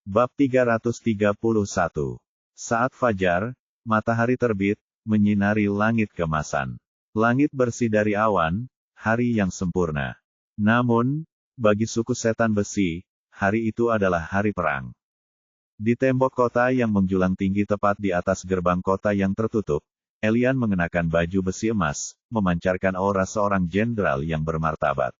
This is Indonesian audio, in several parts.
Bab 331. Saat fajar, matahari terbit, menyinari langit kemasan. Langit bersih dari awan, hari yang sempurna. Namun, bagi suku setan besi, hari itu adalah hari perang. Di tembok kota yang menjulang tinggi tepat di atas gerbang kota yang tertutup, Elian mengenakan baju besi emas, memancarkan aura seorang jenderal yang bermartabat.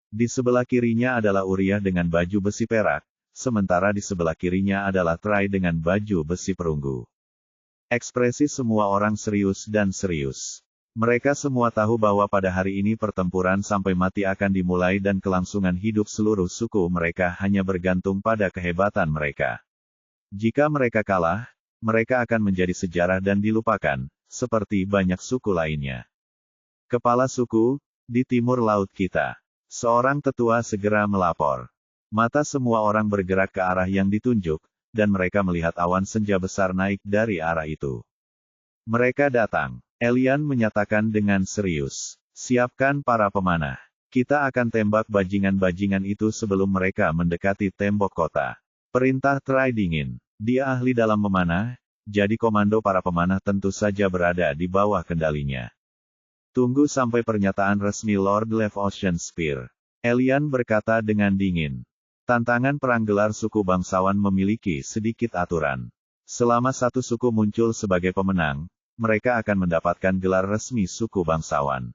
Di sebelah kirinya adalah Uriah dengan baju besi perak, sementara di sebelah kirinya adalah Trai dengan baju besi perunggu. Ekspresi semua orang serius dan serius. Mereka semua tahu bahwa pada hari ini pertempuran sampai mati akan dimulai dan kelangsungan hidup seluruh suku mereka hanya bergantung pada kehebatan mereka. Jika mereka kalah, mereka akan menjadi sejarah dan dilupakan, seperti banyak suku lainnya. Kepala suku, di timur laut kita. Seorang tetua segera melapor. Mata semua orang bergerak ke arah yang ditunjuk, dan mereka melihat awan senja besar naik dari arah itu. Mereka datang. Elian menyatakan dengan serius. Siapkan para pemanah. Kita akan tembak bajingan-bajingan itu sebelum mereka mendekati tembok kota. Perintah Trai dingin. Dia ahli dalam memanah, jadi komando para pemanah tentu saja berada di bawah kendalinya. Tunggu sampai pernyataan resmi Lord Lev Ocean Spear. Elian berkata dengan dingin. Tantangan perang gelar suku bangsawan memiliki sedikit aturan. Selama satu suku muncul sebagai pemenang, mereka akan mendapatkan gelar resmi suku bangsawan.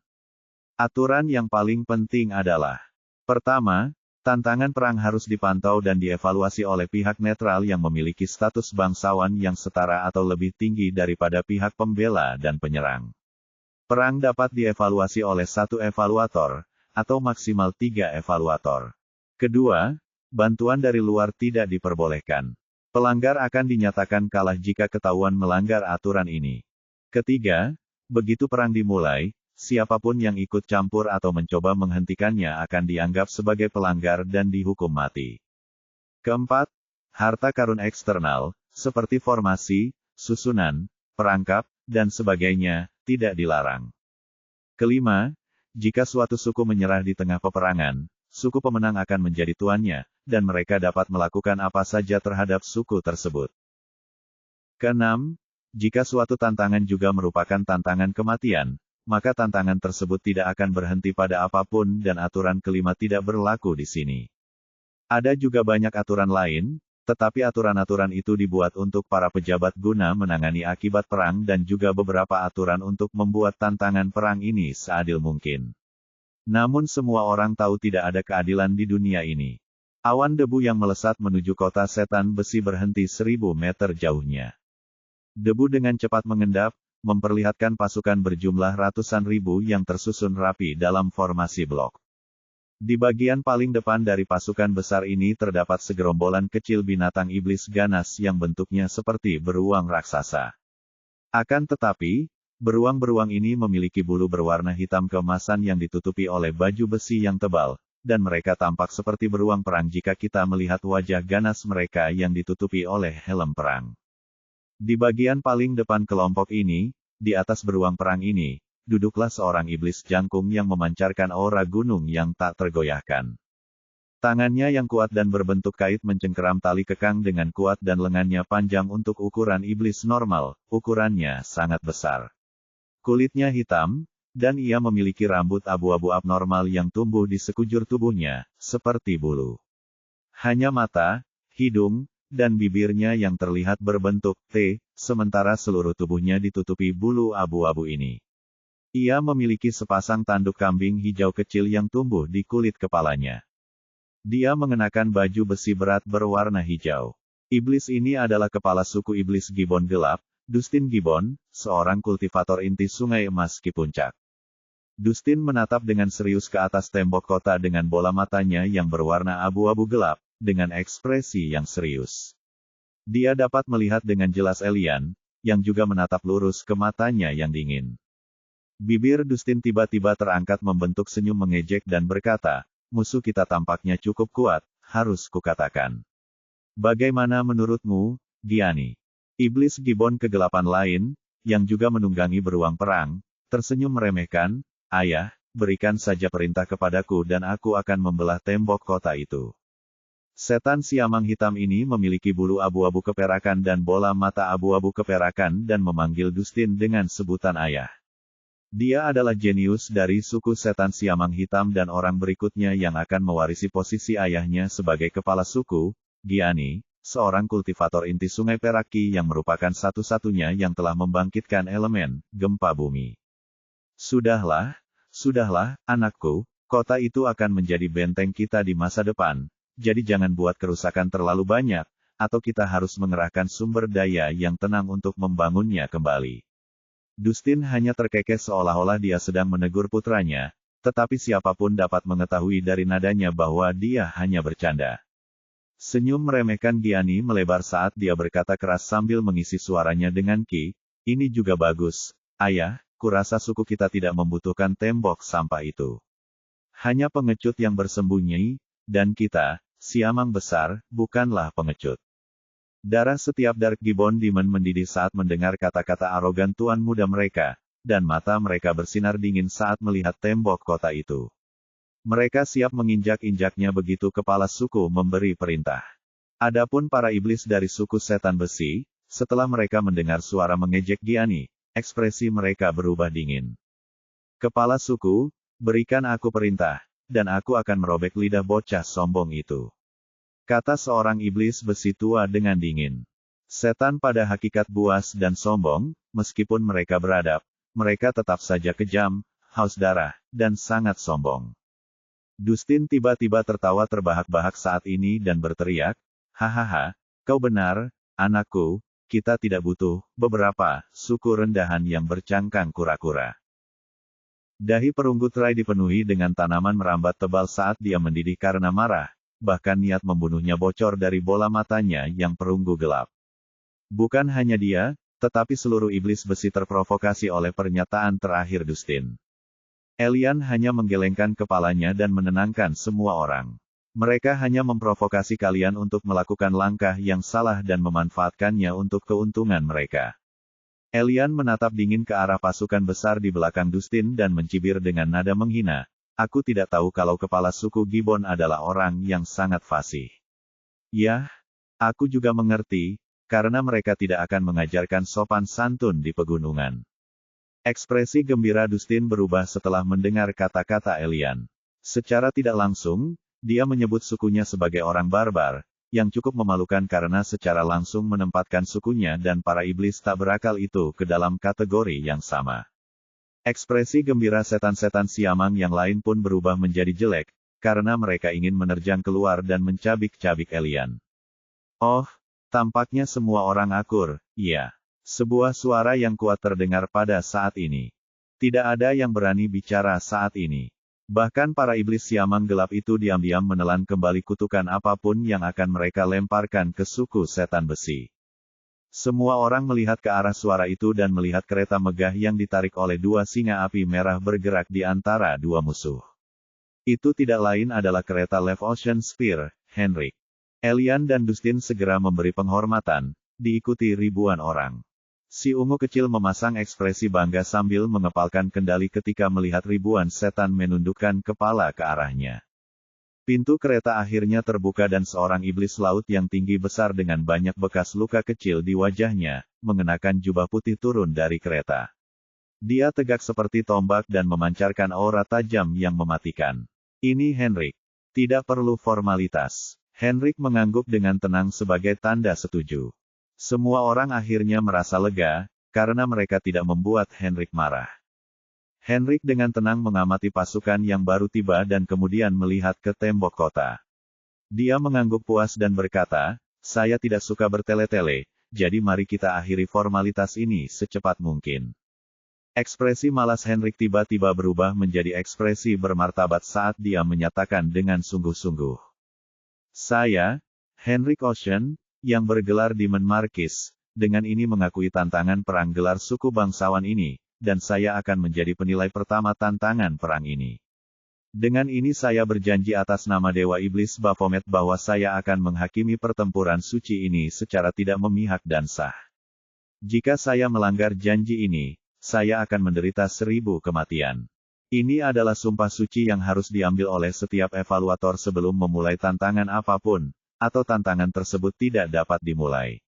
Aturan yang paling penting adalah: pertama, tantangan perang harus dipantau dan dievaluasi oleh pihak netral yang memiliki status bangsawan yang setara atau lebih tinggi daripada pihak pembela dan penyerang. Perang dapat dievaluasi oleh satu evaluator, atau maksimal 3 evaluator. Kedua, bantuan dari luar tidak diperbolehkan. Pelanggar akan dinyatakan kalah jika ketahuan melanggar aturan ini. Ketiga, begitu perang dimulai, siapapun yang ikut campur atau mencoba menghentikannya akan dianggap sebagai pelanggar dan dihukum mati. Keempat, harta karun eksternal, seperti formasi, susunan, perangkap, dan sebagainya, tidak dilarang. Kelima, jika suatu suku menyerah di tengah peperangan, suku pemenang akan menjadi tuannya, dan mereka dapat melakukan apa saja terhadap suku tersebut. Keenam, jika suatu tantangan juga merupakan tantangan kematian, maka tantangan tersebut tidak akan berhenti pada apapun dan aturan kelima tidak berlaku di sini. Ada juga banyak aturan lain, tetapi aturan-aturan itu dibuat untuk para pejabat guna menangani akibat perang dan juga beberapa aturan untuk membuat tantangan perang ini seadil mungkin. Namun semua orang tahu tidak ada keadilan di dunia ini. Awan debu yang melesat menuju kota setan besi berhenti 1000 meter jauhnya. Debu dengan cepat mengendap, memperlihatkan pasukan berjumlah ratusan ribu yang tersusun rapi dalam formasi blok. Di bagian paling depan dari pasukan besar ini terdapat segerombolan kecil binatang iblis ganas yang bentuknya seperti beruang raksasa. Akan tetapi, beruang-beruang ini memiliki bulu berwarna hitam keemasan yang ditutupi oleh baju besi yang tebal, dan mereka tampak seperti beruang perang jika kita melihat wajah ganas mereka yang ditutupi oleh helm perang. Di bagian paling depan kelompok ini, di atas beruang perang ini, duduklah seorang iblis jangkung yang memancarkan aura gunung yang tak tergoyahkan. Tangannya yang kuat dan berbentuk kait mencengkeram tali kekang dengan kuat dan lengannya panjang untuk ukuran iblis normal, ukurannya sangat besar. Kulitnya hitam, dan ia memiliki rambut abu-abu abnormal yang tumbuh di sekujur tubuhnya, seperti bulu. Hanya mata, hidung, dan bibirnya yang terlihat berbentuk T, sementara seluruh tubuhnya ditutupi bulu abu-abu ini. Ia memiliki sepasang tanduk kambing hijau kecil yang tumbuh di kulit kepalanya. Dia mengenakan baju besi berat berwarna hijau. Iblis ini adalah kepala suku iblis Gibbon gelap, Dustin Gibbon, seorang kultivator inti sungai emas Ki Puncak. Dustin menatap dengan serius ke atas tembok kota dengan bola matanya yang berwarna abu-abu gelap, dengan ekspresi yang serius. Dia dapat melihat dengan jelas Elian, yang juga menatap lurus ke matanya yang dingin. Bibir Dustin tiba-tiba terangkat membentuk senyum mengejek dan berkata, musuh kita tampaknya cukup kuat, harus kukatakan. Bagaimana menurutmu, Gianni? Iblis Gibbon kegelapan lain, yang juga menunggangi beruang perang, tersenyum meremehkan, ayah, berikan saja perintah kepadaku dan aku akan membelah tembok kota itu. Setan siamang hitam ini memiliki bulu abu-abu keperakan dan bola mata abu-abu keperakan dan memanggil Dustin dengan sebutan ayah. Dia adalah jenius dari suku setan siamang hitam dan orang berikutnya yang akan mewarisi posisi ayahnya sebagai kepala suku, Gianni, seorang kultivator inti sungai Peraki yang merupakan satu-satunya yang telah membangkitkan elemen gempa bumi. Sudahlah, anakku, kota itu akan menjadi benteng kita di masa depan. Jadi jangan buat kerusakan terlalu banyak, atau kita harus mengerahkan sumber daya yang tenang untuk membangunnya kembali. Dustin hanya terkekeh seolah-olah dia sedang menegur putranya, tetapi siapapun dapat mengetahui dari nadanya bahwa dia hanya bercanda. Senyum meremehkan Gianni melebar saat dia berkata keras sambil mengisi suaranya dengan ki, ini juga bagus, ayah, kurasa suku kita tidak membutuhkan tembok sampah itu. Hanya pengecut yang bersembunyi, dan kita, siamang besar, bukanlah pengecut. Darah setiap Dark Gibbon Demon mendidih saat mendengar kata-kata arogan tuan muda mereka, dan mata mereka bersinar dingin saat melihat tembok kota itu. Mereka siap menginjak-injaknya begitu kepala suku memberi perintah. Adapun para iblis dari suku setan besi, setelah mereka mendengar suara mengejek Gianni, ekspresi mereka berubah dingin. Kepala suku, berikan aku perintah, dan aku akan merobek lidah bocah sombong itu. Kata seorang iblis besi tua dengan dingin. Setan pada hakikat buas dan sombong, meskipun mereka beradab, mereka tetap saja kejam, haus darah, dan sangat sombong. Dustin tiba-tiba tertawa terbahak-bahak saat ini dan berteriak, hahaha, kau benar, anakku, kita tidak butuh beberapa suku rendahan yang bercangkang kura-kura. Dahi perunggu Trai dipenuhi dengan tanaman merambat tebal saat dia mendidih karena marah, bahkan niat membunuhnya bocor dari bola matanya yang perunggu gelap. Bukan hanya dia, tetapi seluruh iblis besi terprovokasi oleh pernyataan terakhir Dustin. Elian hanya menggelengkan kepalanya dan menenangkan semua orang. Mereka hanya memprovokasi kalian untuk melakukan langkah yang salah dan memanfaatkannya untuk keuntungan mereka. Elian menatap dingin ke arah pasukan besar di belakang Dustin dan mencibir dengan nada menghina. Aku tidak tahu kalau kepala suku Gibbon adalah orang yang sangat fasih. Yah, aku juga mengerti, karena mereka tidak akan mengajarkan sopan santun di pegunungan. Ekspresi gembira Dustin berubah setelah mendengar kata-kata Elian. Secara tidak langsung, dia menyebut sukunya sebagai orang barbar, yang cukup memalukan karena secara langsung menempatkan sukunya dan para iblis tak berakal itu ke dalam kategori yang sama. Ekspresi gembira setan-setan siamang yang lain pun berubah menjadi jelek, karena mereka ingin menerjang keluar dan mencabik-cabik Elian. Oh, tampaknya semua orang akur, iya. Sebuah suara yang kuat terdengar pada saat ini. Tidak ada yang berani bicara saat ini. Bahkan para iblis siamang gelap itu diam-diam menelan kembali kutukan apapun yang akan mereka lemparkan ke suku setan besi. Semua orang melihat ke arah suara itu dan melihat kereta megah yang ditarik oleh dua singa api merah bergerak di antara dua musuh. Itu tidak lain adalah kereta Left Ocean Spear, Henrik. Elian dan Dustin segera memberi penghormatan, diikuti ribuan orang. Si ungu kecil memasang ekspresi bangga sambil mengepalkan kendali ketika melihat ribuan setan menundukkan kepala ke arahnya. Pintu kereta akhirnya terbuka dan seorang iblis laut yang tinggi besar dengan banyak bekas luka kecil di wajahnya, mengenakan jubah putih turun dari kereta. Dia tegak seperti tombak dan memancarkan aura tajam yang mematikan. Ini Henrik. Tidak perlu formalitas. Henrik mengangguk dengan tenang sebagai tanda setuju. Semua orang akhirnya merasa lega, karena mereka tidak membuat Henrik marah. Henrik dengan tenang mengamati pasukan yang baru tiba dan kemudian melihat ke tembok kota. Dia mengangguk puas dan berkata, saya tidak suka bertele-tele, jadi mari kita akhiri formalitas ini secepat mungkin. Ekspresi malas Henrik tiba-tiba berubah menjadi ekspresi bermartabat saat dia menyatakan dengan sungguh-sungguh. Saya, Henrik Ocean, yang bergelar Demon Marquis, dengan ini mengakui tantangan perang gelar suku bangsawan ini, dan saya akan menjadi penilai pertama tantangan perang ini. Dengan ini saya berjanji atas nama Dewa Iblis Baphomet bahwa saya akan menghakimi pertempuran suci ini secara tidak memihak dan sah. Jika saya melanggar janji ini, saya akan menderita 1000 kematian. Ini adalah sumpah suci yang harus diambil oleh setiap evaluator sebelum memulai tantangan apapun, atau tantangan tersebut tidak dapat dimulai.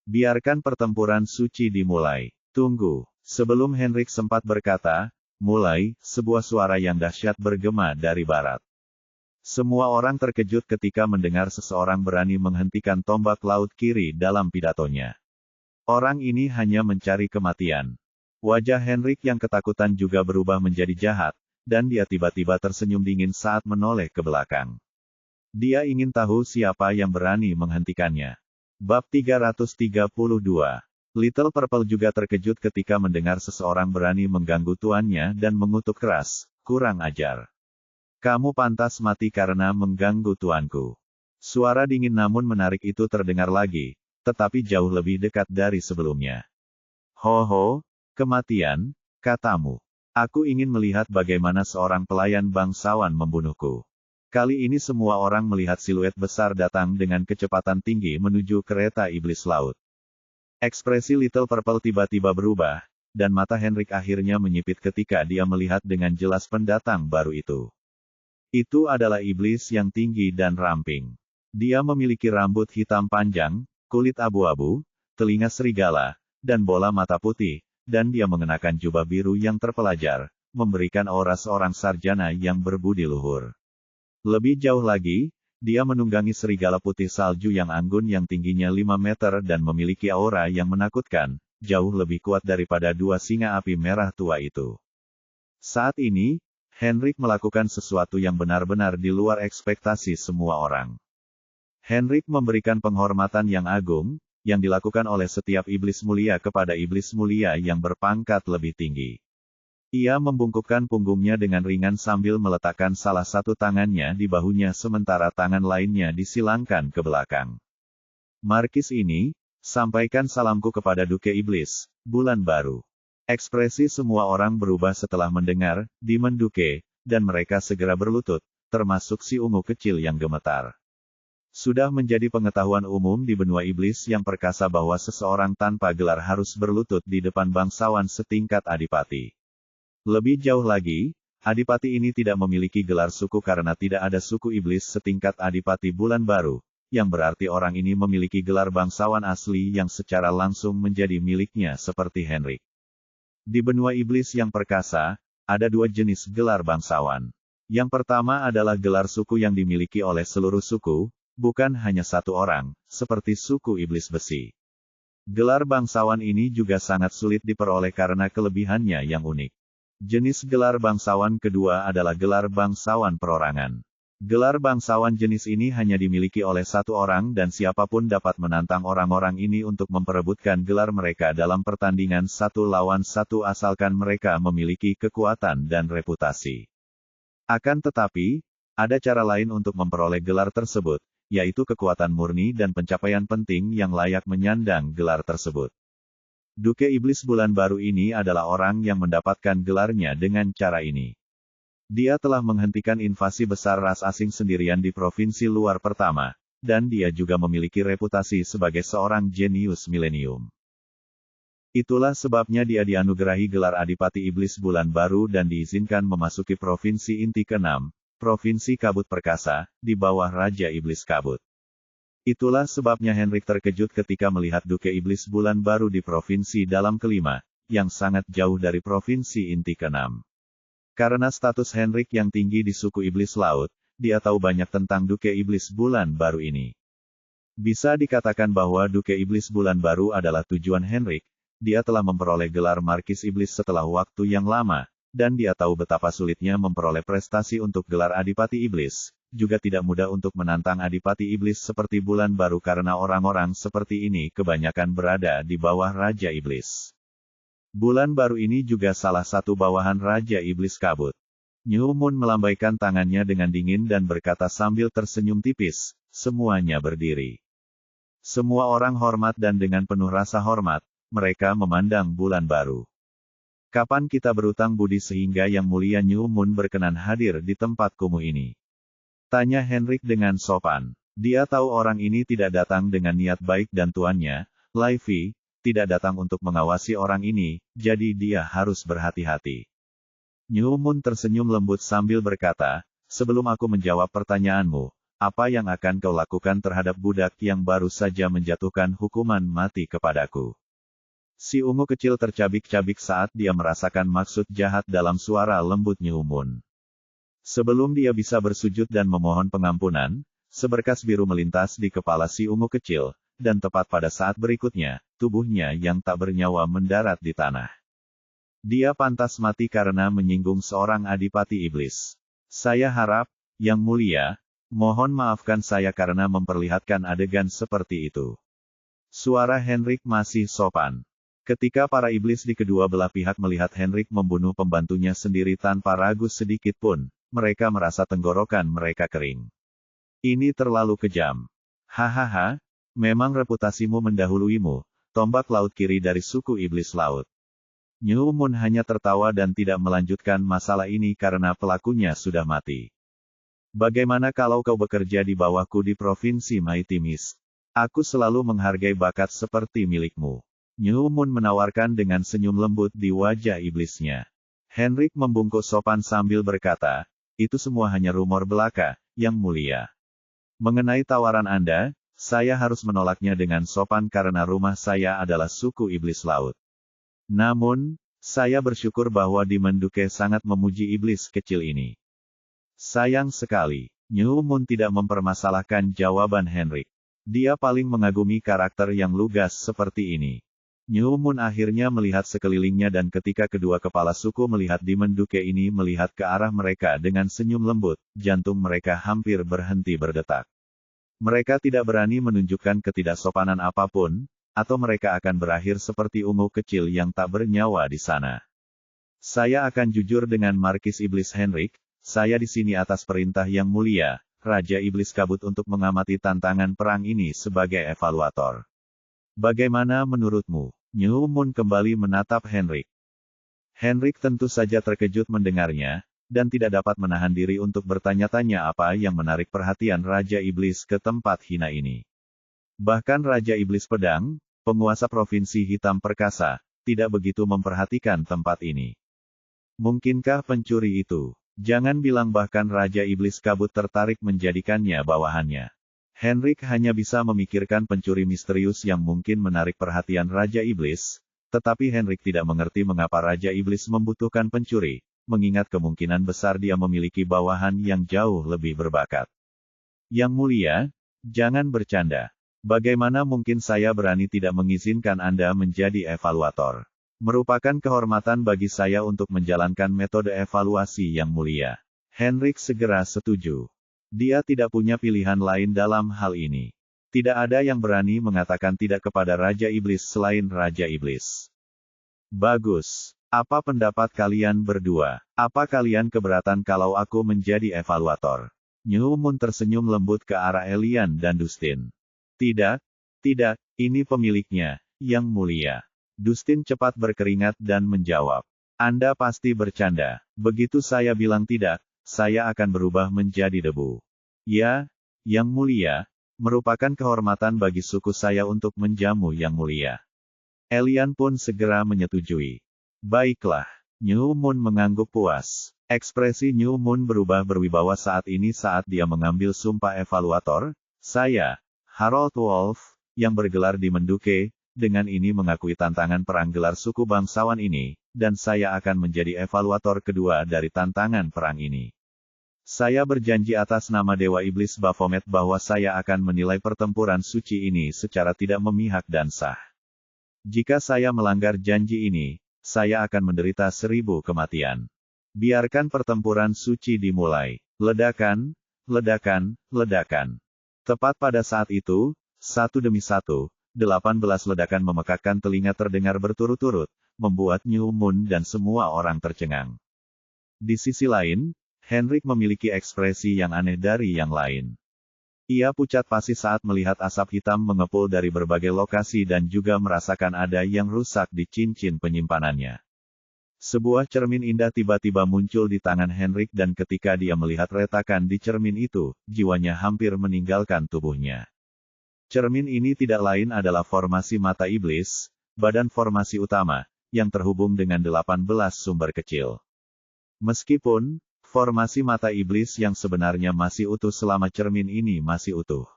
Biarkan pertempuran suci dimulai. Tunggu. Sebelum Henrik sempat berkata, mulai, sebuah suara yang dahsyat bergema dari barat. Semua orang terkejut ketika mendengar seseorang berani menghentikan tombak laut kiri dalam pidatonya. Orang ini hanya mencari kematian. Wajah Henrik yang ketakutan juga berubah menjadi jahat, dan dia tiba-tiba tersenyum dingin saat menoleh ke belakang. Dia ingin tahu siapa yang berani menghentikannya. Bab 332. Little Purple juga terkejut ketika mendengar seseorang berani mengganggu tuannya dan mengutuk keras, kurang ajar. Kamu pantas mati karena mengganggu tuanku. Suara dingin namun menarik itu terdengar lagi, tetapi jauh lebih dekat dari sebelumnya. Ho, kematian, katamu. Aku ingin melihat bagaimana seorang pelayan bangsawan membunuhku. Kali ini semua orang melihat siluet besar datang dengan kecepatan tinggi menuju kereta iblis laut. Ekspresi Little Purple tiba-tiba berubah, dan mata Henrik akhirnya menyipit ketika dia melihat dengan jelas pendatang baru itu. Itu adalah iblis yang tinggi dan ramping. Dia memiliki rambut hitam panjang, kulit abu-abu, telinga serigala, dan bola mata putih, dan dia mengenakan jubah biru yang terpelajar, memberikan aura seorang sarjana yang berbudi luhur. Lebih jauh lagi, dia menunggangi serigala putih salju yang anggun yang tingginya 5 meter dan memiliki aura yang menakutkan, jauh lebih kuat daripada dua singa api merah tua itu. Saat ini, Henrik melakukan sesuatu yang benar-benar di luar ekspektasi semua orang. Henrik memberikan penghormatan yang agung, yang dilakukan oleh setiap iblis mulia kepada iblis mulia yang berpangkat lebih tinggi. Ia membungkukkan punggungnya dengan ringan sambil meletakkan salah satu tangannya di bahunya sementara tangan lainnya disilangkan ke belakang. Markis ini, sampaikan salamku kepada Duke Iblis, Bulan Baru. Ekspresi semua orang berubah setelah mendengar, Demon Duke, dan mereka segera berlutut, termasuk si ungu kecil yang gemetar. Sudah menjadi pengetahuan umum di benua iblis yang perkasa bahwa seseorang tanpa gelar harus berlutut di depan bangsawan setingkat adipati. Lebih jauh lagi, adipati ini tidak memiliki gelar suku karena tidak ada suku iblis setingkat adipati Bulan Baru, yang berarti orang ini memiliki gelar bangsawan asli yang secara langsung menjadi miliknya seperti Henrik. Di benua iblis yang perkasa, ada dua jenis gelar bangsawan. Yang pertama adalah gelar suku yang dimiliki oleh seluruh suku, bukan hanya satu orang, seperti suku iblis besi. Gelar bangsawan ini juga sangat sulit diperoleh karena kelebihannya yang unik. Jenis gelar bangsawan kedua adalah gelar bangsawan perorangan. Gelar bangsawan jenis ini hanya dimiliki oleh satu orang dan siapapun dapat menantang orang-orang ini untuk memperebutkan gelar mereka dalam pertandingan satu lawan satu asalkan mereka memiliki kekuatan dan reputasi. Akan tetapi, ada cara lain untuk memperoleh gelar tersebut, yaitu kekuatan murni dan pencapaian penting yang layak menyandang gelar tersebut. Duke Iblis Bulan Baru ini adalah orang yang mendapatkan gelarnya dengan cara ini. Dia telah menghentikan invasi besar ras asing sendirian di provinsi luar pertama, dan dia juga memiliki reputasi sebagai seorang jenius milenium. Itulah sebabnya dia dianugerahi gelar Adipati Iblis Bulan Baru dan diizinkan memasuki provinsi inti ke-6, Provinsi Kabut Perkasa, di bawah Raja Iblis Kabut. Itulah sebabnya Henrik terkejut ketika melihat Duke Iblis Bulan Baru di provinsi dalam kelima, yang sangat jauh dari provinsi inti ke-6. Karena status Henrik yang tinggi di suku Iblis Laut, dia tahu banyak tentang Duke Iblis Bulan Baru ini. Bisa dikatakan bahwa Duke Iblis Bulan Baru adalah tujuan Henrik, dia telah memperoleh gelar Markis Iblis setelah waktu yang lama, dan dia tahu betapa sulitnya memperoleh prestasi untuk gelar Adipati Iblis. Juga tidak mudah untuk menantang Adipati Iblis seperti Bulan Baru karena orang-orang seperti ini kebanyakan berada di bawah Raja Iblis. Bulan Baru ini juga salah satu bawahan Raja Iblis Kabut. New Moon melambaikan tangannya dengan dingin dan berkata sambil tersenyum tipis, semuanya berdiri. Semua orang hormat dan dengan penuh rasa hormat, mereka memandang Bulan Baru. Kapan kita berutang budi sehingga Yang Mulia New Moon berkenan hadir di tempat kumuh ini? Tanya Henrik dengan sopan. Dia tahu orang ini tidak datang dengan niat baik dan tuannya, Livy, tidak datang untuk mengawasi orang ini, jadi dia harus berhati-hati. New Moon tersenyum lembut sambil berkata, sebelum aku menjawab pertanyaanmu, apa yang akan kau lakukan terhadap budak yang baru saja menjatuhkan hukuman mati kepadaku? Si ungu kecil tercabik-cabik saat dia merasakan maksud jahat dalam suara lembut Nyu Mun. Sebelum dia bisa bersujud dan memohon pengampunan, seberkas biru melintas di kepala si ungu kecil, dan tepat pada saat berikutnya, tubuhnya yang tak bernyawa mendarat di tanah. Dia pantas mati karena menyinggung seorang adipati iblis. Saya harap, Yang Mulia, mohon maafkan saya karena memperlihatkan adegan seperti itu. Suara Henrik masih sopan. Ketika para iblis di kedua belah pihak melihat Henrik membunuh pembantunya sendiri tanpa ragu sedikit pun, mereka merasa tenggorokan mereka kering. Ini terlalu kejam. Hahaha, memang reputasimu mendahuluimu, tombak laut kiri dari suku iblis laut. Nyu Mun hanya tertawa dan tidak melanjutkan masalah ini karena pelakunya sudah mati. Bagaimana kalau kau bekerja di bawahku di Provinsi Mighty Mist? Aku selalu menghargai bakat seperti milikmu. Nyu Mun menawarkan dengan senyum lembut di wajah iblisnya. Henrik membungkuk sopan sambil berkata, itu semua hanya rumor belaka, Yang Mulia. Mengenai tawaran Anda, saya harus menolaknya dengan sopan karena rumah saya adalah suku iblis laut. Namun, saya bersyukur bahwa Dimenduke sangat memuji iblis kecil ini. Sayang sekali, Nyu Mun tidak mempermasalahkan jawaban Henrik. Dia paling mengagumi karakter yang lugas seperti ini. Nyu Mun akhirnya melihat sekelilingnya dan ketika kedua kepala suku melihat Dimenduke ini melihat ke arah mereka dengan senyum lembut, jantung mereka hampir berhenti berdetak. Mereka tidak berani menunjukkan ketidaksopanan apapun, atau mereka akan berakhir seperti ungu kecil yang tak bernyawa di sana. Saya akan jujur dengan Markis Iblis Henrik. Saya di sini atas perintah Yang Mulia, Raja Iblis Kabut untuk mengamati tantangan perang ini sebagai evaluator. Bagaimana menurutmu? Nyu Mun kembali menatap Henrik. Henrik tentu saja terkejut mendengarnya, dan tidak dapat menahan diri untuk bertanya-tanya apa yang menarik perhatian Raja Iblis ke tempat hina ini. Bahkan Raja Iblis Pedang, penguasa Provinsi Hitam Perkasa, tidak begitu memperhatikan tempat ini. Mungkinkah pencuri itu? Jangan bilang bahkan Raja Iblis Kabut tertarik menjadikannya bawahannya. Henrik hanya bisa memikirkan pencuri misterius yang mungkin menarik perhatian Raja Iblis, tetapi Henrik tidak mengerti mengapa Raja Iblis membutuhkan pencuri, mengingat kemungkinan besar dia memiliki bawahan yang jauh lebih berbakat. Yang Mulia, jangan bercanda. Bagaimana mungkin saya berani tidak mengizinkan Anda menjadi evaluator? Merupakan kehormatan bagi saya untuk menjalankan metode evaluasi Yang Mulia. Henrik segera setuju. Dia tidak punya pilihan lain dalam hal ini. Tidak ada yang berani mengatakan tidak kepada Raja Iblis selain Raja Iblis. Bagus. Apa pendapat kalian berdua? Apa kalian keberatan kalau aku menjadi evaluator? Nyu Mun tersenyum lembut ke arah Elian dan Dustin. Tidak, ini pemiliknya, Yang Mulia. Dustin cepat berkeringat dan menjawab. Anda pasti bercanda. Begitu saya bilang tidak, saya akan berubah menjadi debu. Ya, Yang Mulia, merupakan kehormatan bagi suku saya untuk menjamu Yang Mulia. Elian pun segera menyetujui. Baiklah, Nyu Mun mengangguk puas. Ekspresi Nyu Mun berubah berwibawa saat ini saat dia mengambil sumpah evaluator. Saya, Harold Wolf, yang bergelar Dimenduke, dengan ini mengakui tantangan perang gelar suku bangsawan ini, dan saya akan menjadi evaluator kedua dari tantangan perang ini. Saya berjanji atas nama Dewa Iblis Baphomet bahwa saya akan menilai pertempuran suci ini secara tidak memihak dan sah. Jika saya melanggar janji ini, saya akan menderita 1000 kematian. Biarkan pertempuran suci dimulai. Ledakan, ledakan, ledakan. Tepat pada saat itu, satu demi satu, 18 ledakan memekakkan telinga terdengar berturut-turut, membuat Nyu Mun dan semua orang tercengang. Di sisi lain, Henrik memiliki ekspresi yang aneh dari yang lain. Ia pucat pasi saat melihat asap hitam mengepul dari berbagai lokasi dan juga merasakan ada yang rusak di cincin penyimpanannya. Sebuah cermin indah tiba-tiba muncul di tangan Henrik dan ketika dia melihat retakan di cermin itu, jiwanya hampir meninggalkan tubuhnya. Cermin ini tidak lain adalah formasi mata iblis, badan formasi utama, yang terhubung dengan 18 sumber kecil. Meskipun, Formasi mata iblis yang sebenarnya masih utuh selama cermin ini masih utuh.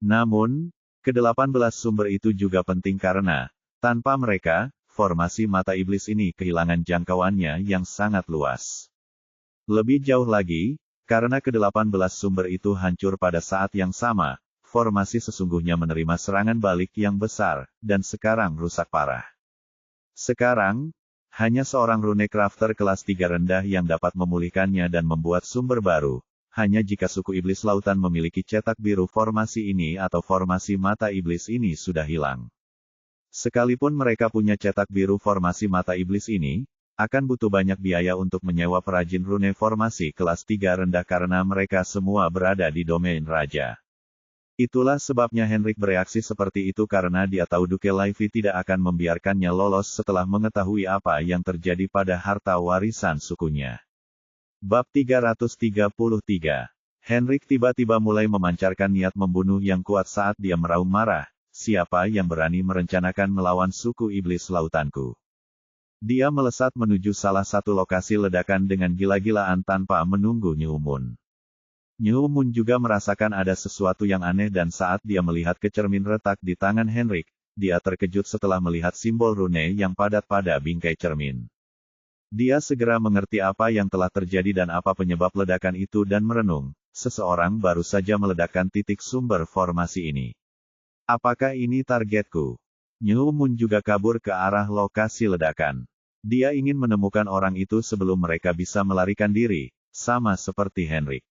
Namun, ke-18 sumber itu juga penting karena, tanpa mereka, formasi mata iblis ini kehilangan jangkauannya yang sangat luas. Lebih jauh lagi, karena ke-18 sumber itu hancur pada saat yang sama, formasi sesungguhnya menerima serangan balik yang besar, dan sekarang rusak parah. Sekarang, hanya seorang rune crafter kelas 3 rendah yang dapat memulihkannya dan membuat sumber baru, hanya jika suku iblis lautan memiliki cetak biru formasi ini atau formasi mata iblis ini sudah hilang. Sekalipun mereka punya cetak biru formasi mata iblis ini, akan butuh banyak biaya untuk menyewa perajin rune formasi kelas 3 rendah karena mereka semua berada di domain raja. Itulah sebabnya Henrik bereaksi seperti itu karena dia tahu Duke Levi tidak akan membiarkannya lolos setelah mengetahui apa yang terjadi pada harta warisan sukunya. Bab 333. Henrik tiba-tiba mulai memancarkan niat membunuh yang kuat saat dia meraung marah. Siapa yang berani merencanakan melawan suku iblis lautanku? Dia melesat menuju salah satu lokasi ledakan dengan gila-gilaan tanpa menunggu New Moon. New Moon juga merasakan ada sesuatu yang aneh dan saat dia melihat ke cermin retak di tangan Henrik, dia terkejut setelah melihat simbol rune yang padat pada bingkai cermin. Dia segera mengerti apa yang telah terjadi dan apa penyebab ledakan itu dan merenung, seseorang baru saja meledakkan titik sumber formasi ini. Apakah ini targetku? New Moon juga kabur ke arah lokasi ledakan. Dia ingin menemukan orang itu sebelum mereka bisa melarikan diri, sama seperti Henrik.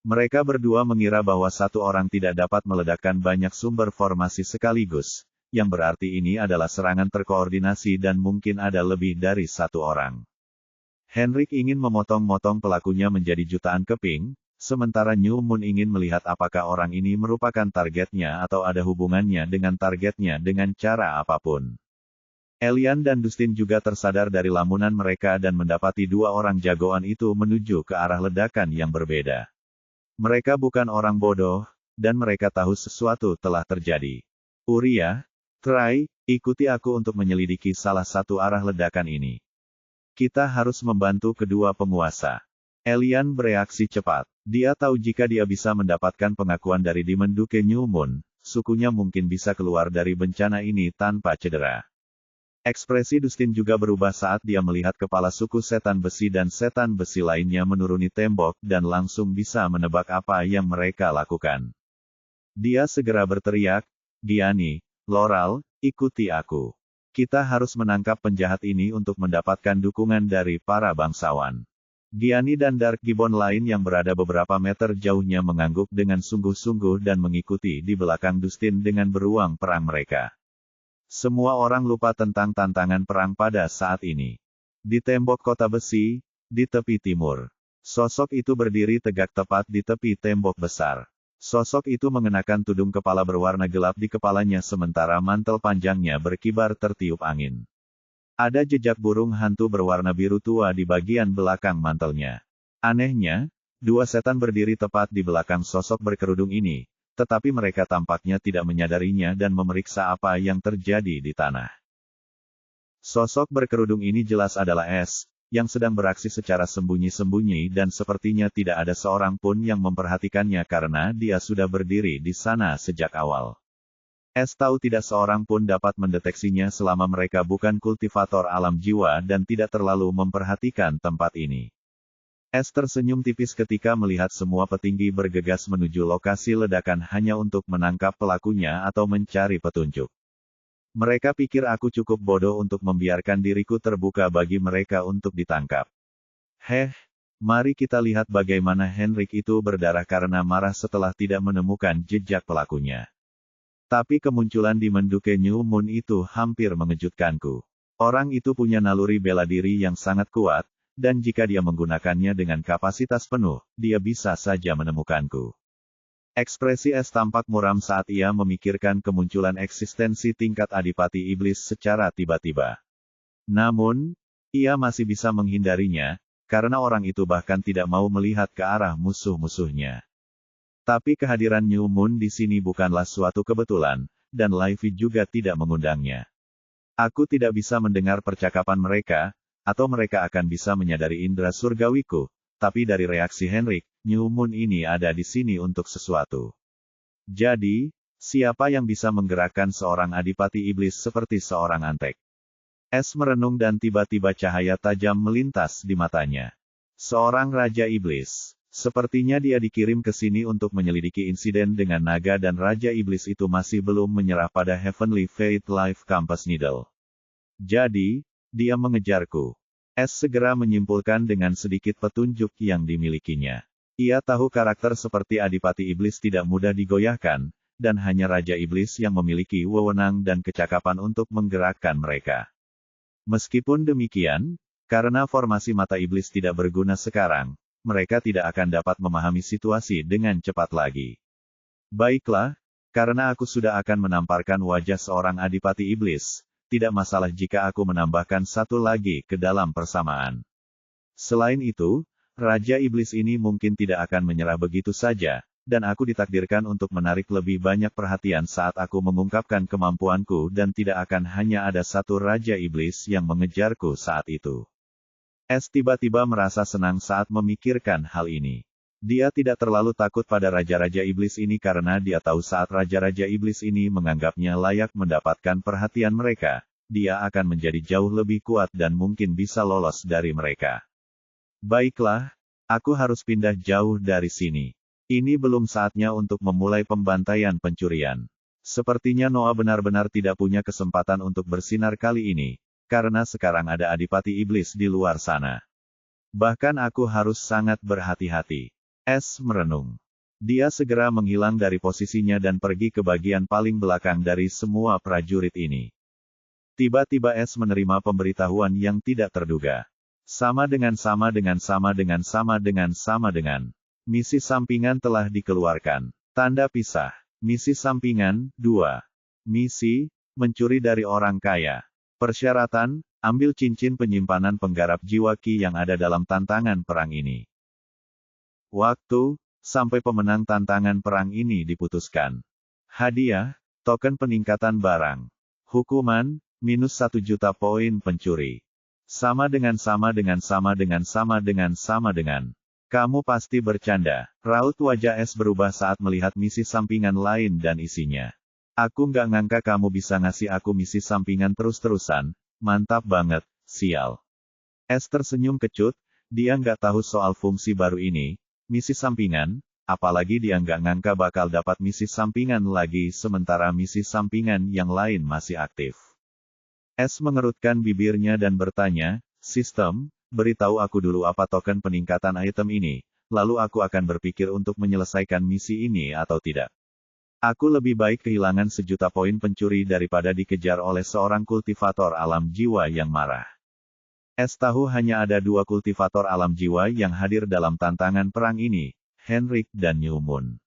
Mereka berdua mengira bahwa satu orang tidak dapat meledakkan banyak sumber formasi sekaligus, yang berarti ini adalah serangan terkoordinasi dan mungkin ada lebih dari satu orang. Henrik ingin memotong-motong pelakunya menjadi jutaan keping, sementara New Moon ingin melihat apakah orang ini merupakan targetnya atau ada hubungannya dengan targetnya dengan cara apapun. Elian dan Dustin juga tersadar dari lamunan mereka dan mendapati dua orang jagoan itu menuju ke arah ledakan yang berbeda. Mereka bukan orang bodoh, dan mereka tahu sesuatu telah terjadi. Uria, Trai, ikuti aku untuk menyelidiki salah satu arah ledakan ini. Kita harus membantu kedua penguasa. Elian bereaksi cepat. Dia tahu jika dia bisa mendapatkan pengakuan dari Demon Duke New Moon, sukunya mungkin bisa keluar dari bencana ini tanpa cedera. Ekspresi Dustin juga berubah saat dia melihat kepala suku setan besi dan setan besi lainnya menuruni tembok dan langsung bisa menebak apa yang mereka lakukan. Dia segera berteriak, Gianni, Laurel, ikuti aku. Kita harus menangkap penjahat ini untuk mendapatkan dukungan dari para bangsawan. Gianni dan Dark Gibbon lain yang berada beberapa meter jauhnya mengangguk dengan sungguh-sungguh dan mengikuti di belakang Dustin dengan beruang perang mereka. Semua orang lupa tentang tantangan perang pada saat ini. Di tembok kota besi, di tepi timur. Sosok itu berdiri tegak tepat di tepi tembok besar. Sosok itu mengenakan tudung kepala berwarna gelap di kepalanya sementara mantel panjangnya berkibar tertiup angin. Ada jejak burung hantu berwarna biru tua di bagian belakang mantelnya. Anehnya, dua setan berdiri tepat di belakang sosok berkerudung ini. Tetapi mereka tampaknya tidak menyadarinya dan memeriksa apa yang terjadi di tanah. Sosok berkerudung ini jelas adalah S, yang sedang beraksi secara sembunyi-sembunyi dan sepertinya tidak ada seorang pun yang memperhatikannya karena dia sudah berdiri di sana sejak awal. S tahu tidak seorang pun dapat mendeteksinya selama mereka bukan kultivator alam jiwa dan tidak terlalu memperhatikan tempat ini. S tersenyum tipis ketika melihat semua petinggi bergegas menuju lokasi ledakan hanya untuk menangkap pelakunya atau mencari petunjuk. Mereka pikir aku cukup bodoh untuk membiarkan diriku terbuka bagi mereka untuk ditangkap. Mari kita lihat bagaimana Henrik itu berdarah karena marah setelah tidak menemukan jejak pelakunya. Tapi kemunculan di Menduke New Moon itu hampir mengejutkanku. Orang itu punya naluri bela diri yang sangat kuat, dan jika dia menggunakannya dengan kapasitas penuh, dia bisa saja menemukanku. Ekspresi S tampak muram saat ia memikirkan kemunculan eksistensi tingkat adipati iblis secara tiba-tiba. Namun, ia masih bisa menghindarinya, karena orang itu bahkan tidak mau melihat ke arah musuh-musuhnya. Tapi kehadiran New Moon di sini bukanlah suatu kebetulan, dan Levi juga tidak mengundangnya. Aku tidak bisa mendengar percakapan mereka, atau mereka akan bisa menyadari indera surgawiku, tapi dari reaksi Henrik, New Moon ini ada di sini untuk sesuatu. Jadi, siapa yang bisa menggerakkan seorang adipati iblis seperti seorang antek? Es merenung dan tiba-tiba cahaya tajam melintas di matanya. Seorang Raja Iblis. Sepertinya dia dikirim ke sini untuk menyelidiki insiden dengan naga dan Raja Iblis itu masih belum menyerah pada Heavenly Fate Life Compass Needle. Jadi, dia mengejarku. Es segera menyimpulkan dengan sedikit petunjuk yang dimilikinya. Ia tahu karakter seperti Adipati Iblis tidak mudah digoyahkan, dan hanya Raja Iblis yang memiliki wewenang dan kecakapan untuk menggerakkan mereka. Meskipun demikian, karena formasi mata iblis tidak berguna sekarang, mereka tidak akan dapat memahami situasi dengan cepat lagi. Baiklah, karena aku sudah akan menamparkan wajah seorang adipati iblis, tidak masalah jika aku menambahkan satu lagi ke dalam persamaan. Selain itu, Raja Iblis ini mungkin tidak akan menyerah begitu saja, dan aku ditakdirkan untuk menarik lebih banyak perhatian saat aku mengungkapkan kemampuanku dan tidak akan hanya ada satu Raja Iblis yang mengejarku saat itu. Es tiba-tiba merasa senang saat memikirkan hal ini. Dia tidak terlalu takut pada Raja-Raja Iblis ini karena dia tahu saat Raja-Raja Iblis ini menganggapnya layak mendapatkan perhatian mereka, dia akan menjadi jauh lebih kuat dan mungkin bisa lolos dari mereka. Baiklah, aku harus pindah jauh dari sini. Ini belum saatnya untuk memulai pembantaian pencurian. Sepertinya Noah benar-benar tidak punya kesempatan untuk bersinar kali ini. Karena sekarang ada adipati iblis di luar sana. Bahkan aku harus sangat berhati-hati. Es merenung. Dia segera menghilang dari posisinya dan pergi ke bagian paling belakang dari semua prajurit ini. Tiba-tiba Es menerima pemberitahuan yang tidak terduga. Sama dengan. Misi sampingan telah dikeluarkan. Tanda pisah. Misi sampingan, 2. Misi, mencuri dari orang kaya. Persyaratan, ambil cincin penyimpanan penggarap jiwa Ki yang ada dalam tantangan perang ini. Waktu, sampai pemenang tantangan perang ini diputuskan. Hadiah, token peningkatan barang. Hukuman, minus 1 juta poin pencuri. Sama dengan. Kamu pasti bercanda. Raut wajah Es berubah saat melihat misi sampingan lain dan isinya. Aku nggak ngangka kamu bisa ngasih aku misi sampingan terus-terusan, mantap banget, sial. Es tersenyum kecut, dia nggak tahu soal fungsi baru ini, misi sampingan, apalagi dia nggak ngangka bakal dapat misi sampingan lagi sementara misi sampingan yang lain masih aktif. Es mengerutkan bibirnya dan bertanya, sistem, beritahu aku dulu apa token peningkatan item ini, lalu aku akan berpikir untuk menyelesaikan misi ini atau tidak. Aku lebih baik kehilangan 1 juta poin pencuri daripada dikejar oleh seorang kultivator alam jiwa yang marah. Es tahu hanya ada 2 kultivator alam jiwa yang hadir dalam tantangan perang ini, Henrik dan New Moon.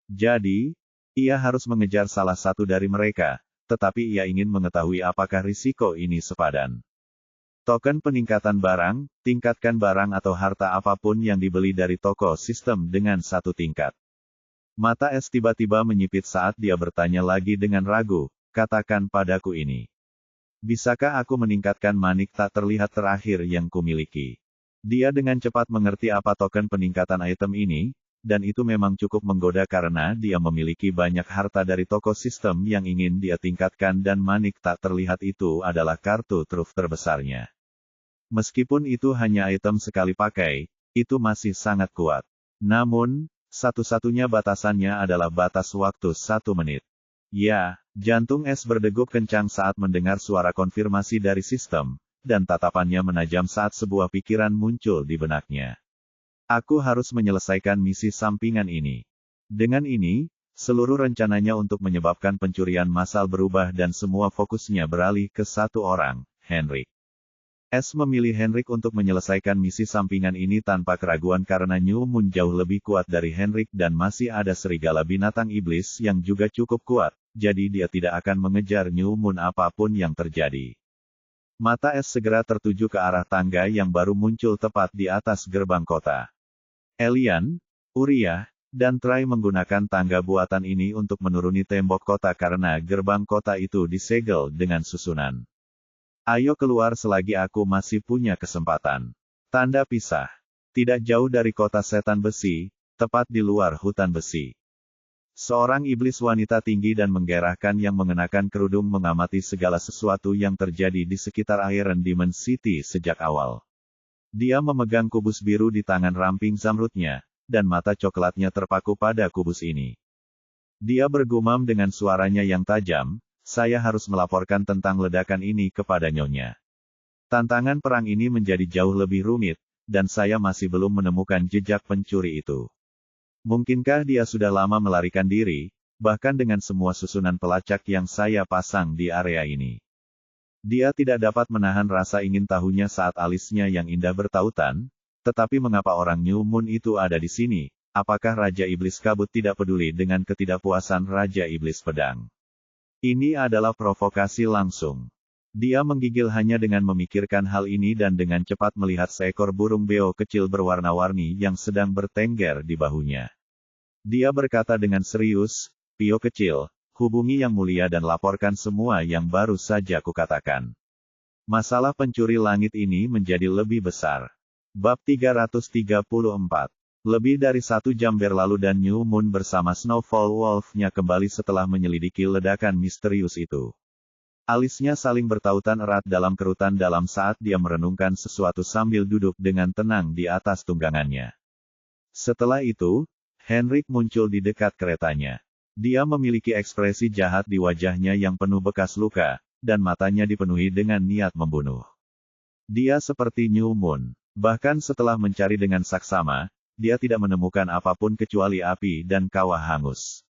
Jadi, ia harus mengejar salah satu dari mereka, tetapi ia ingin mengetahui apakah risiko ini sepadan. Token peningkatan barang, tingkatkan barang atau harta apapun yang dibeli dari toko sistem dengan 1 tingkat. Mata Es tiba-tiba menyipit saat dia bertanya lagi dengan ragu, katakan padaku ini. Bisakah aku meningkatkan manik tak terlihat terakhir yang kumiliki? Dia dengan cepat mengerti apa token peningkatan item ini, dan itu memang cukup menggoda karena dia memiliki banyak harta dari toko sistem yang ingin dia tingkatkan dan manik tak terlihat itu adalah kartu truf terbesarnya. Meskipun itu hanya item sekali pakai, itu masih sangat kuat. Namun, satu-satunya batasannya adalah batas waktu 1 menit. Ya, jantung Es berdegup kencang saat mendengar suara konfirmasi dari sistem, dan tatapannya menajam saat sebuah pikiran muncul di benaknya. Aku harus menyelesaikan misi sampingan ini. Dengan ini, seluruh rencananya untuk menyebabkan pencurian massal berubah dan semua fokusnya beralih ke satu orang, Henrik. Es memilih Henrik untuk menyelesaikan misi sampingan ini tanpa keraguan karena New Moon jauh lebih kuat dari Henrik dan masih ada serigala binatang iblis yang juga cukup kuat, jadi dia tidak akan mengejar New Moon apapun yang terjadi. Mata Es segera tertuju ke arah tangga yang baru muncul tepat di atas gerbang kota. Elian, Uriah, dan Trai menggunakan tangga buatan ini untuk menuruni tembok kota karena gerbang kota itu disegel dengan susunan. Ayo keluar selagi aku masih punya kesempatan. Tanda pisah. Tidak jauh dari kota setan besi, tepat di luar hutan besi. Seorang iblis wanita tinggi dan menggerahkan yang mengenakan kerudung mengamati segala sesuatu yang terjadi di sekitar Iron Demon City sejak awal. Dia memegang kubus biru di tangan ramping zamrudnya, dan mata coklatnya terpaku pada kubus ini. Dia bergumam dengan suaranya yang tajam, "Saya harus melaporkan tentang ledakan ini kepada Nyonya. Tantangan perang ini menjadi jauh lebih rumit, dan saya masih belum menemukan jejak pencuri itu. Mungkinkah dia sudah lama melarikan diri, bahkan dengan semua susunan pelacak yang saya pasang di area ini?" Dia tidak dapat menahan rasa ingin tahunya saat alisnya yang indah bertautan, "Tetapi mengapa orang New Moon itu ada di sini? Apakah Raja Iblis Kabut tidak peduli dengan ketidakpuasan Raja Iblis Pedang?" Ini adalah provokasi langsung. Dia menggigil hanya dengan memikirkan hal ini dan dengan cepat melihat seekor burung beo kecil berwarna-warni yang sedang bertengger di bahunya. Dia berkata dengan serius, "Pio kecil, hubungi Yang Mulia dan laporkan semua yang baru saja kukatakan. Masalah pencuri langit ini menjadi lebih besar." Bab 334. Lebih dari 1 jam berlalu dan New Moon bersama Snowfall Wolf-nya kembali setelah menyelidiki ledakan misterius itu. Alisnya saling bertautan erat dalam kerutan dalam saat dia merenungkan sesuatu sambil duduk dengan tenang di atas tunggangannya. Setelah itu, Henrik muncul di dekat keretanya. Dia memiliki ekspresi jahat di wajahnya yang penuh bekas luka, dan matanya dipenuhi dengan niat membunuh. Dia seperti New Moon. Bahkan setelah mencari dengan saksama, dia tidak menemukan apapun kecuali api dan kawah hangus.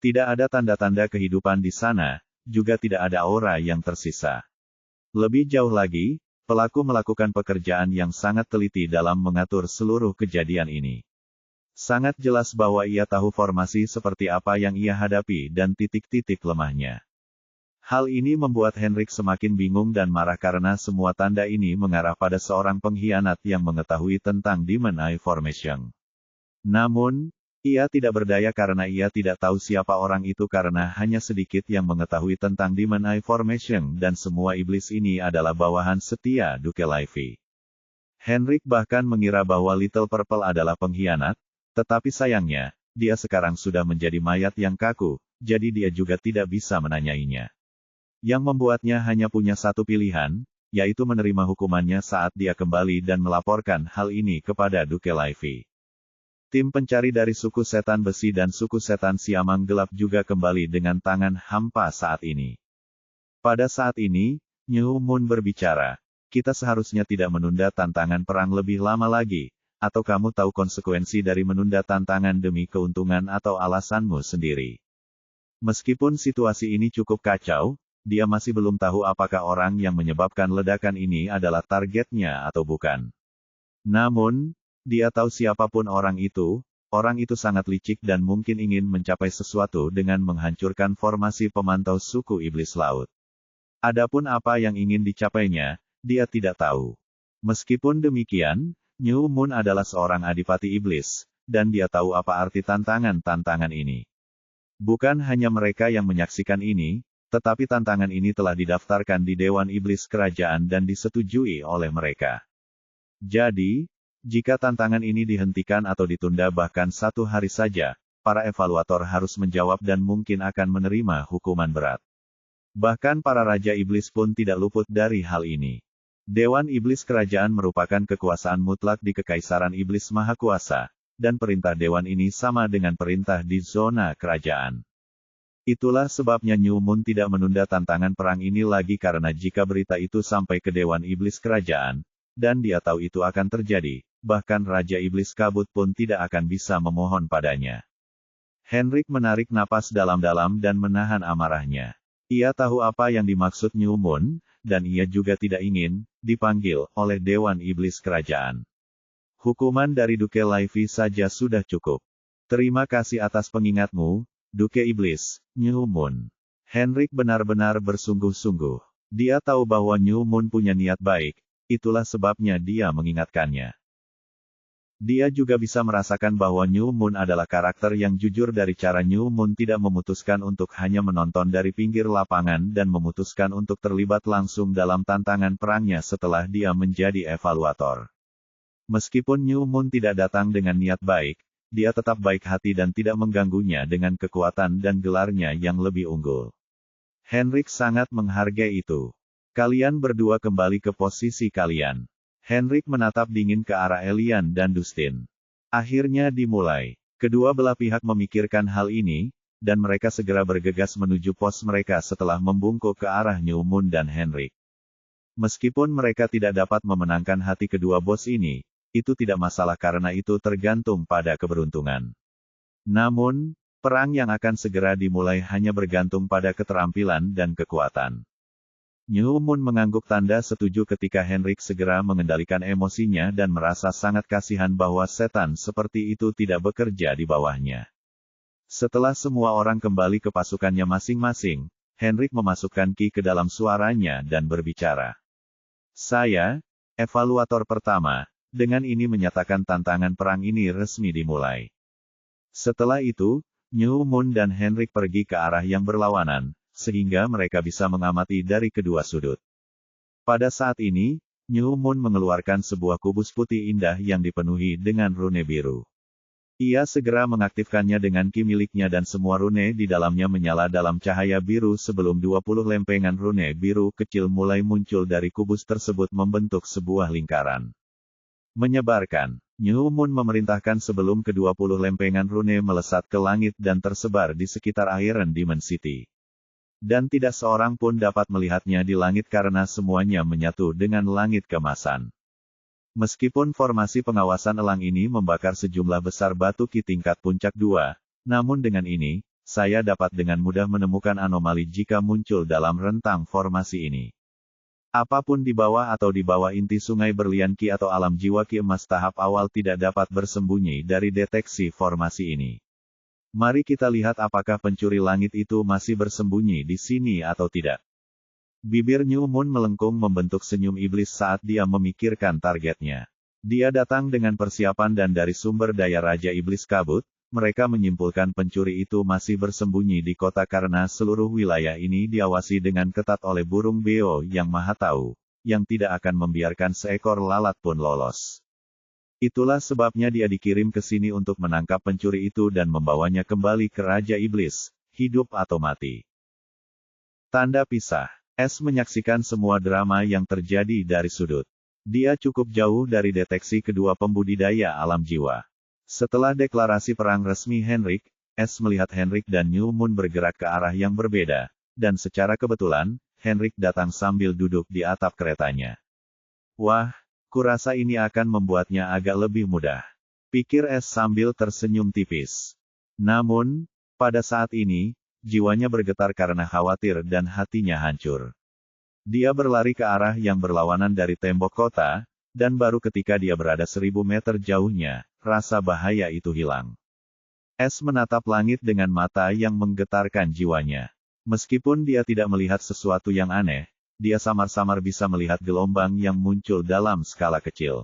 Tidak ada tanda-tanda kehidupan di sana, juga tidak ada aura yang tersisa. Lebih jauh lagi, pelaku melakukan pekerjaan yang sangat teliti dalam mengatur seluruh kejadian ini. Sangat jelas bahwa ia tahu formasi seperti apa yang ia hadapi dan titik-titik lemahnya. Hal ini membuat Henrik semakin bingung dan marah karena semua tanda ini mengarah pada seorang pengkhianat yang mengetahui tentang Demon Eye Formation. Namun, ia tidak berdaya karena ia tidak tahu siapa orang itu karena hanya sedikit yang mengetahui tentang Demon Eye Formation dan semua iblis ini adalah bawahan setia Duke Livy. Henrik bahkan mengira bahwa Little Purple adalah pengkhianat, tetapi sayangnya, dia sekarang sudah menjadi mayat yang kaku, jadi dia juga tidak bisa menanyainya. Yang membuatnya hanya punya satu pilihan, yaitu menerima hukumannya saat dia kembali dan melaporkan hal ini kepada Duke Livy. Tim pencari dari suku setan besi dan suku setan siamang gelap juga kembali dengan tangan hampa saat ini. Pada saat ini, New Moon berbicara, "Kita seharusnya tidak menunda tantangan perang lebih lama lagi, atau kamu tahu konsekuensi dari menunda tantangan demi keuntungan atau alasanmu sendiri." Meskipun situasi ini cukup kacau, dia masih belum tahu apakah orang yang menyebabkan ledakan ini adalah targetnya atau bukan. Namun, dia tahu siapapun orang itu sangat licik dan mungkin ingin mencapai sesuatu dengan menghancurkan formasi pemantau suku iblis laut. Adapun apa yang ingin dicapainya, dia tidak tahu. Meskipun demikian, New Moon adalah seorang adipati iblis, dan dia tahu apa arti tantangan-tantangan ini. Bukan hanya mereka yang menyaksikan ini, tetapi tantangan ini telah didaftarkan di Dewan Iblis Kerajaan dan disetujui oleh mereka. Jadi, jika tantangan ini dihentikan atau ditunda bahkan 1 hari saja, para evaluator harus menjawab dan mungkin akan menerima hukuman berat. Bahkan para Raja Iblis pun tidak luput dari hal ini. Dewan Iblis Kerajaan merupakan kekuasaan mutlak di Kekaisaran Iblis Maha Kuasa, dan perintah Dewan ini sama dengan perintah di zona kerajaan. Itulah sebabnya New Moon tidak menunda tantangan perang ini lagi karena jika berita itu sampai ke Dewan Iblis Kerajaan, dan dia tahu itu akan terjadi, bahkan Raja Iblis Kabut pun tidak akan bisa memohon padanya. Henrik menarik napas dalam-dalam dan menahan amarahnya. Ia tahu apa yang dimaksud New Moon, dan ia juga tidak ingin dipanggil oleh Dewan Iblis Kerajaan. Hukuman dari Duke Livy saja sudah cukup. Terima kasih atas pengingatmu, Duke Iblis, New Moon. Henrik benar-benar bersungguh-sungguh. Dia tahu bahwa New Moon punya niat baik, itulah sebabnya dia mengingatkannya. Dia juga bisa merasakan bahwa New Moon adalah karakter yang jujur dari cara New Moon tidak memutuskan untuk hanya menonton dari pinggir lapangan dan memutuskan untuk terlibat langsung dalam tantangan perangnya setelah dia menjadi evaluator. Meskipun New Moon tidak datang dengan niat baik, dia tetap baik hati dan tidak mengganggunya dengan kekuatan dan gelarnya yang lebih unggul. Henrik sangat menghargai itu. Kalian berdua kembali ke posisi kalian. Henrik menatap dingin ke arah Elian dan Dustin. Akhirnya dimulai. Kedua belah pihak memikirkan hal ini, dan mereka segera bergegas menuju pos mereka setelah membungkuk ke arah New Moon dan Henrik. Meskipun mereka tidak dapat memenangkan hati kedua bos ini, itu tidak masalah karena itu tergantung pada keberuntungan. Namun, perang yang akan segera dimulai hanya bergantung pada keterampilan dan kekuatan. New Moon mengangguk tanda setuju ketika Henrik segera mengendalikan emosinya dan merasa sangat kasihan bahwa setan seperti itu tidak bekerja di bawahnya. Setelah semua orang kembali ke pasukannya masing-masing, Henrik memasukkan ki ke dalam suaranya dan berbicara. Saya, evaluator pertama, dengan ini menyatakan tantangan perang ini resmi dimulai. Setelah itu, New Moon dan Henrik pergi ke arah yang berlawanan, sehingga mereka bisa mengamati dari kedua sudut. Pada saat ini, New Moon mengeluarkan sebuah kubus putih indah yang dipenuhi dengan rune biru. Ia segera mengaktifkannya dengan ki miliknya dan semua rune di dalamnya menyala dalam cahaya biru sebelum 20 lempengan rune biru kecil mulai muncul dari kubus tersebut membentuk sebuah lingkaran. Menyebarkan. New Moon memerintahkan sebelum ke-20 lempengan rune melesat ke langit dan tersebar di sekitar Iron Demon City. Dan tidak seorang pun dapat melihatnya di langit karena semuanya menyatu dengan langit kemasan. Meskipun formasi pengawasan elang ini membakar sejumlah besar batu ki tingkat puncak 2, namun dengan ini, saya dapat dengan mudah menemukan anomali jika muncul dalam rentang formasi ini. Apapun di bawah atau di bawah inti sungai berlian ki atau alam jiwa ki emas tahap awal tidak dapat bersembunyi dari deteksi formasi ini. Mari kita lihat apakah pencuri langit itu masih bersembunyi di sini atau tidak. Bibir New Moon melengkung membentuk senyum iblis saat dia memikirkan targetnya. Dia datang dengan persiapan dan dari sumber daya Raja Iblis Kabut, mereka menyimpulkan pencuri itu masih bersembunyi di kota karena seluruh wilayah ini diawasi dengan ketat oleh burung beo yang maha tahu, yang tidak akan membiarkan seekor lalat pun lolos. Itulah sebabnya dia dikirim ke sini untuk menangkap pencuri itu dan membawanya kembali ke Raja Iblis, hidup atau mati. Tanda pisah. S menyaksikan semua drama yang terjadi dari sudut. Dia cukup jauh dari deteksi kedua pembudidaya alam jiwa. Setelah deklarasi perang resmi Henrik, S melihat Henrik dan New Moon bergerak ke arah yang berbeda, dan secara kebetulan, Henrik datang sambil duduk di atap keretanya. Wah, kurasa ini akan membuatnya agak lebih mudah, pikir S sambil tersenyum tipis. Namun, pada saat ini, jiwanya bergetar karena khawatir dan hatinya hancur. Dia berlari ke arah yang berlawanan dari tembok kota, dan baru ketika dia berada 1000 meter jauhnya, rasa bahaya itu hilang. S menatap langit dengan mata yang menggetarkan jiwanya. Meskipun dia tidak melihat sesuatu yang aneh, dia samar-samar bisa melihat gelombang yang muncul dalam skala kecil.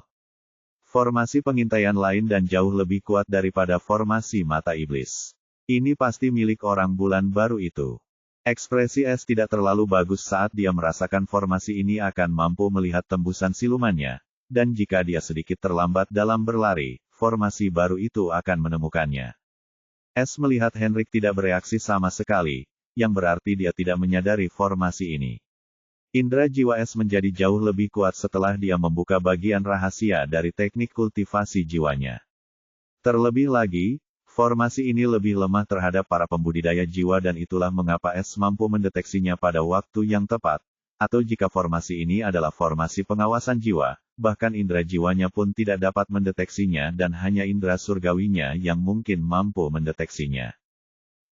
Formasi pengintaian lain dan jauh lebih kuat daripada formasi mata iblis. Ini pasti milik orang bulan baru itu. Ekspresi S tidak terlalu bagus saat dia merasakan formasi ini akan mampu melihat tembusan silumannya, dan jika dia sedikit terlambat dalam berlari, formasi baru itu akan menemukannya. S melihat Henrik tidak bereaksi sama sekali, yang berarti dia tidak menyadari formasi ini. Indra jiwa S menjadi jauh lebih kuat setelah dia membuka bagian rahasia dari teknik kultivasi jiwanya. Terlebih lagi, formasi ini lebih lemah terhadap para pembudidaya jiwa dan itulah mengapa S mampu mendeteksinya pada waktu yang tepat, atau jika formasi ini adalah formasi pengawasan jiwa, bahkan indera jiwanya pun tidak dapat mendeteksinya dan hanya indera surgawinya yang mungkin mampu mendeteksinya.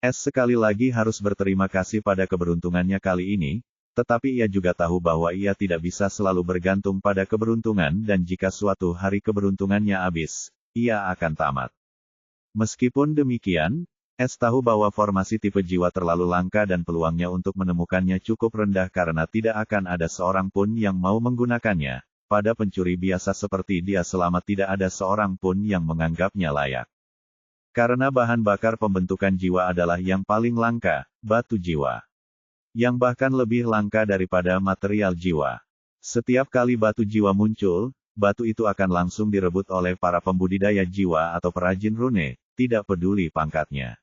S sekali lagi harus berterima kasih pada keberuntungannya kali ini, tetapi ia juga tahu bahwa ia tidak bisa selalu bergantung pada keberuntungan dan jika suatu hari keberuntungannya habis, ia akan tamat. Meskipun demikian, S tahu bahwa formasi tipe jiwa terlalu langka dan peluangnya untuk menemukannya cukup rendah karena tidak akan ada seorang pun yang mau menggunakannya. Pada pencuri biasa seperti dia selama tidak ada seorang pun yang menganggapnya layak. Karena bahan bakar pembentukan jiwa adalah yang paling langka, batu jiwa. Yang bahkan lebih langka daripada material jiwa. Setiap kali batu jiwa muncul, batu itu akan langsung direbut oleh para pembudidaya jiwa atau perajin rune, tidak peduli pangkatnya.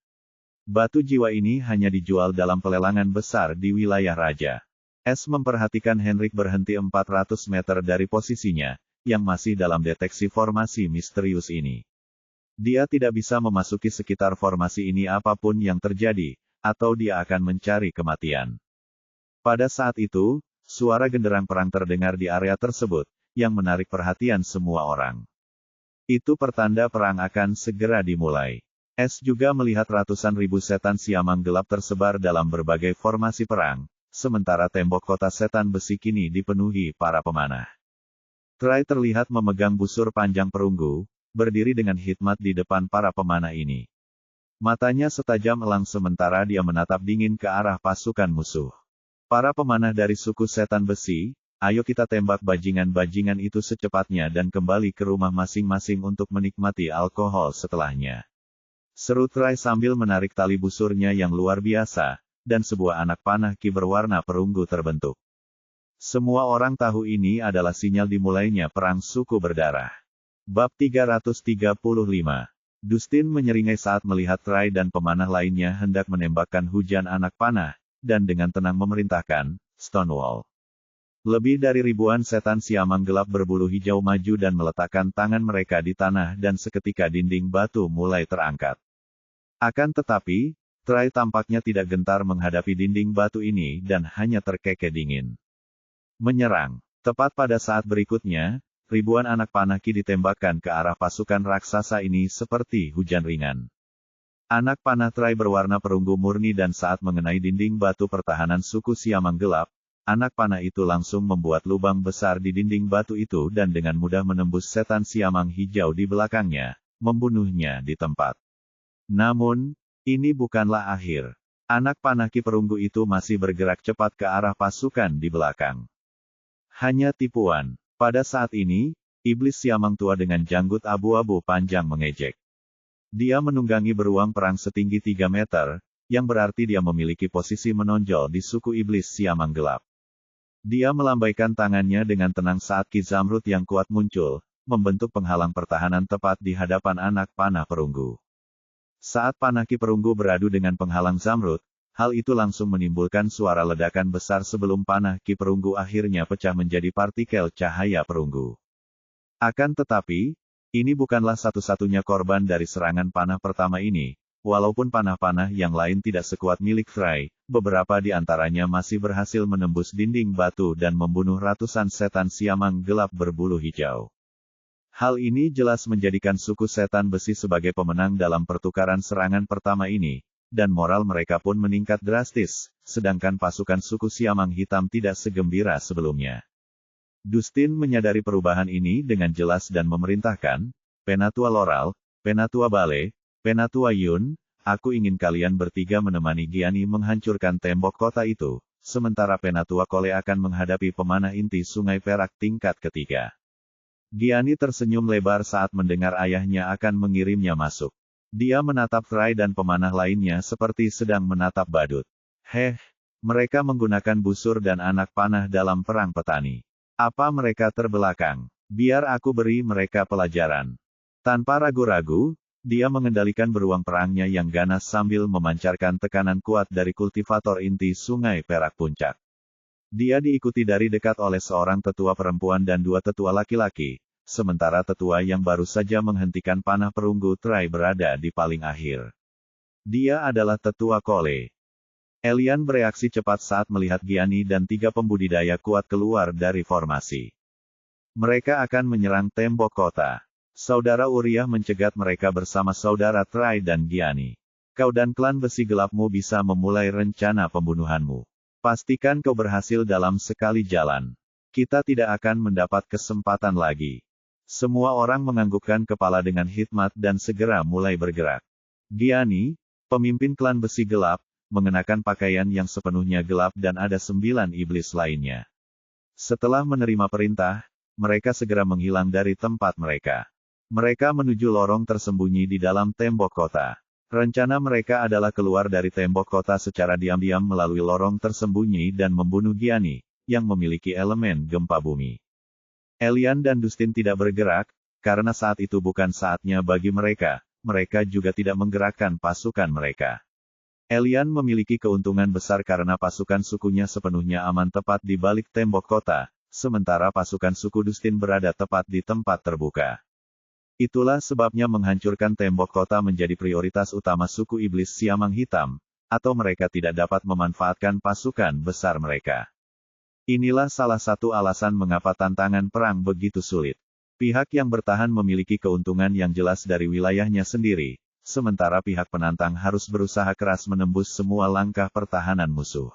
Batu jiwa ini hanya dijual dalam pelelangan besar di wilayah raja. S memperhatikan Henrik berhenti 400 meter dari posisinya, yang masih dalam deteksi formasi misterius ini. Dia tidak bisa memasuki sekitar formasi ini apapun yang terjadi, atau dia akan mencari kematian. Pada saat itu, suara genderang perang terdengar di area tersebut, yang menarik perhatian semua orang. Itu pertanda perang akan segera dimulai. S juga melihat ratusan ribu setan siamang gelap tersebar dalam berbagai formasi perang, sementara tembok kota setan besi kini dipenuhi para pemanah. Trai terlihat memegang busur panjang perunggu, berdiri dengan hikmat di depan para pemanah ini. Matanya setajam elang sementara dia menatap dingin ke arah pasukan musuh. Para pemanah dari suku setan besi, ayo kita tembak bajingan-bajingan itu secepatnya dan kembali ke rumah masing-masing untuk menikmati alkohol setelahnya. Seru Trai sambil menarik tali busurnya yang luar biasa, dan sebuah anak panah ki berwarna perunggu terbentuk. Semua orang tahu ini adalah sinyal dimulainya perang suku berdarah. Bab 335. Dustin menyeringai saat melihat Trai dan pemanah lainnya hendak menembakkan hujan anak panah, dan dengan tenang memerintahkan, Stonewall. Lebih dari ribuan setan siamang gelap berbulu hijau maju dan meletakkan tangan mereka di tanah dan seketika dinding batu mulai terangkat. Akan tetapi, Trai tampaknya tidak gentar menghadapi dinding batu ini dan hanya terkekeh dingin. Menyerang. Tepat pada saat berikutnya, ribuan anak panah ki ditembakkan ke arah pasukan raksasa ini seperti hujan ringan. Anak panah Trai berwarna perunggu murni dan saat mengenai dinding batu pertahanan suku siamang gelap, anak panah itu langsung membuat lubang besar di dinding batu itu dan dengan mudah menembus setan siamang hijau di belakangnya, membunuhnya di tempat. Namun, ini bukanlah akhir. Anak panah ki perunggu itu masih bergerak cepat ke arah pasukan di belakang. Hanya tipuan. Pada saat ini, iblis siamang tua dengan janggut abu-abu panjang mengejek. Dia menunggangi beruang perang setinggi 3 meter, yang berarti dia memiliki posisi menonjol di suku iblis siamang gelap. Dia melambaikan tangannya dengan tenang saat ki Zamrud yang kuat muncul, membentuk penghalang pertahanan tepat di hadapan anak panah perunggu. Saat panah ki perunggu beradu dengan penghalang Zamrud, hal itu langsung menimbulkan suara ledakan besar sebelum panah ki perunggu akhirnya pecah menjadi partikel cahaya perunggu. Akan tetapi, ini bukanlah satu-satunya korban dari serangan panah pertama ini. Walaupun panah-panah yang lain tidak sekuat milik Trai, beberapa di antaranya masih berhasil menembus dinding batu dan membunuh ratusan setan siamang gelap berbulu hijau. Hal ini jelas menjadikan suku setan besi sebagai pemenang dalam pertukaran serangan pertama ini, dan moral mereka pun meningkat drastis, sedangkan pasukan suku siamang hitam tidak segembira sebelumnya. Dustin menyadari perubahan ini dengan jelas dan memerintahkan, Penatua Laurel, Penatua Bale, Penatua Yun, aku ingin kalian bertiga menemani Giani menghancurkan tembok kota itu, sementara Penatua Kole akan menghadapi pemanah inti Sungai Perak tingkat ketiga. Giani tersenyum lebar saat mendengar ayahnya akan mengirimnya masuk. Dia menatap Trai dan pemanah lainnya seperti sedang menatap badut. Mereka menggunakan busur dan anak panah dalam perang petani. Apa mereka terbelakang? Biar aku beri mereka pelajaran. Tanpa ragu-ragu, dia mengendalikan beruang perangnya yang ganas sambil memancarkan tekanan kuat dari kultivator inti Sungai Perak Puncak. Dia diikuti dari dekat oleh seorang tetua perempuan dan 2 tetua laki-laki, sementara tetua yang baru saja menghentikan panah perunggu Trai berada di paling akhir. Dia adalah tetua Kole. Elian bereaksi cepat saat melihat Giani dan 3 pembudidaya kuat keluar dari formasi. Mereka akan menyerang tembok kota. Saudara Uriah mencegat mereka bersama saudara Trai dan Giani. Kau dan klan besi gelapmu bisa memulai rencana pembunuhanmu. Pastikan kau berhasil dalam sekali jalan. Kita tidak akan mendapat kesempatan lagi. Semua orang menganggukkan kepala dengan hikmat dan segera mulai bergerak. Giani, pemimpin klan besi gelap, mengenakan pakaian yang sepenuhnya gelap dan ada 9 iblis lainnya. Setelah menerima perintah, mereka segera menghilang dari tempat mereka. Mereka menuju lorong tersembunyi di dalam tembok kota. Rencana mereka adalah keluar dari tembok kota secara diam-diam melalui lorong tersembunyi dan membunuh Giani, yang memiliki elemen gempa bumi. Elian dan Dustin tidak bergerak, karena saat itu bukan saatnya bagi mereka. Mereka juga tidak menggerakkan pasukan mereka. Elian memiliki keuntungan besar karena pasukan sukunya sepenuhnya aman tepat di balik tembok kota, sementara pasukan suku Dustin berada tepat di tempat terbuka. Itulah sebabnya menghancurkan tembok kota menjadi prioritas utama suku iblis Siamang Hitam, atau mereka tidak dapat memanfaatkan pasukan besar mereka. Inilah salah satu alasan mengapa tantangan perang begitu sulit. Pihak yang bertahan memiliki keuntungan yang jelas dari wilayahnya sendiri, sementara pihak penantang harus berusaha keras menembus semua langkah pertahanan musuh.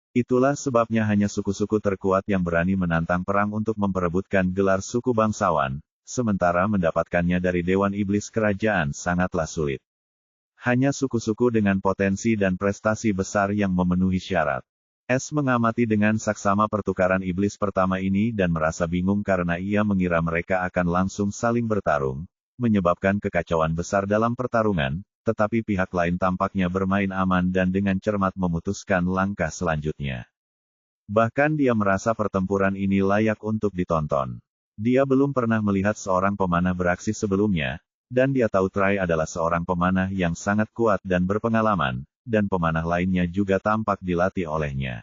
Itulah sebabnya hanya suku-suku terkuat yang berani menantang perang untuk memperebutkan gelar suku bangsawan, sementara mendapatkannya dari Dewan Iblis Kerajaan sangatlah sulit. Hanya suku-suku dengan potensi dan prestasi besar yang memenuhi syarat. S mengamati dengan saksama pertukaran iblis pertama ini dan merasa bingung karena ia mengira mereka akan langsung saling bertarung, menyebabkan kekacauan besar dalam pertarungan, tetapi pihak lain tampaknya bermain aman dan dengan cermat memutuskan langkah selanjutnya. Bahkan dia merasa pertempuran ini layak untuk ditonton. Dia belum pernah melihat seorang pemanah beraksi sebelumnya, dan dia tahu Trai adalah seorang pemanah yang sangat kuat dan berpengalaman, dan pemanah lainnya juga tampak dilatih olehnya.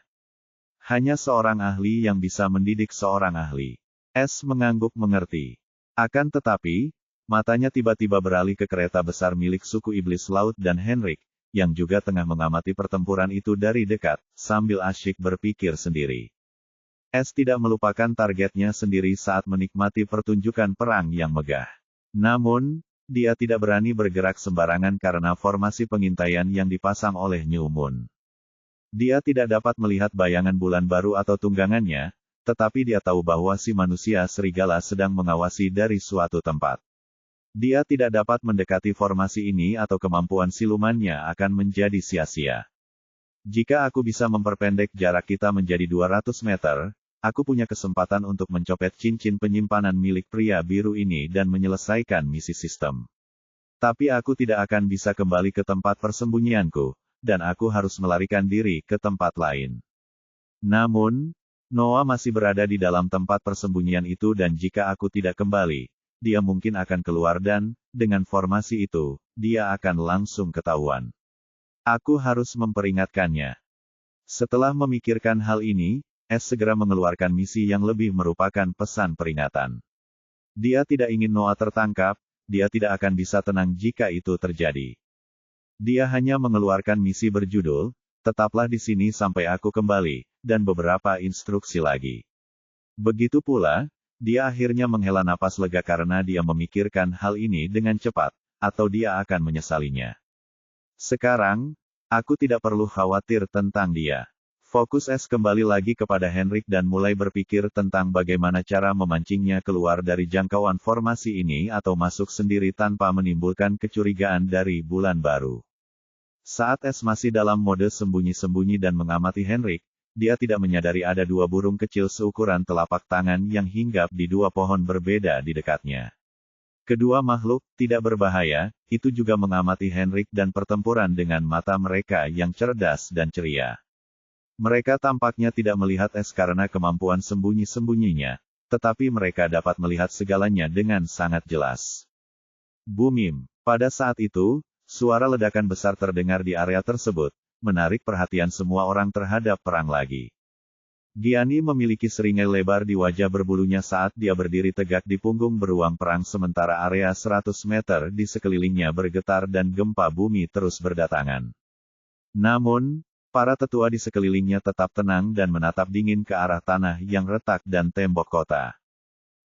Hanya seorang ahli yang bisa mendidik seorang ahli. S mengangguk mengerti. Akan tetapi, matanya tiba-tiba beralih ke kereta besar milik suku iblis laut dan Henrik, yang juga tengah mengamati pertempuran itu dari dekat, sambil asyik berpikir sendiri. S tidak melupakan targetnya sendiri saat menikmati pertunjukan perang yang megah. Namun, dia tidak berani bergerak sembarangan karena formasi pengintaian yang dipasang oleh New Moon. Dia tidak dapat melihat bayangan bulan baru atau tunggangannya, tetapi dia tahu bahwa si manusia serigala sedang mengawasi dari suatu tempat. Dia tidak dapat mendekati formasi ini atau kemampuan silumannya akan menjadi sia-sia. Jika aku bisa memperpendek jarak kita menjadi 200 meter, aku punya kesempatan untuk mencopet cincin penyimpanan milik pria biru ini dan menyelesaikan misi sistem. Tapi aku tidak akan bisa kembali ke tempat persembunyianku, dan aku harus melarikan diri ke tempat lain. Namun, Noah masih berada di dalam tempat persembunyian itu dan jika aku tidak kembali, dia mungkin akan keluar dan, dengan formasi itu, dia akan langsung ketahuan. Aku harus memperingatkannya. Setelah memikirkan hal ini, S segera mengeluarkan misi yang lebih merupakan pesan peringatan. Dia tidak ingin Noah tertangkap, dia tidak akan bisa tenang jika itu terjadi. Dia hanya mengeluarkan misi berjudul, "Tetaplah di sini sampai aku kembali," dan beberapa instruksi lagi. Begitu pula, dia akhirnya menghela napas lega karena dia memikirkan hal ini dengan cepat, atau dia akan menyesalinya. Sekarang, aku tidak perlu khawatir tentang dia. Fokus S kembali lagi kepada Henrik dan mulai berpikir tentang bagaimana cara memancingnya keluar dari jangkauan formasi ini atau masuk sendiri tanpa menimbulkan kecurigaan dari bulan baru. Saat S masih dalam mode sembunyi-sembunyi dan mengamati Henrik, dia tidak menyadari ada dua burung kecil seukuran telapak tangan yang hinggap di dua pohon berbeda di dekatnya. Kedua makhluk tidak berbahaya, itu juga mengamati Henrik dan pertempuran dengan mata mereka yang cerdas dan ceria. Mereka tampaknya tidak melihat S karena kemampuan sembunyi-sembunyinya, tetapi mereka dapat melihat segalanya dengan sangat jelas. Bumim. Pada saat itu, suara ledakan besar terdengar di area tersebut, menarik perhatian semua orang terhadap perang lagi. Gianni memiliki seringai lebar di wajah berbulunya saat dia berdiri tegak di punggung beruang perang sementara area 100 meter di sekelilingnya bergetar dan gempa bumi terus berdatangan. Namun, para tetua di sekelilingnya tetap tenang dan menatap dingin ke arah tanah yang retak dan tembok kota.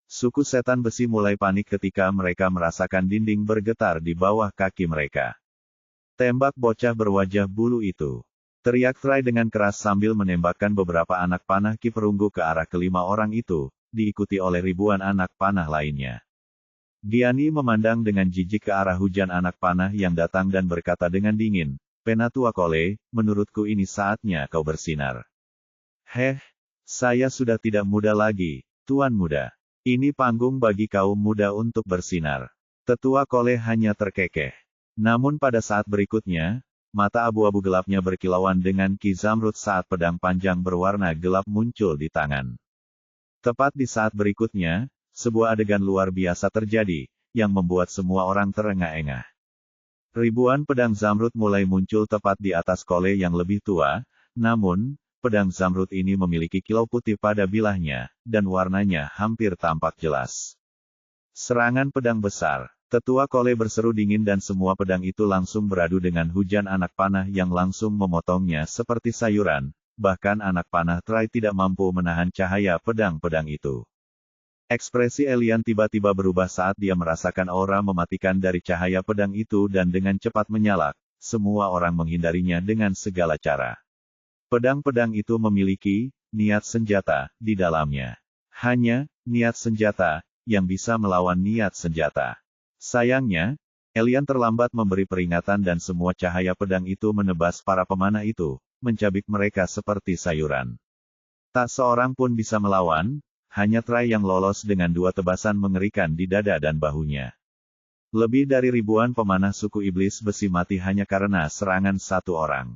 Suku setan besi mulai panik ketika mereka merasakan dinding bergetar di bawah kaki mereka. "Tembak bocah berwajah bulu itu!" teriak Trai dengan keras sambil menembakkan beberapa anak panah ki perunggu ke arah kelima orang itu, diikuti oleh ribuan anak panah lainnya. Gianni memandang dengan jijik ke arah hujan anak panah yang datang dan berkata dengan dingin, "Penatua Kole, menurutku ini saatnya kau bersinar." Saya sudah tidak muda lagi, Tuan Muda. Ini panggung bagi kaum muda untuk bersinar." Tetua Kole hanya terkekeh. Namun pada saat berikutnya, mata abu-abu gelapnya berkilauan dengan Ki Zamrud saat pedang panjang berwarna gelap muncul di tangan. Tepat di saat berikutnya, sebuah adegan luar biasa terjadi, yang membuat semua orang terengah-engah. Ribuan pedang zamrud mulai muncul tepat di atas Kole yang lebih tua, namun, pedang zamrud ini memiliki kilau putih pada bilahnya, dan warnanya hampir tampak jelas. Serangan pedang besar. Tetua Kole berseru dingin dan semua pedang itu langsung beradu dengan hujan anak panah yang langsung memotongnya seperti sayuran. Bahkan anak panah Trai tidak mampu menahan cahaya pedang-pedang itu. Ekspresi Elian tiba-tiba berubah saat dia merasakan aura mematikan dari cahaya pedang itu dan dengan cepat menyala. Semua orang menghindarinya dengan segala cara. Pedang-pedang itu memiliki niat senjata di dalamnya. Hanya niat senjata yang bisa melawan niat senjata. Sayangnya, Elian terlambat memberi peringatan dan semua cahaya pedang itu menebas para pemanah itu, mencabik mereka seperti sayuran. Tak seorang pun bisa melawan, hanya Trai yang lolos dengan 2 tebasan mengerikan di dada dan bahunya. Lebih dari ribuan pemanah suku iblis besi mati hanya karena serangan satu orang.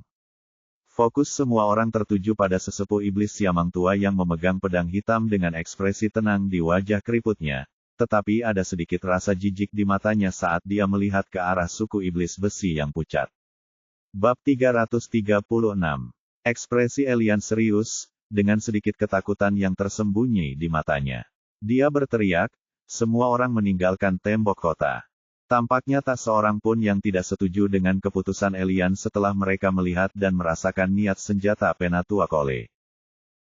Fokus semua orang tertuju pada sesepuh iblis siamang tua yang memegang pedang hitam dengan ekspresi tenang di wajah keriputnya, tetapi ada sedikit rasa jijik di matanya saat dia melihat ke arah suku iblis besi yang pucat. Bab 336. Ekspresi Elian serius, dengan sedikit ketakutan yang tersembunyi di matanya. Dia berteriak, semua orang meninggalkan tembok kota. Tampaknya tak seorang pun yang tidak setuju dengan keputusan Elian setelah mereka melihat dan merasakan niat senjata Penatua Kole.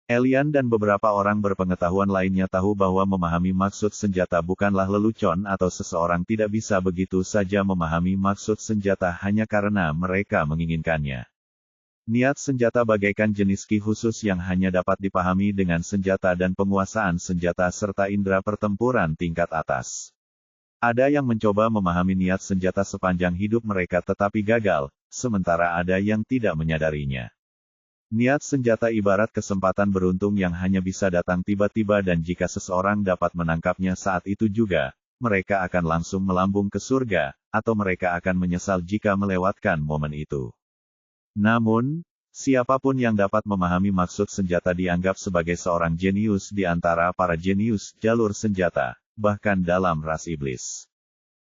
Elian dan beberapa orang berpengetahuan lainnya tahu bahwa memahami maksud senjata bukanlah lelucon atau seseorang tidak bisa begitu saja memahami maksud senjata hanya karena mereka menginginkannya. Niat senjata bagaikan jenis ki khusus yang hanya dapat dipahami dengan senjata dan penguasaan senjata serta indera pertempuran tingkat atas. Ada yang mencoba memahami niat senjata sepanjang hidup mereka tetapi gagal, sementara ada yang tidak menyadarinya. Niat senjata ibarat kesempatan beruntung yang hanya bisa datang tiba-tiba dan jika seseorang dapat menangkapnya saat itu juga, mereka akan langsung melambung ke surga, atau mereka akan menyesal jika melewatkan momen itu. Namun, siapapun yang dapat memahami maksud senjata dianggap sebagai seorang jenius di antara para jenius jalur senjata, bahkan dalam ras iblis.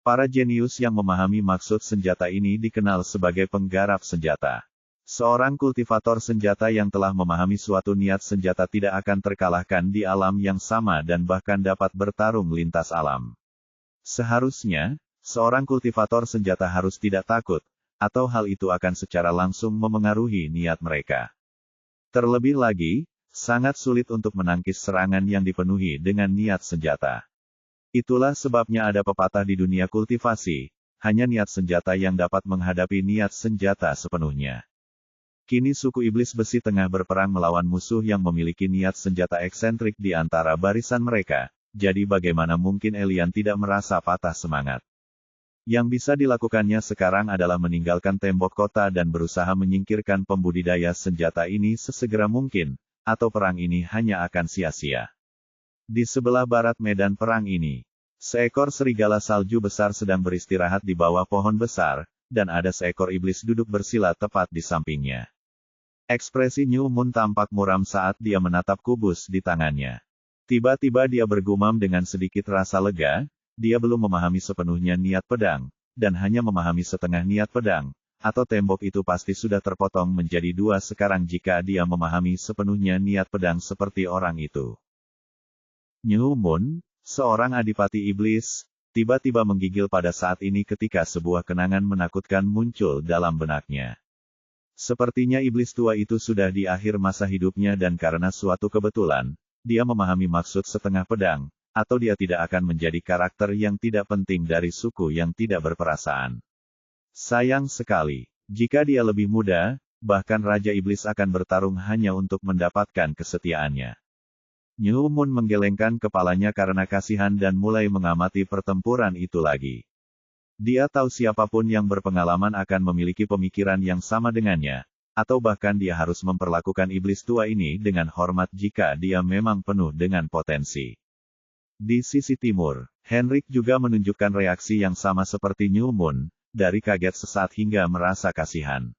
Para jenius yang memahami maksud senjata ini dikenal sebagai penggarap senjata. Seorang kultivator senjata yang telah memahami suatu niat senjata tidak akan terkalahkan di alam yang sama dan bahkan dapat bertarung lintas alam. Seharusnya, seorang kultivator senjata harus tidak takut, atau hal itu akan secara langsung memengaruhi niat mereka. Terlebih lagi, sangat sulit untuk menangkis serangan yang dipenuhi dengan niat senjata. Itulah sebabnya ada pepatah di dunia kultivasi, hanya niat senjata yang dapat menghadapi niat senjata sepenuhnya. Kini suku iblis besi tengah berperang melawan musuh yang memiliki niat senjata eksentrik di antara barisan mereka, jadi bagaimana mungkin Elian tidak merasa patah semangat. Yang bisa dilakukannya sekarang adalah meninggalkan tembok kota dan berusaha menyingkirkan pembudidaya senjata ini sesegera mungkin, atau perang ini hanya akan sia-sia. Di sebelah barat medan perang ini, seekor serigala salju besar sedang beristirahat di bawah pohon besar, dan ada seekor iblis duduk bersila tepat di sampingnya. Ekspresi New Moon tampak muram saat dia menatap kubus di tangannya. Tiba-tiba dia bergumam dengan sedikit rasa lega, dia belum memahami sepenuhnya niat pedang, dan hanya memahami setengah niat pedang, atau tembok itu pasti sudah terpotong menjadi 2 sekarang jika dia memahami sepenuhnya niat pedang seperti orang itu. New Moon, seorang adipati iblis, tiba-tiba menggigil pada saat ini ketika sebuah kenangan menakutkan muncul dalam benaknya. Sepertinya iblis tua itu sudah di akhir masa hidupnya dan karena suatu kebetulan, dia memahami maksud setengah pedang, atau dia tidak akan menjadi karakter yang tidak penting dari suku yang tidak berperasaan. Sayang sekali, jika dia lebih muda, bahkan Raja Iblis akan bertarung hanya untuk mendapatkan kesetiaannya. New Moon menggelengkan kepalanya karena kasihan dan mulai mengamati pertempuran itu lagi. Dia tahu siapapun yang berpengalaman akan memiliki pemikiran yang sama dengannya, atau bahkan dia harus memperlakukan iblis tua ini dengan hormat jika dia memang penuh dengan potensi. Di sisi timur, Henrik juga menunjukkan reaksi yang sama seperti New Moon, dari kaget sesaat hingga merasa kasihan.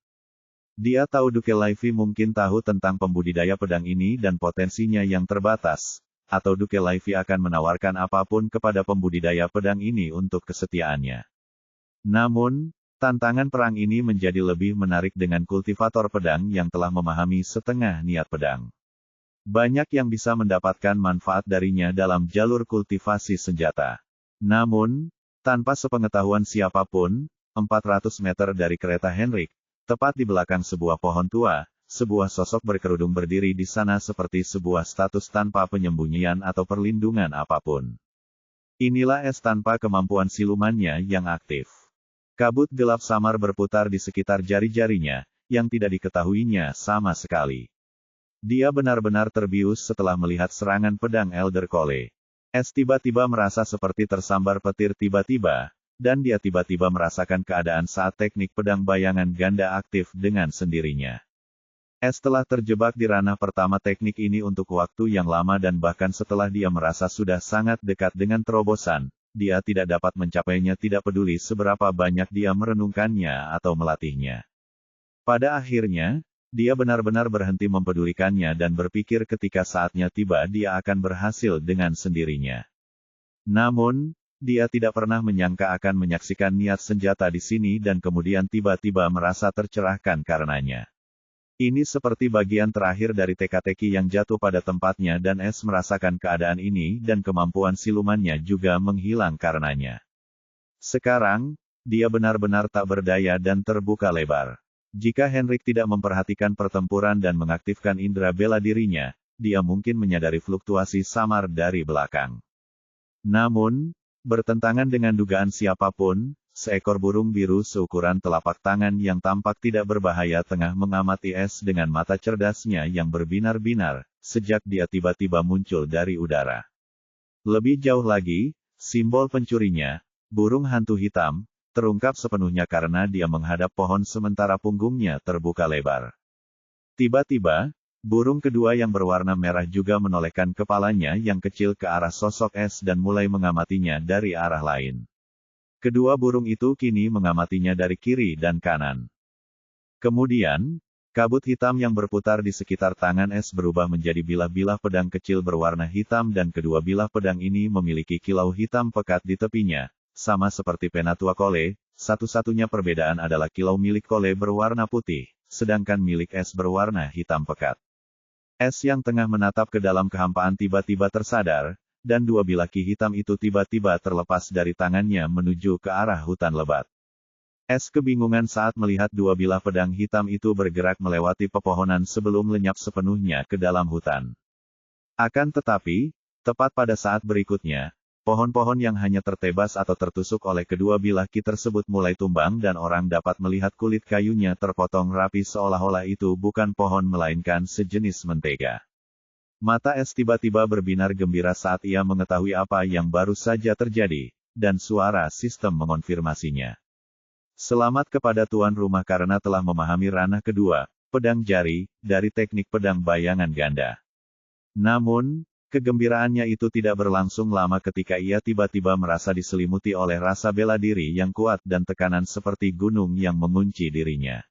Dia tahu Duke Levi mungkin tahu tentang pembudidaya pedang ini dan potensinya yang terbatas, atau Duke Levi akan menawarkan apapun kepada pembudidaya pedang ini untuk kesetiaannya. Namun, tantangan perang ini menjadi lebih menarik dengan kultivator pedang yang telah memahami setengah niat pedang. Banyak yang bisa mendapatkan manfaat darinya dalam jalur kultivasi senjata. Namun, tanpa sepengetahuan siapapun, 400 meter dari kereta Henrik, tepat di belakang sebuah pohon tua, sebuah sosok berkerudung berdiri di sana seperti sebuah status tanpa penyembunyian atau perlindungan apapun. Inilah Es tanpa kemampuan silumannya yang aktif. Kabut gelap samar berputar di sekitar jari-jarinya, yang tidak diketahuinya sama sekali. Dia benar-benar terbius setelah melihat serangan pedang Elder Cole. Es tiba-tiba merasa seperti tersambar petir tiba-tiba, dan dia tiba-tiba merasakan keadaan saat teknik pedang bayangan ganda aktif dengan sendirinya. Es telah terjebak di ranah pertama teknik ini untuk waktu yang lama dan bahkan setelah dia merasa sudah sangat dekat dengan terobosan, dia tidak dapat mencapainya tidak peduli seberapa banyak dia merenungkannya atau melatihnya. Pada akhirnya, dia benar-benar berhenti mempedulikannya dan berpikir ketika saatnya tiba dia akan berhasil dengan sendirinya. Namun, dia tidak pernah menyangka akan menyaksikan niat senjata di sini dan kemudian tiba-tiba merasa tercerahkan karenanya. Ini seperti bagian terakhir dari teka-teki yang jatuh pada tempatnya dan Es merasakan keadaan ini dan kemampuan silumannya juga menghilang karenanya. Sekarang, dia benar-benar tak berdaya dan terbuka lebar. Jika Henrik tidak memperhatikan pertempuran dan mengaktifkan indera bela dirinya, dia mungkin menyadari fluktuasi samar dari belakang. Namun, bertentangan dengan dugaan siapapun, seekor burung biru seukuran telapak tangan yang tampak tidak berbahaya tengah mengamati Es dengan mata cerdasnya yang berbinar-binar, sejak dia tiba-tiba muncul dari udara. Lebih jauh lagi, simbol pencurinya, burung hantu hitam, terungkap sepenuhnya karena dia menghadap pohon sementara punggungnya terbuka lebar. Tiba-tiba, burung kedua yang berwarna merah juga menolehkan kepalanya yang kecil ke arah sosok Es dan mulai mengamatinya dari arah lain. Kedua burung itu kini mengamatinya dari kiri dan kanan. Kemudian, kabut hitam yang berputar di sekitar tangan Es berubah menjadi bilah-bilah pedang kecil berwarna hitam dan kedua bilah pedang ini memiliki kilau hitam pekat di tepinya. Sama seperti penatua Cole, satu-satunya perbedaan adalah kilau milik Cole berwarna putih, sedangkan milik Es berwarna hitam pekat. Es yang tengah menatap ke dalam kehampaan tiba-tiba tersadar, dan dua bilah ki hitam itu tiba-tiba terlepas dari tangannya menuju ke arah hutan lebat. Es kebingungan saat melihat dua bilah pedang hitam itu bergerak melewati pepohonan sebelum lenyap sepenuhnya ke dalam hutan. Akan tetapi, tepat pada saat berikutnya, pohon-pohon yang hanya tertebas atau tertusuk oleh kedua bilah ki tersebut mulai tumbang dan orang dapat melihat kulit kayunya terpotong rapi seolah-olah itu bukan pohon melainkan sejenis mentega. Mata Es tiba-tiba berbinar gembira saat ia mengetahui apa yang baru saja terjadi, dan suara sistem mengonfirmasinya. Selamat kepada tuan rumah karena telah memahami ranah kedua, pedang jari, dari teknik pedang bayangan ganda. Namun, kegembiraannya itu tidak berlangsung lama ketika ia tiba-tiba merasa diselimuti oleh rasa bela diri yang kuat dan tekanan seperti gunung yang mengunci dirinya.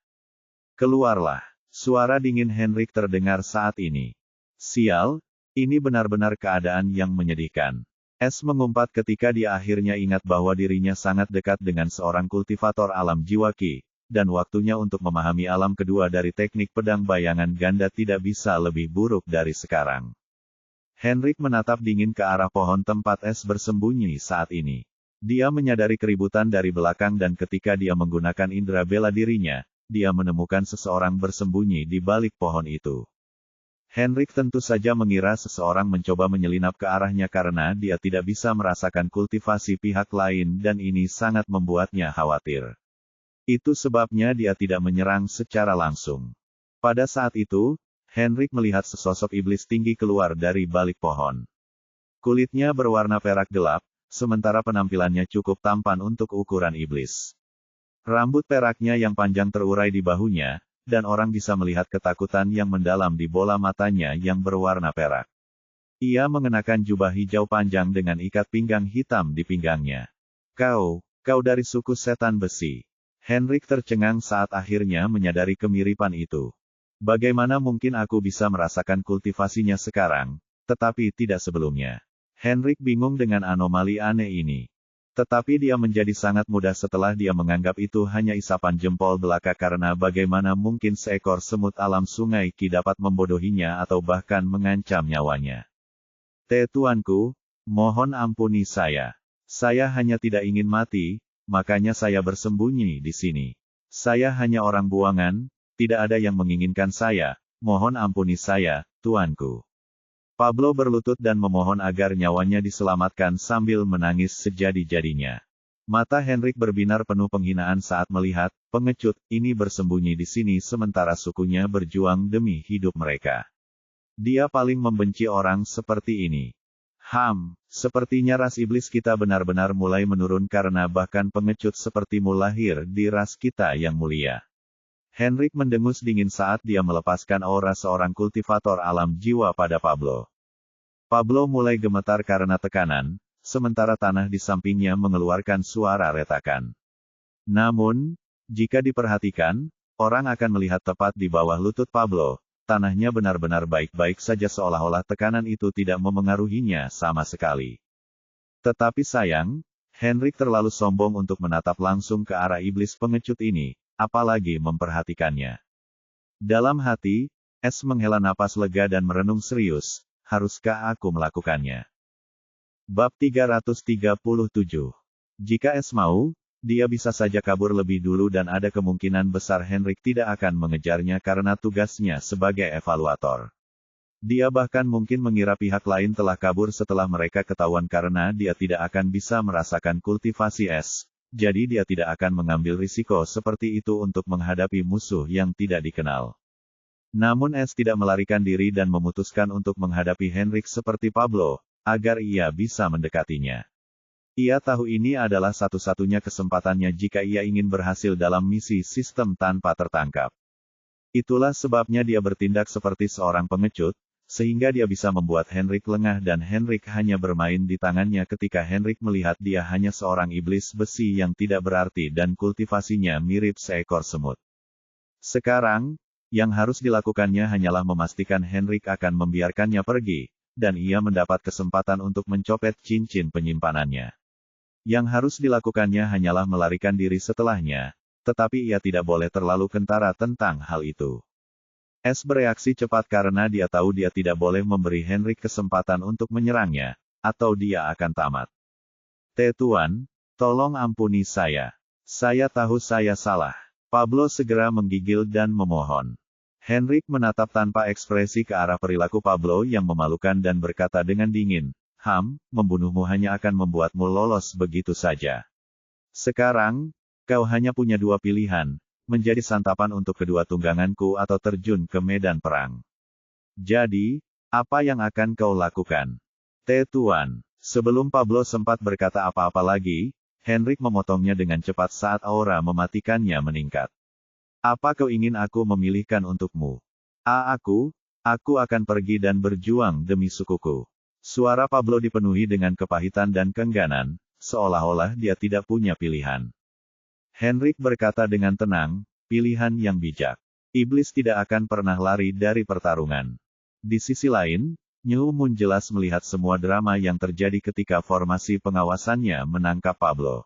Keluarlah, suara dingin Henrik terdengar saat ini. Sial, ini benar-benar keadaan yang menyedihkan. Es mengumpat ketika dia akhirnya ingat bahwa dirinya sangat dekat dengan seorang kultivator alam jiwa ki, dan waktunya untuk memahami alam kedua dari teknik pedang bayangan ganda tidak bisa lebih buruk dari sekarang. Henrik menatap dingin ke arah pohon tempat Es bersembunyi saat ini. Dia menyadari keributan dari belakang dan ketika dia menggunakan indera bela dirinya, dia menemukan seseorang bersembunyi di balik pohon itu. Henrik tentu saja mengira seseorang mencoba menyelinap ke arahnya karena dia tidak bisa merasakan kultivasi pihak lain dan ini sangat membuatnya khawatir. Itu sebabnya dia tidak menyerang secara langsung. Pada saat itu, Henrik melihat sesosok iblis tinggi keluar dari balik pohon. Kulitnya berwarna perak gelap, sementara penampilannya cukup tampan untuk ukuran iblis. Rambut peraknya yang panjang terurai di bahunya, dan orang bisa melihat ketakutan yang mendalam di bola matanya yang berwarna perak. Ia mengenakan jubah hijau panjang dengan ikat pinggang hitam di pinggangnya. Kau dari suku setan besi. Henrik tercengang saat akhirnya menyadari kemiripan itu. Bagaimana mungkin aku bisa merasakan kultivasinya sekarang, tetapi tidak sebelumnya. Henrik bingung dengan anomali aneh ini. Tetapi dia menjadi sangat mudah setelah dia menganggap itu hanya isapan jempol belaka karena bagaimana mungkin seekor semut alam sungai Qi dapat membodohinya atau bahkan mengancam nyawanya. Tuanku, mohon ampuni saya. Saya hanya tidak ingin mati, makanya saya bersembunyi di sini. Saya hanya orang buangan, tidak ada yang menginginkan saya, mohon ampuni saya, tuanku. Pablo berlutut dan memohon agar nyawanya diselamatkan sambil menangis sejadi-jadinya. Mata Henrik berbinar penuh penghinaan saat melihat pengecut ini bersembunyi di sini sementara sukunya berjuang demi hidup mereka. Dia paling membenci orang seperti ini. Sepertinya ras iblis kita benar-benar mulai menurun karena bahkan pengecut sepertimu lahir di ras kita yang mulia. Henrik mendengus dingin saat dia melepaskan aura seorang kultivator alam jiwa pada Pablo. Pablo mulai gemetar karena tekanan, sementara tanah di sampingnya mengeluarkan suara retakan. Namun, jika diperhatikan, orang akan melihat tepat di bawah lutut Pablo. Tanahnya benar-benar baik-baik saja seolah-olah tekanan itu tidak memengaruhinya sama sekali. Tetapi sayang, Henrik terlalu sombong untuk menatap langsung ke arah iblis pengecut ini, apalagi memperhatikannya. Dalam hati, Es menghela napas lega dan merenung serius, haruskah aku melakukannya? Bab 337. Jika Es mau, dia bisa saja kabur lebih dulu dan ada kemungkinan besar Henrik tidak akan mengejarnya karena tugasnya sebagai evaluator. Dia bahkan mungkin mengira pihak lain telah kabur setelah mereka ketahuan karena dia tidak akan bisa merasakan kultivasi es, jadi dia tidak akan mengambil risiko seperti itu untuk menghadapi musuh yang tidak dikenal. Namun Es tidak melarikan diri dan memutuskan untuk menghadapi Henrik seperti Pablo, agar ia bisa mendekatinya. Ia tahu ini adalah satu-satunya kesempatannya jika ia ingin berhasil dalam misi sistem tanpa tertangkap. Itulah sebabnya dia bertindak seperti seorang pengecut, sehingga dia bisa membuat Henrik lengah dan Henrik hanya bermain di tangannya ketika Henrik melihat dia hanya seorang iblis besi yang tidak berarti dan kultivasinya mirip seekor semut. Sekarang, yang harus dilakukannya hanyalah memastikan Henrik akan membiarkannya pergi, dan ia mendapat kesempatan untuk mencopet cincin penyimpanannya. Yang harus dilakukannya hanyalah melarikan diri setelahnya, tetapi ia tidak boleh terlalu kentara tentang hal itu. Es bereaksi cepat karena dia tahu dia tidak boleh memberi Henrik kesempatan untuk menyerangnya, atau dia akan tamat. Tuan, tolong ampuni saya. Saya tahu saya salah. Pablo segera menggigil dan memohon. Henrik menatap tanpa ekspresi ke arah perilaku Pablo yang memalukan dan berkata dengan dingin, membunuhmu hanya akan membuatmu lolos begitu saja. Sekarang, kau hanya punya dua pilihan, menjadi santapan untuk kedua tungganganku atau terjun ke medan perang. Jadi, apa yang akan kau lakukan? Tuan. Sebelum Pablo sempat berkata apa-apa lagi, Henrik memotongnya dengan cepat saat aura mematikannya meningkat. Apa kau ingin aku memilihkan untukmu? Aku akan pergi dan berjuang demi sukuku. Suara Pablo dipenuhi dengan kepahitan dan keengganan, seolah-olah dia tidak punya pilihan. Henrik berkata dengan tenang, pilihan yang bijak. Iblis tidak akan pernah lari dari pertarungan. Di sisi lain, Nyu Mun jelas melihat semua drama yang terjadi ketika formasi pengawasannya menangkap Pablo.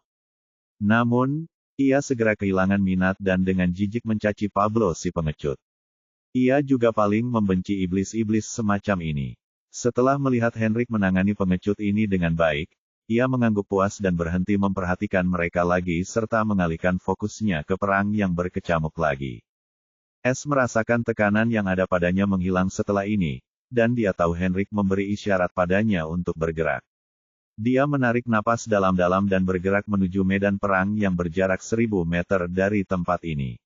Namun, ia segera kehilangan minat dan dengan jijik mencaci Pablo si pengecut. Ia juga paling membenci iblis-iblis semacam ini. Setelah melihat Henrik menangani pengecut ini dengan baik, ia mengangguk puas dan berhenti memperhatikan mereka lagi serta mengalihkan fokusnya ke perang yang berkecamuk lagi. Es merasakan tekanan yang ada padanya menghilang setelah ini, dan dia tahu Henrik memberi isyarat padanya untuk bergerak. Dia menarik napas dalam-dalam dan bergerak menuju medan perang yang berjarak 1000 meter dari tempat ini.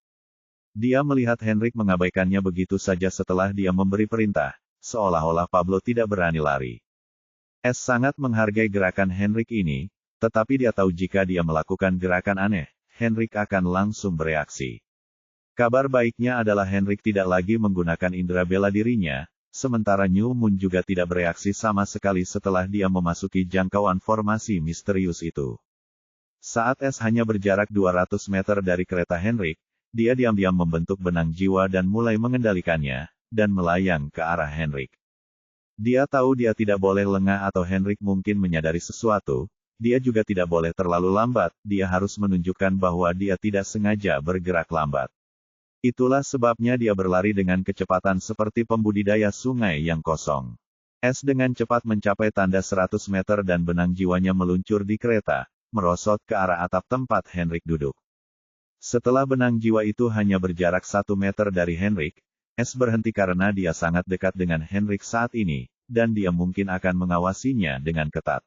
Dia melihat Henrik mengabaikannya begitu saja setelah dia memberi perintah. Seolah-olah Pablo tidak berani lari. Es sangat menghargai gerakan Henrik ini, tetapi dia tahu jika dia melakukan gerakan aneh, Henrik akan langsung bereaksi. Kabar baiknya adalah Henrik tidak lagi menggunakan indera bela dirinya, sementara Nyu Mun juga tidak bereaksi sama sekali setelah dia memasuki jangkauan formasi misterius itu. Saat Es hanya berjarak 200 meter dari kereta Henrik, dia diam-diam membentuk benang jiwa dan mulai mengendalikannya, dan melayang ke arah Henrik. Dia tahu dia tidak boleh lengah atau Henrik mungkin menyadari sesuatu, dia juga tidak boleh terlalu lambat, dia harus menunjukkan bahwa dia tidak sengaja bergerak lambat. Itulah sebabnya dia berlari dengan kecepatan seperti pembudidaya sungai yang kosong. S dengan cepat mencapai tanda 100 meter dan benang jiwanya meluncur di kereta, merosot ke arah atap tempat Henrik duduk. Setelah benang jiwa itu hanya berjarak 1 meter dari Henrik, S berhenti karena dia sangat dekat dengan Henrik saat ini, dan dia mungkin akan mengawasinya dengan ketat.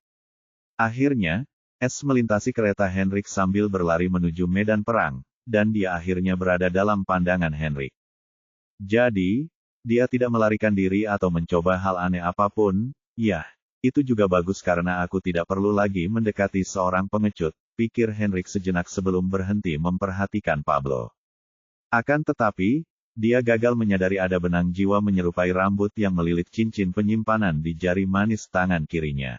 Akhirnya, S melintasi kereta Henrik sambil berlari menuju medan perang, dan dia akhirnya berada dalam pandangan Henrik. Jadi, dia tidak melarikan diri atau mencoba hal aneh apapun. Yah, itu juga bagus karena aku tidak perlu lagi mendekati seorang pengecut, pikir Henrik sejenak sebelum berhenti memperhatikan Pablo. Akan tetapi, dia gagal menyadari ada benang jiwa menyerupai rambut yang melilit cincin penyimpanan di jari manis tangan kirinya.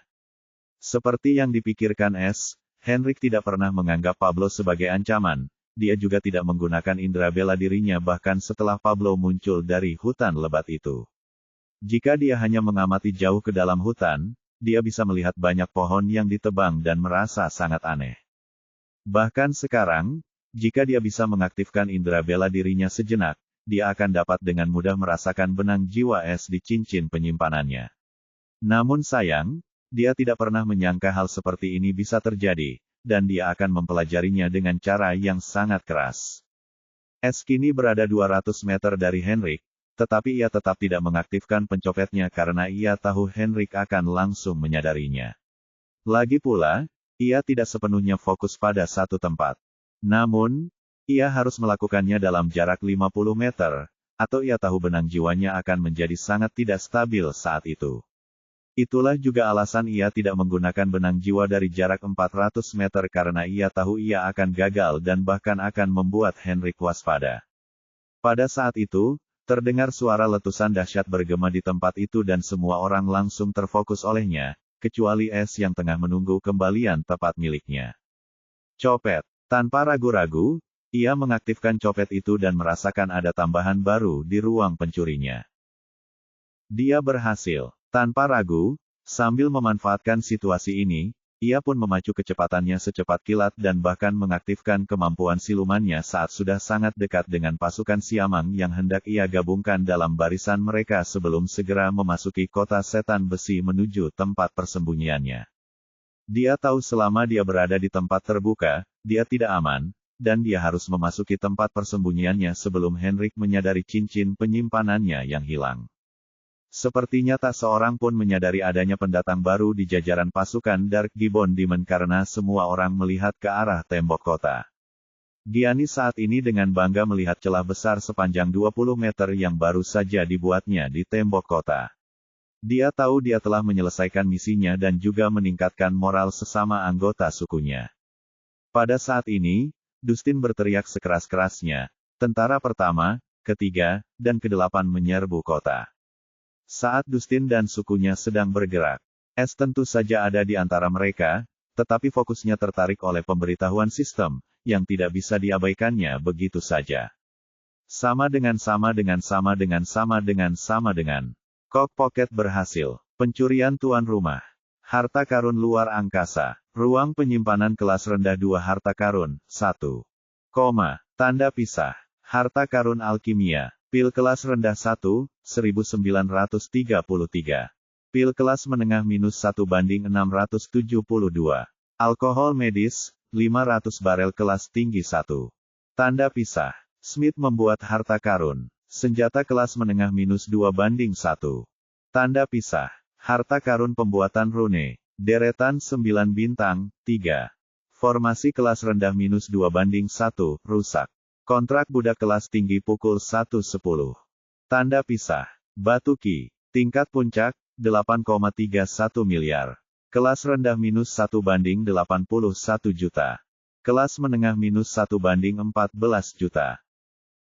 Seperti yang dipikirkan S, Henrik tidak pernah menganggap Pablo sebagai ancaman. Dia juga tidak menggunakan indera bela dirinya bahkan setelah Pablo muncul dari hutan lebat itu. Jika dia hanya mengamati jauh ke dalam hutan, dia bisa melihat banyak pohon yang ditebang dan merasa sangat aneh. Bahkan sekarang, jika dia bisa mengaktifkan indera bela dirinya sejenak, dia akan dapat dengan mudah merasakan benang jiwa S di cincin penyimpanannya. Namun sayang, dia tidak pernah menyangka hal seperti ini bisa terjadi, dan dia akan mempelajarinya dengan cara yang sangat keras. S kini berada 200 meter dari Henrik, tetapi ia tetap tidak mengaktifkan pencopetnya karena ia tahu Henrik akan langsung menyadarinya. Lagi pula, ia tidak sepenuhnya fokus pada satu tempat. Namun, ia harus melakukannya dalam jarak 50 meter, atau ia tahu benang jiwanya akan menjadi sangat tidak stabil saat itu. Itulah juga alasan ia tidak menggunakan benang jiwa dari jarak 400 meter karena ia tahu ia akan gagal dan bahkan akan membuat Henrik waspada. Pada saat itu, terdengar suara letusan dahsyat bergema di tempat itu dan semua orang langsung terfokus olehnya, kecuali S yang tengah menunggu kembalian tepat miliknya. Copet. Tanpa ragu-ragu, ia mengaktifkan copet itu dan merasakan ada tambahan baru di ruang pencurinya. Dia berhasil. Tanpa ragu, sambil memanfaatkan situasi ini, ia pun memacu kecepatannya secepat kilat dan bahkan mengaktifkan kemampuan silumannya saat sudah sangat dekat dengan pasukan Siamang yang hendak ia gabungkan dalam barisan mereka sebelum segera memasuki kota setan besi menuju tempat persembunyiannya. Dia tahu selama dia berada di tempat terbuka, dia tidak aman, dan dia harus memasuki tempat persembunyiannya sebelum Henrik menyadari cincin penyimpanannya yang hilang. Sepertinya tak seorang pun menyadari adanya pendatang baru di jajaran pasukan Dark Gibbon Demon karena semua orang melihat ke arah tembok kota. Gianni saat ini dengan bangga melihat celah besar sepanjang 20 meter yang baru saja dibuatnya di tembok kota. Dia tahu dia telah menyelesaikan misinya dan juga meningkatkan moral sesama anggota sukunya. Pada saat ini, Dustin berteriak sekeras-kerasnya. Tentara pertama, ketiga, dan kedelapan menyerbu kota. Saat Dustin dan sukunya sedang bergerak, S tentu saja ada di antara mereka, tetapi fokusnya tertarik oleh pemberitahuan sistem, yang tidak bisa diabaikannya begitu saja. Sama dengan. Cock Pocket berhasil. Pencurian tuan rumah. Harta karun luar angkasa. Ruang penyimpanan kelas rendah 2 harta karun, 1. Tanda pisah. Harta karun alkimia. Pil kelas rendah 1, 1933. Pil kelas menengah -1/672. Alkohol medis, 500 barel kelas tinggi 1. Tanda pisah. Smith membuat harta karun. Senjata kelas menengah -2/1. Tanda pisah. Harta karun pembuatan rune. Deretan 9 bintang, 3. Formasi kelas rendah -2/1, rusak. Kontrak budak kelas tinggi pukul 1:10. Tanda pisah. Batu Ki. Tingkat puncak, 8,31 miliar. Kelas rendah -1/81 juta. Kelas menengah -1/14 juta.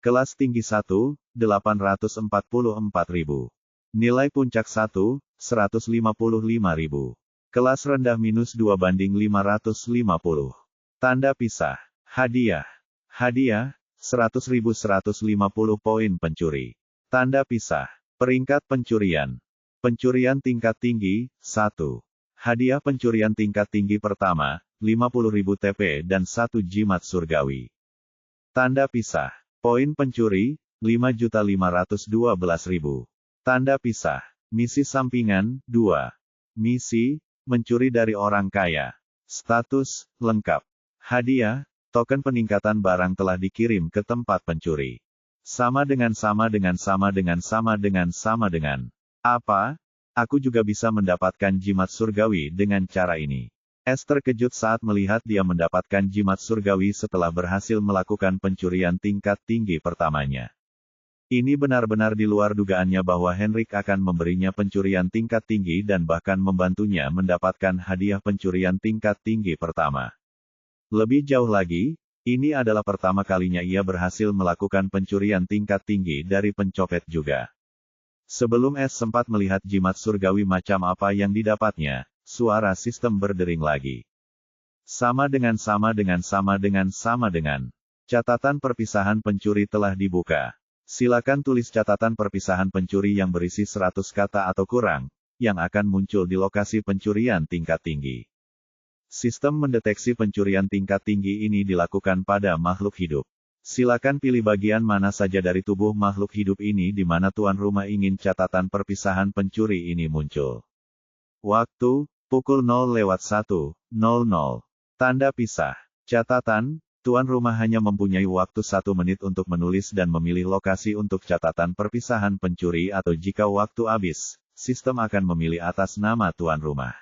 Kelas tinggi 1, 844.000. Nilai puncak 1, 155.000. Kelas rendah -2/550. Tanda pisah. Hadiah. Hadiah, 100.150 poin pencuri. Tanda pisah. Peringkat pencurian. Pencurian tingkat tinggi, 1. Hadiah pencurian tingkat tinggi pertama, 50.000 TP dan 1 jimat surgawi. Tanda pisah. Poin pencuri, 5.512.000. Tanda pisah. Misi sampingan, 2. Misi, mencuri dari orang kaya. Status, lengkap. Hadiah, token peningkatan barang telah dikirim ke tempat pencuri. Sama dengan. Apa? Aku juga bisa mendapatkan jimat surgawi dengan cara ini. Es terkejut saat melihat dia mendapatkan jimat surgawi setelah berhasil melakukan pencurian tingkat tinggi pertamanya. Ini benar-benar di luar dugaannya bahwa Henrik akan memberinya pencurian tingkat tinggi dan bahkan membantunya mendapatkan hadiah pencurian tingkat tinggi pertama. Lebih jauh lagi, ini adalah pertama kalinya ia berhasil melakukan pencurian tingkat tinggi dari pencopet juga. Sebelum Es sempat melihat jimat surgawi macam apa yang didapatnya, suara sistem berdering lagi. Sama dengan. Catatan perpisahan pencuri telah dibuka. Silakan tulis catatan perpisahan pencuri yang berisi 100 kata atau kurang, yang akan muncul di lokasi pencurian tingkat tinggi. Sistem mendeteksi pencurian tingkat tinggi ini dilakukan pada makhluk hidup. Silakan pilih bagian mana saja dari tubuh makhluk hidup ini di mana tuan rumah ingin catatan perpisahan pencuri ini muncul. Waktu, pukul 0:01.00. Tanda pisah. Catatan, tuan rumah hanya mempunyai waktu 1 menit untuk menulis dan memilih lokasi untuk catatan perpisahan pencuri atau jika waktu habis, sistem akan memilih atas nama tuan rumah.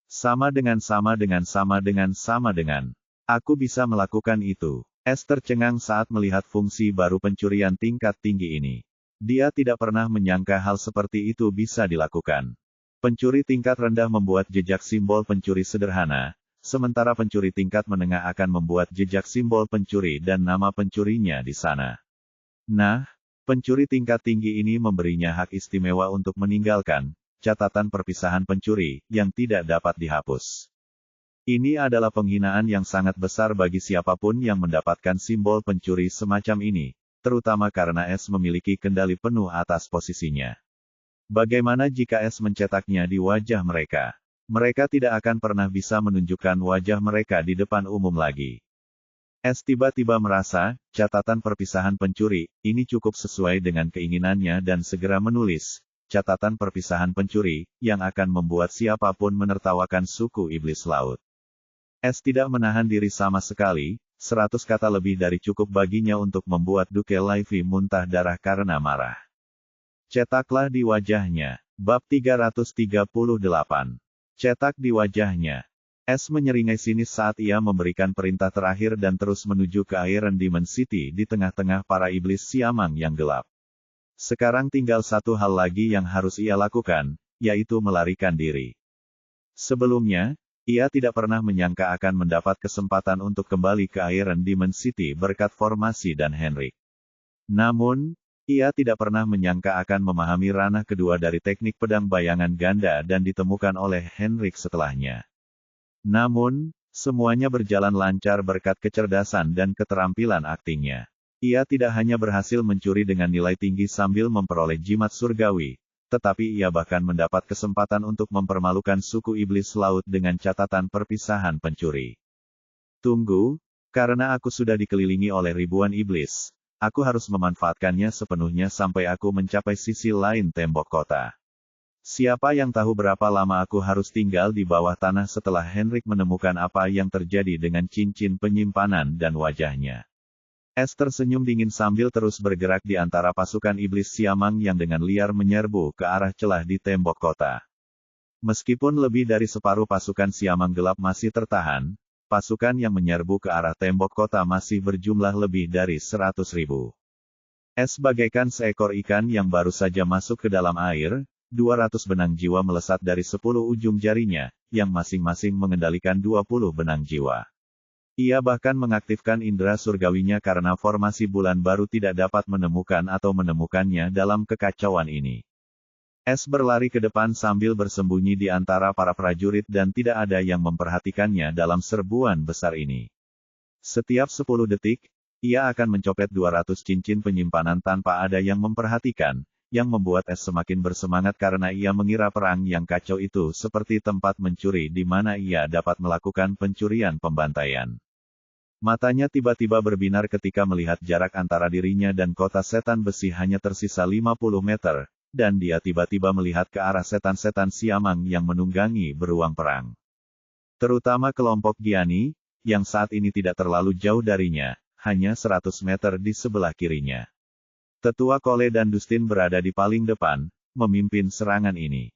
Sama dengan. Aku bisa melakukan itu. Es tercengang saat melihat fungsi baru pencurian tingkat tinggi ini. Dia tidak pernah menyangka hal seperti itu bisa dilakukan. Pencuri tingkat rendah membuat jejak simbol pencuri sederhana, sementara pencuri tingkat menengah akan membuat jejak simbol pencuri dan nama pencurinya di sana. Nah, pencuri tingkat tinggi ini memberinya hak istimewa untuk meninggalkan catatan perpisahan pencuri yang tidak dapat dihapus. Ini adalah penghinaan yang sangat besar bagi siapapun yang mendapatkan simbol pencuri semacam ini, terutama karena Es memiliki kendali penuh atas posisinya. Bagaimana jika Es mencetaknya di wajah mereka? Mereka tidak akan pernah bisa menunjukkan wajah mereka di depan umum lagi. Es tiba-tiba merasa, catatan perpisahan pencuri, ini cukup sesuai dengan keinginannya dan segera menulis, catatan perpisahan pencuri, yang akan membuat siapapun menertawakan suku iblis laut. Es tidak menahan diri sama sekali, 100 kata lebih dari cukup baginya untuk membuat Duke Livy muntah darah karena marah. Cetaklah di wajahnya. Bab 338. Cetak di wajahnya. Es menyeringai sinis saat ia memberikan perintah terakhir dan terus menuju ke Iron Demon City di tengah-tengah para iblis siamang yang gelap. Sekarang tinggal satu hal lagi yang harus ia lakukan, yaitu melarikan diri. Sebelumnya, ia tidak pernah menyangka akan mendapat kesempatan untuk kembali ke Iron Demon City berkat formasi dan Henrik. Namun, ia tidak pernah menyangka akan memahami ranah kedua dari teknik pedang bayangan ganda dan ditemukan oleh Henrik setelahnya. Namun, semuanya berjalan lancar berkat kecerdasan dan keterampilan aktingnya. Ia tidak hanya berhasil mencuri dengan nilai tinggi sambil memperoleh jimat surgawi, tetapi ia bahkan mendapat kesempatan untuk mempermalukan suku iblis laut dengan catatan perpisahan pencuri. Tunggu, karena aku sudah dikelilingi oleh ribuan iblis, aku harus memanfaatkannya sepenuhnya sampai aku mencapai sisi lain tembok kota. Siapa yang tahu berapa lama aku harus tinggal di bawah tanah setelah Henrik menemukan apa yang terjadi dengan cincin penyimpanan dan wajahnya. Es tersenyum dingin sambil terus bergerak di antara pasukan iblis siamang yang dengan liar menyerbu ke arah celah di tembok kota. Meskipun lebih dari separuh pasukan siamang gelap masih tertahan, pasukan yang menyerbu ke arah tembok kota masih berjumlah lebih dari 100.000. Es bagaikan seekor ikan yang baru saja masuk ke dalam air, 200 benang jiwa melesat dari 10 ujung jarinya, yang masing-masing mengendalikan 20 benang jiwa. Ia bahkan mengaktifkan indera surgawinya karena formasi bulan baru tidak dapat menemukan atau menemukannya dalam kekacauan ini. Es berlari ke depan sambil bersembunyi di antara para prajurit dan tidak ada yang memperhatikannya dalam serbuan besar ini. Setiap 10 detik, ia akan mencopet 200 cincin penyimpanan tanpa ada yang memperhatikan, yang membuat Es semakin bersemangat karena ia mengira perang yang kacau itu seperti tempat mencuri di mana ia dapat melakukan pencurian pembantaian. Matanya tiba-tiba berbinar ketika melihat jarak antara dirinya dan kota setan besi hanya tersisa 50 meter, dan dia tiba-tiba melihat ke arah setan-setan Siamang yang menunggangi beruang perang. Terutama kelompok Giani, yang saat ini tidak terlalu jauh darinya, hanya 100 meter di sebelah kirinya. Tetua Cole dan Dustin berada di paling depan, memimpin serangan ini.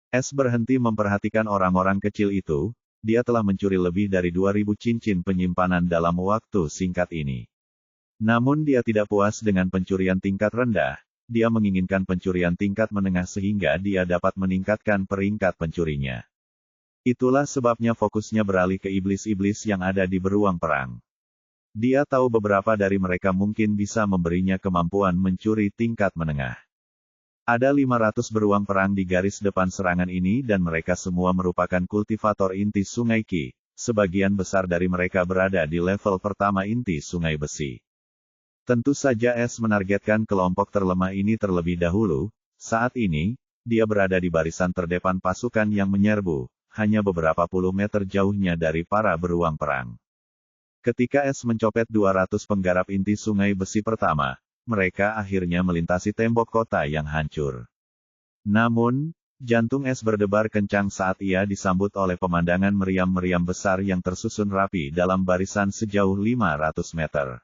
Es berhenti memperhatikan orang-orang kecil itu. Dia telah mencuri lebih dari 2000 cincin penyimpanan dalam waktu singkat ini. Namun dia tidak puas dengan pencurian tingkat rendah, dia menginginkan pencurian tingkat menengah sehingga dia dapat meningkatkan peringkat pencurinya. Itulah sebabnya fokusnya beralih ke iblis-iblis yang ada di beruang perang. Dia tahu beberapa dari mereka mungkin bisa memberinya kemampuan mencuri tingkat menengah. Ada 500 beruang perang di garis depan serangan ini dan mereka semua merupakan kultivator inti sungai Qi. Sebagian besar dari mereka berada di level pertama inti sungai besi. Tentu saja Es menargetkan kelompok terlemah ini terlebih dahulu. Saat ini, dia berada di barisan terdepan pasukan yang menyerbu, hanya beberapa puluh meter jauhnya dari para beruang perang. Ketika Es mencopet 200 penggarap inti sungai besi pertama, mereka akhirnya melintasi tembok kota yang hancur. Namun, jantung Es berdebar kencang saat ia disambut oleh pemandangan meriam-meriam besar yang tersusun rapi dalam barisan sejauh 500 meter.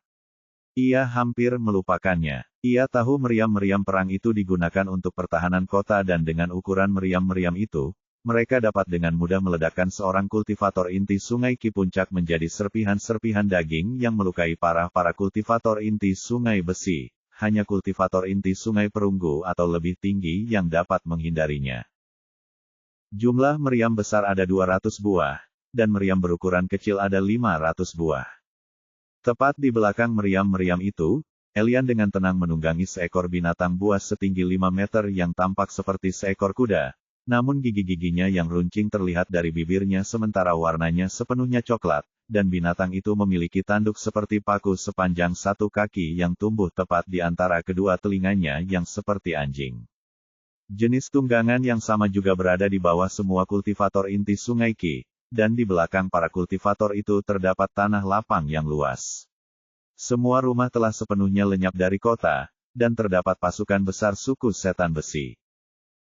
Ia hampir melupakannya. Ia tahu meriam-meriam perang itu digunakan untuk pertahanan kota dan dengan ukuran meriam-meriam itu, mereka dapat dengan mudah meledakkan seorang kultivator inti sungai Qi puncak menjadi serpihan-serpihan daging yang melukai parah para kultivator inti sungai besi. Hanya kultivator inti sungai perunggu atau lebih tinggi yang dapat menghindarinya. Jumlah meriam besar ada 200 buah, dan meriam berukuran kecil ada 500 buah. Tepat di belakang meriam-meriam itu, Elian dengan tenang menunggangi seekor binatang buas setinggi 5 meter yang tampak seperti seekor kuda, namun gigi-giginya yang runcing terlihat dari bibirnya sementara warnanya sepenuhnya coklat, dan binatang itu memiliki tanduk seperti paku sepanjang 1 kaki yang tumbuh tepat di antara kedua telinganya yang seperti anjing. Jenis tunggangan yang sama juga berada di bawah semua kultivator inti sungai Qi, dan di belakang para kultivator itu terdapat tanah lapang yang luas. Semua rumah telah sepenuhnya lenyap dari kota, dan terdapat pasukan besar suku setan besi.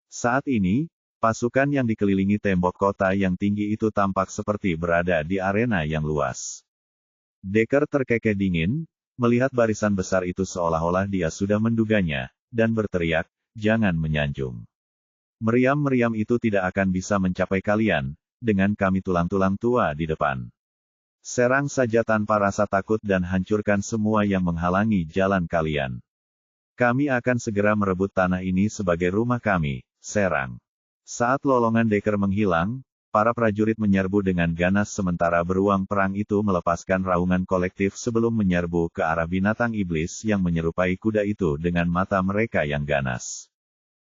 Saat ini, pasukan yang dikelilingi tembok kota yang tinggi itu tampak seperti berada di arena yang luas. Decker terkekeh dingin, melihat barisan besar itu seolah-olah dia sudah menduganya, dan berteriak, "Jangan menyanjung. Meriam-meriam itu tidak akan bisa mencapai kalian, dengan kami tulang-tulang tua di depan. Serang saja tanpa rasa takut dan hancurkan semua yang menghalangi jalan kalian. Kami akan segera merebut tanah ini sebagai rumah kami, serang." Saat lolongan Decker menghilang, para prajurit menyerbu dengan ganas sementara beruang perang itu melepaskan raungan kolektif sebelum menyerbu ke arah binatang iblis yang menyerupai kuda itu dengan mata mereka yang ganas.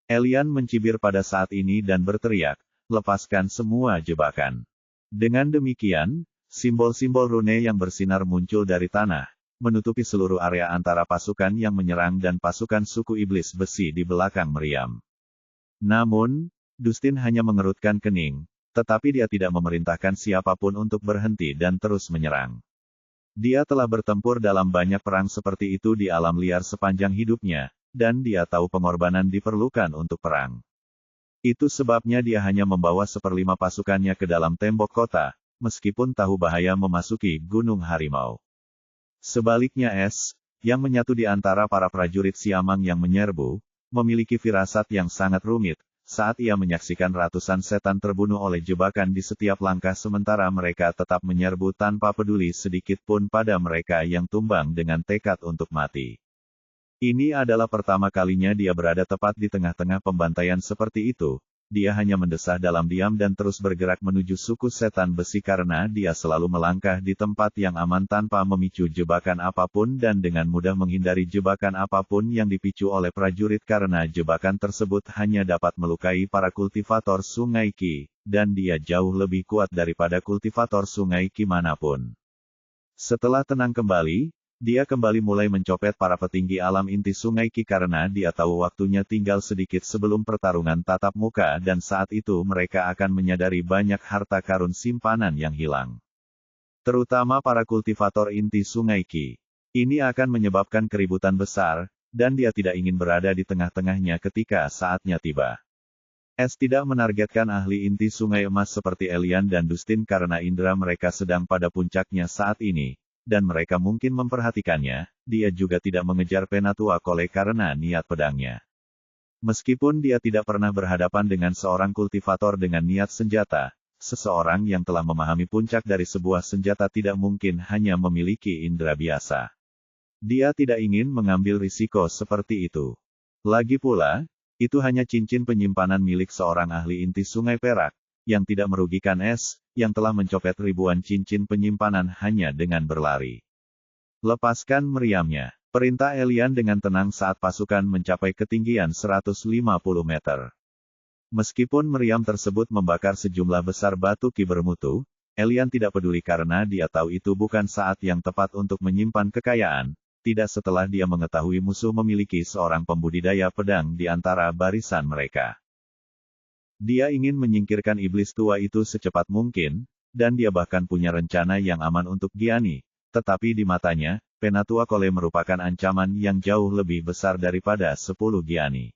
Elian mencibir pada saat ini dan berteriak, "Lepaskan semua jebakan." Dengan demikian, simbol-simbol rune yang bersinar muncul dari tanah, menutupi seluruh area antara pasukan yang menyerang dan pasukan suku iblis besi di belakang meriam. Namun, Dustin hanya mengerutkan kening, tetapi dia tidak memerintahkan siapapun untuk berhenti dan terus menyerang. Dia telah bertempur dalam banyak perang seperti itu di alam liar sepanjang hidupnya, dan dia tahu pengorbanan diperlukan untuk perang. Itu sebabnya dia hanya membawa 1/5 pasukannya ke dalam tembok kota, meskipun tahu bahaya memasuki Gunung Harimau. Sebaliknya Es, yang menyatu di antara para prajurit Siamang yang menyerbu, memiliki firasat yang sangat rumit, saat ia menyaksikan ratusan setan terbunuh oleh jebakan di setiap langkah sementara mereka tetap menyerbu tanpa peduli sedikit pun pada mereka yang tumbang dengan tekad untuk mati. Ini adalah pertama kalinya dia berada tepat di tengah-tengah pembantaian seperti itu. Dia hanya mendesah dalam diam dan terus bergerak menuju suku setan besi karena dia selalu melangkah di tempat yang aman tanpa memicu jebakan apapun dan dengan mudah menghindari jebakan apapun yang dipicu oleh prajurit karena jebakan tersebut hanya dapat melukai para kultivator sungai Qi, dan dia jauh lebih kuat daripada kultivator sungai Qi manapun. Setelah tenang kembali, dia kembali mulai mencopet para petinggi alam inti Sungai Qi karena dia tahu waktunya tinggal sedikit sebelum pertarungan tatap muka dan saat itu mereka akan menyadari banyak harta karun simpanan yang hilang. Terutama para kultivator inti Sungai Qi. Ini akan menyebabkan keributan besar, dan dia tidak ingin berada di tengah-tengahnya ketika saatnya tiba. Tidak menargetkan ahli inti Sungai Emas seperti Elian dan Dustin karena indera mereka sedang pada puncaknya saat ini. Dan mereka mungkin memperhatikannya, dia juga tidak mengejar Penatua Kole karena niat pedangnya. Meskipun dia tidak pernah berhadapan dengan seorang kultivator dengan niat senjata, seseorang yang telah memahami puncak dari sebuah senjata tidak mungkin hanya memiliki indera biasa. Dia tidak ingin mengambil risiko seperti itu. Lagi pula, itu hanya cincin penyimpanan milik seorang ahli inti Sungai Perak, yang tidak merugikan yang telah mencopet ribuan cincin penyimpanan hanya dengan berlari. Lepaskan meriamnya. Perintah Elian dengan tenang saat pasukan mencapai ketinggian 150 meter. Meskipun meriam tersebut membakar sejumlah besar batu ki bermutu, Elian tidak peduli karena dia tahu itu bukan saat yang tepat untuk menyimpan kekayaan, tidak setelah dia mengetahui musuh memiliki seorang pembudidaya pedang di antara barisan mereka. Dia ingin menyingkirkan iblis tua itu secepat mungkin, dan dia bahkan punya rencana yang aman untuk Giani, tetapi di matanya, Penatua Kole merupakan ancaman yang jauh lebih besar daripada 10 Giani.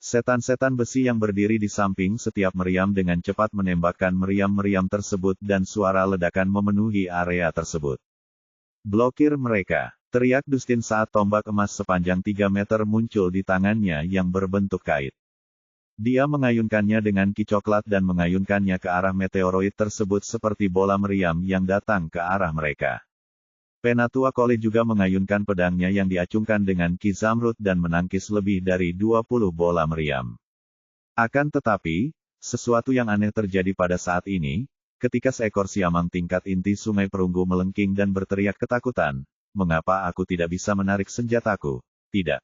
Setan-setan besi yang berdiri di samping setiap meriam dengan cepat menembakkan meriam-meriam tersebut dan suara ledakan memenuhi area tersebut. Blokir mereka, teriak Dustin saat tombak emas sepanjang 3 meter muncul di tangannya yang berbentuk kait. Dia mengayunkannya dengan ki coklat dan mengayunkannya ke arah meteoroid tersebut seperti bola meriam yang datang ke arah mereka. Penatua Kole juga mengayunkan pedangnya yang diacungkan dengan ki zamrud dan menangkis lebih dari 20 bola meriam. Akan tetapi, sesuatu yang aneh terjadi pada saat ini, ketika seekor siamang tingkat inti Sungai Perunggu melengking dan berteriak ketakutan, "Mengapa aku tidak bisa menarik senjataku?" Tidak.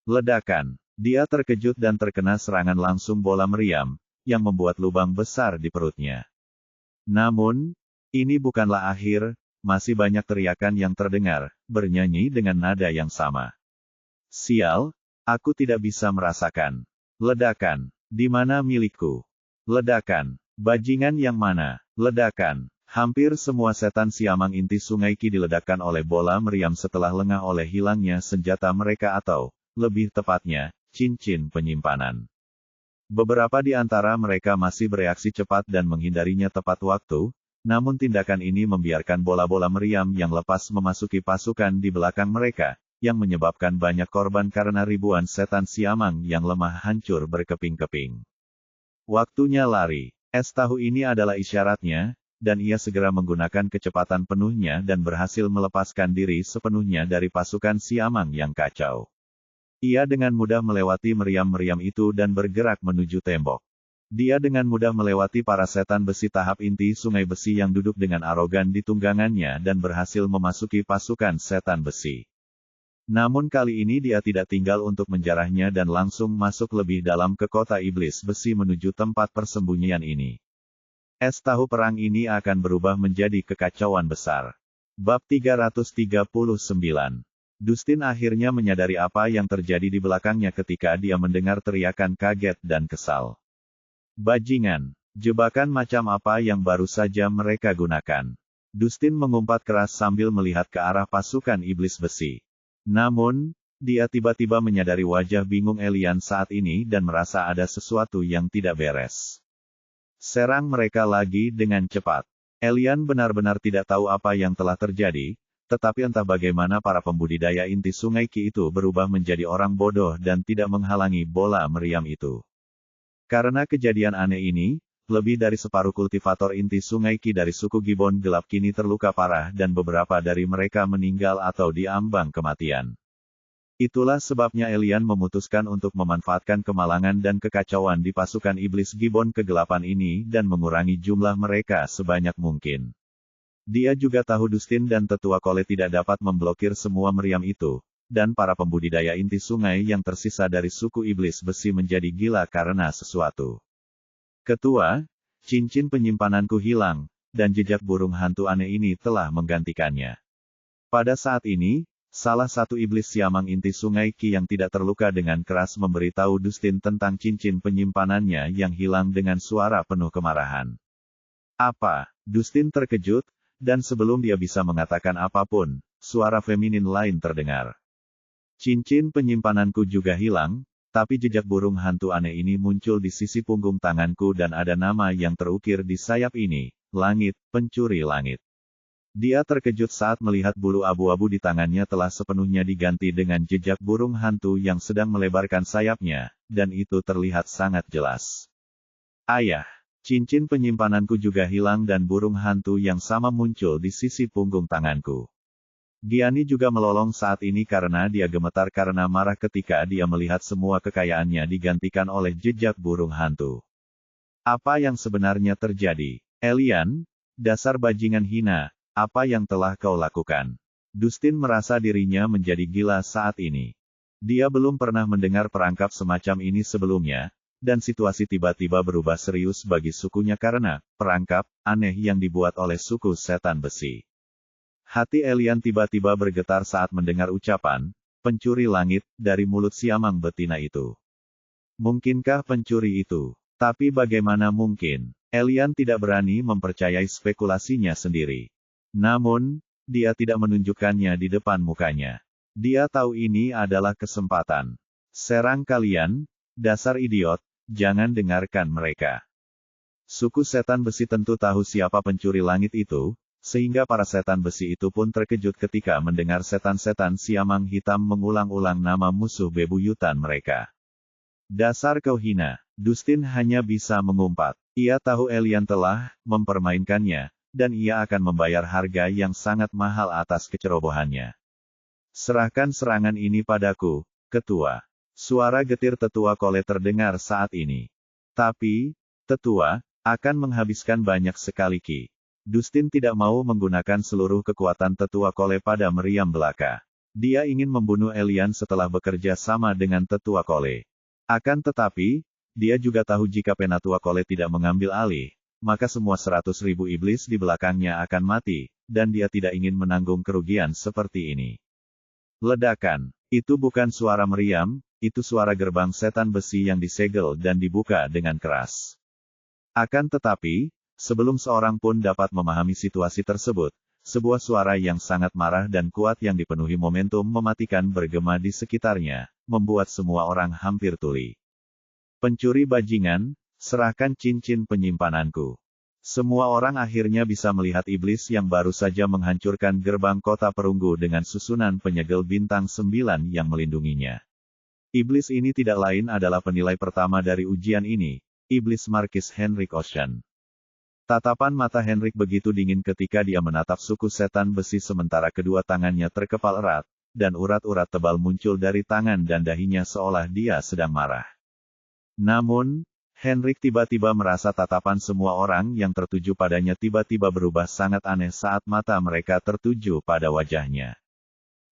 Ledakan. Dia terkejut dan terkena serangan langsung bola meriam, yang membuat lubang besar di perutnya. Namun, ini bukanlah akhir, masih banyak teriakan yang terdengar, bernyanyi dengan nada yang sama. "Sial, aku tidak bisa merasakan. Ledakan, di mana milikku? Ledakan, bajingan yang mana? Ledakan." Hampir semua setan siamang inti Sungai Qi diledakkan oleh bola meriam setelah lengah oleh hilangnya senjata mereka atau, lebih tepatnya, cincin penyimpanan. Beberapa di antara mereka masih bereaksi cepat dan menghindarinya tepat waktu, namun tindakan ini membiarkan bola-bola meriam yang lepas memasuki pasukan di belakang mereka, yang menyebabkan banyak korban karena ribuan setan siamang yang lemah hancur berkeping-keping. Waktunya lari. Tahu ini adalah isyaratnya, dan ia segera menggunakan kecepatan penuhnya dan berhasil melepaskan diri sepenuhnya dari pasukan siamang yang kacau. Ia dengan mudah melewati meriam-meriam itu dan bergerak menuju tembok. Dia dengan mudah melewati para setan besi tahap inti Sungai Besi yang duduk dengan arogan di tunggangannya dan berhasil memasuki pasukan setan besi. Namun kali ini dia tidak tinggal untuk menjarahnya dan langsung masuk lebih dalam ke kota iblis besi menuju tempat persembunyian ini. Tahu perang ini akan berubah menjadi kekacauan besar. Bab 339. Dustin akhirnya menyadari apa yang terjadi di belakangnya ketika dia mendengar teriakan kaget dan kesal. Bajingan, jebakan macam apa yang baru saja mereka gunakan? Dustin mengumpat keras sambil melihat ke arah pasukan iblis besi. Namun, dia tiba-tiba menyadari wajah bingung Elian saat ini dan merasa ada sesuatu yang tidak beres. Serang mereka lagi dengan cepat. Elian benar-benar tidak tahu apa yang telah terjadi, tetapi entah bagaimana para pembudidaya inti Sungai Qi itu berubah menjadi orang bodoh dan tidak menghalangi bola meriam itu. Karena kejadian aneh ini, lebih dari separuh kultivator inti Sungai Qi dari suku Gibbon Gelap kini terluka parah dan beberapa dari mereka meninggal atau diambang kematian. Itulah sebabnya Elian memutuskan untuk memanfaatkan kemalangan dan kekacauan di pasukan iblis Gibbon kegelapan ini dan mengurangi jumlah mereka sebanyak mungkin. Dia juga tahu Dustin dan Tetua Kole tidak dapat memblokir semua meriam itu, dan para pembudidaya inti sungai yang tersisa dari suku iblis besi menjadi gila karena sesuatu. "Ketua, cincin penyimpananku hilang, dan jejak burung hantu aneh ini telah menggantikannya." Pada saat ini, salah satu iblis siamang inti Sungai Qi yang tidak terluka dengan keras memberitahu Dustin tentang cincin penyimpanannya yang hilang dengan suara penuh kemarahan. Apa? Dustin terkejut, dan sebelum dia bisa mengatakan apapun, suara feminin lain terdengar. Cincin penyimpananku juga hilang, tapi jejak burung hantu aneh ini muncul di sisi punggung tanganku dan ada nama yang terukir di sayap ini, Langit, Pencuri Langit. Dia terkejut saat melihat bulu abu-abu di tangannya telah sepenuhnya diganti dengan jejak burung hantu yang sedang melebarkan sayapnya, dan itu terlihat sangat jelas. Ayah, cincin penyimpananku juga hilang dan burung hantu yang sama muncul di sisi punggung tanganku. Gianni juga melolong saat ini karena dia gemetar karena marah ketika dia melihat semua kekayaannya digantikan oleh jejak burung hantu. Apa yang sebenarnya terjadi? Elian, dasar bajingan hina. Apa yang telah kau lakukan? Dustin merasa dirinya menjadi gila saat ini. Dia belum pernah mendengar perangkap semacam ini sebelumnya, dan situasi tiba-tiba berubah serius bagi sukunya karena perangkap aneh yang dibuat oleh suku setan besi. Hati Elian tiba-tiba bergetar saat mendengar ucapan pencuri langit dari mulut siamang betina itu. Mungkinkah pencuri itu? Tapi bagaimana mungkin? Elian tidak berani mempercayai spekulasinya sendiri. Namun, dia tidak menunjukkannya di depan mukanya. Dia tahu ini adalah kesempatan. Serang kalian, dasar idiot, jangan dengarkan mereka. Suku setan besi tentu tahu siapa pencuri langit itu, sehingga para setan besi itu pun terkejut ketika mendengar setan-setan siamang hitam mengulang-ulang nama musuh bebuyutan mereka. Dasar kau hina, Dustin hanya bisa mengumpat. Ia tahu Elian telah mempermainkannya, dan ia akan membayar harga yang sangat mahal atas kecerobohannya. Serahkan serangan ini padaku, ketua. Suara getir tetua Kole terdengar saat ini. Tapi, tetua, akan menghabiskan banyak sekali Ki. Dustin tidak mau menggunakan seluruh kekuatan tetua Kole pada meriam belaka. Dia ingin membunuh Elian setelah bekerja sama dengan tetua Kole. Akan tetapi, dia juga tahu jika penatua Kole tidak mengambil alih, maka semua 100.000 iblis di belakangnya akan mati, dan dia tidak ingin menanggung kerugian seperti ini. Ledakan. Itu bukan suara meriam, itu suara gerbang setan besi yang disegel dan dibuka dengan keras. Akan tetapi, sebelum seorang pun dapat memahami situasi tersebut, sebuah suara yang sangat marah dan kuat yang dipenuhi momentum mematikan bergema di sekitarnya, membuat semua orang hampir tuli. Pencuri bajingan, serahkan cincin penyimpananku. Semua orang akhirnya bisa melihat iblis yang baru saja menghancurkan gerbang kota perunggu dengan susunan penyegel bintang 9 yang melindunginya. Iblis ini tidak lain adalah penilai pertama dari ujian ini, iblis Markis Henrik Ocean. Tatapan mata Henrik begitu dingin ketika dia menatap suku setan besi sementara kedua tangannya terkepal erat, dan urat-urat tebal muncul dari tangan dan dahinya seolah dia sedang marah. Namun, Henrik tiba-tiba merasa tatapan semua orang yang tertuju padanya tiba-tiba berubah sangat aneh saat mata mereka tertuju pada wajahnya.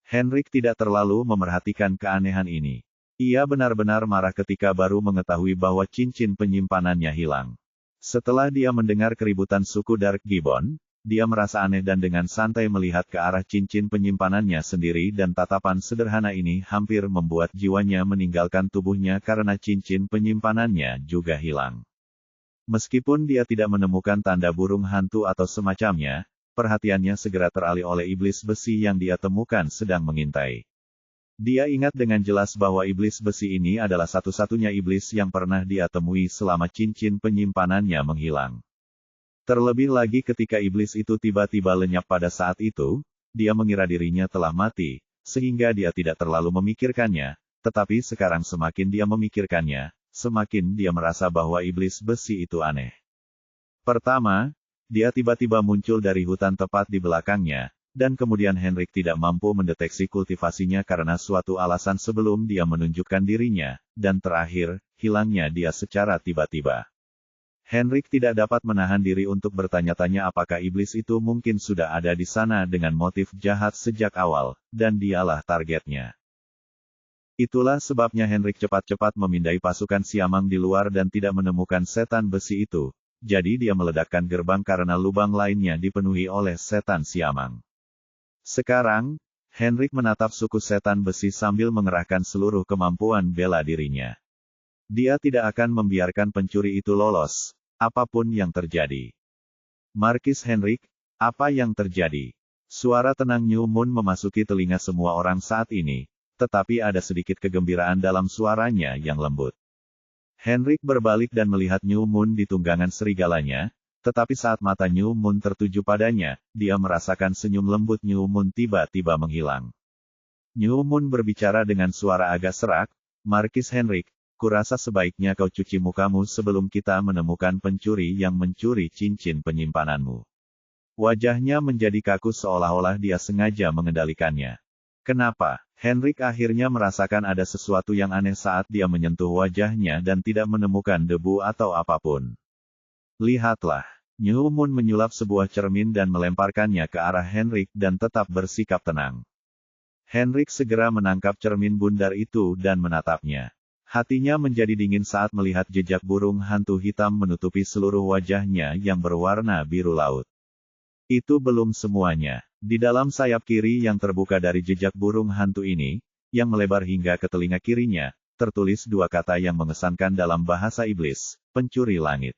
Henrik tidak terlalu memerhatikan keanehan ini. Ia benar-benar marah ketika baru mengetahui bahwa cincin penyimpanannya hilang. Setelah dia mendengar keributan suku Dark Gibbon, dia merasa aneh dan dengan santai melihat ke arah cincin penyimpanannya sendiri dan tatapan sederhana ini hampir membuat jiwanya meninggalkan tubuhnya karena cincin penyimpanannya juga hilang. Meskipun dia tidak menemukan tanda burung hantu atau semacamnya, perhatiannya segera teralih oleh iblis besi yang dia temukan sedang mengintai. Dia ingat dengan jelas bahwa iblis besi ini adalah satu-satunya iblis yang pernah dia temui selama cincin penyimpanannya menghilang. Terlebih lagi ketika iblis itu tiba-tiba lenyap pada saat itu, dia mengira dirinya telah mati, sehingga dia tidak terlalu memikirkannya, tetapi sekarang semakin dia memikirkannya, semakin dia merasa bahwa iblis besi itu aneh. Pertama, dia tiba-tiba muncul dari hutan tepat di belakangnya, dan kemudian Henrik tidak mampu mendeteksi kultivasinya karena suatu alasan sebelum dia menunjukkan dirinya, dan terakhir, hilangnya dia secara tiba-tiba. Henrik tidak dapat menahan diri untuk bertanya-tanya apakah iblis itu mungkin sudah ada di sana dengan motif jahat sejak awal, dan dialah targetnya. Itulah sebabnya Henrik cepat-cepat memindai pasukan siamang di luar dan tidak menemukan setan besi itu, jadi dia meledakkan gerbang karena lubang lainnya dipenuhi oleh setan siamang. Sekarang, Henrik menatap suku setan besi sambil mengerahkan seluruh kemampuan bela dirinya. Dia tidak akan membiarkan pencuri itu lolos, apapun yang terjadi. Markis Henrik, apa yang terjadi? Suara tenang New Moon memasuki telinga semua orang saat ini, tetapi ada sedikit kegembiraan dalam suaranya yang lembut. Henrik berbalik dan melihat New Moon di tunggangan serigalanya, tetapi saat mata New Moon tertuju padanya, dia merasakan senyum lembut New Moon tiba-tiba menghilang. New Moon berbicara dengan suara agak serak, Markis Henrik, kurasa sebaiknya kau cuci mukamu sebelum kita menemukan pencuri yang mencuri cincin penyimpananmu. Wajahnya menjadi kaku seolah-olah dia sengaja mengendalikannya. Kenapa? Henrik akhirnya merasakan ada sesuatu yang aneh saat dia menyentuh wajahnya dan tidak menemukan debu atau apapun. Lihatlah. New Moon menyulap sebuah cermin dan melemparkannya ke arah Henrik dan tetap bersikap tenang. Henrik segera menangkap cermin bundar itu dan menatapnya. Hatinya menjadi dingin saat melihat jejak burung hantu hitam menutupi seluruh wajahnya yang berwarna biru laut. Itu belum semuanya. Di dalam sayap kiri yang terbuka dari jejak burung hantu ini, yang melebar hingga ke telinga kirinya, tertulis dua kata yang mengesankan dalam bahasa iblis, pencuri langit.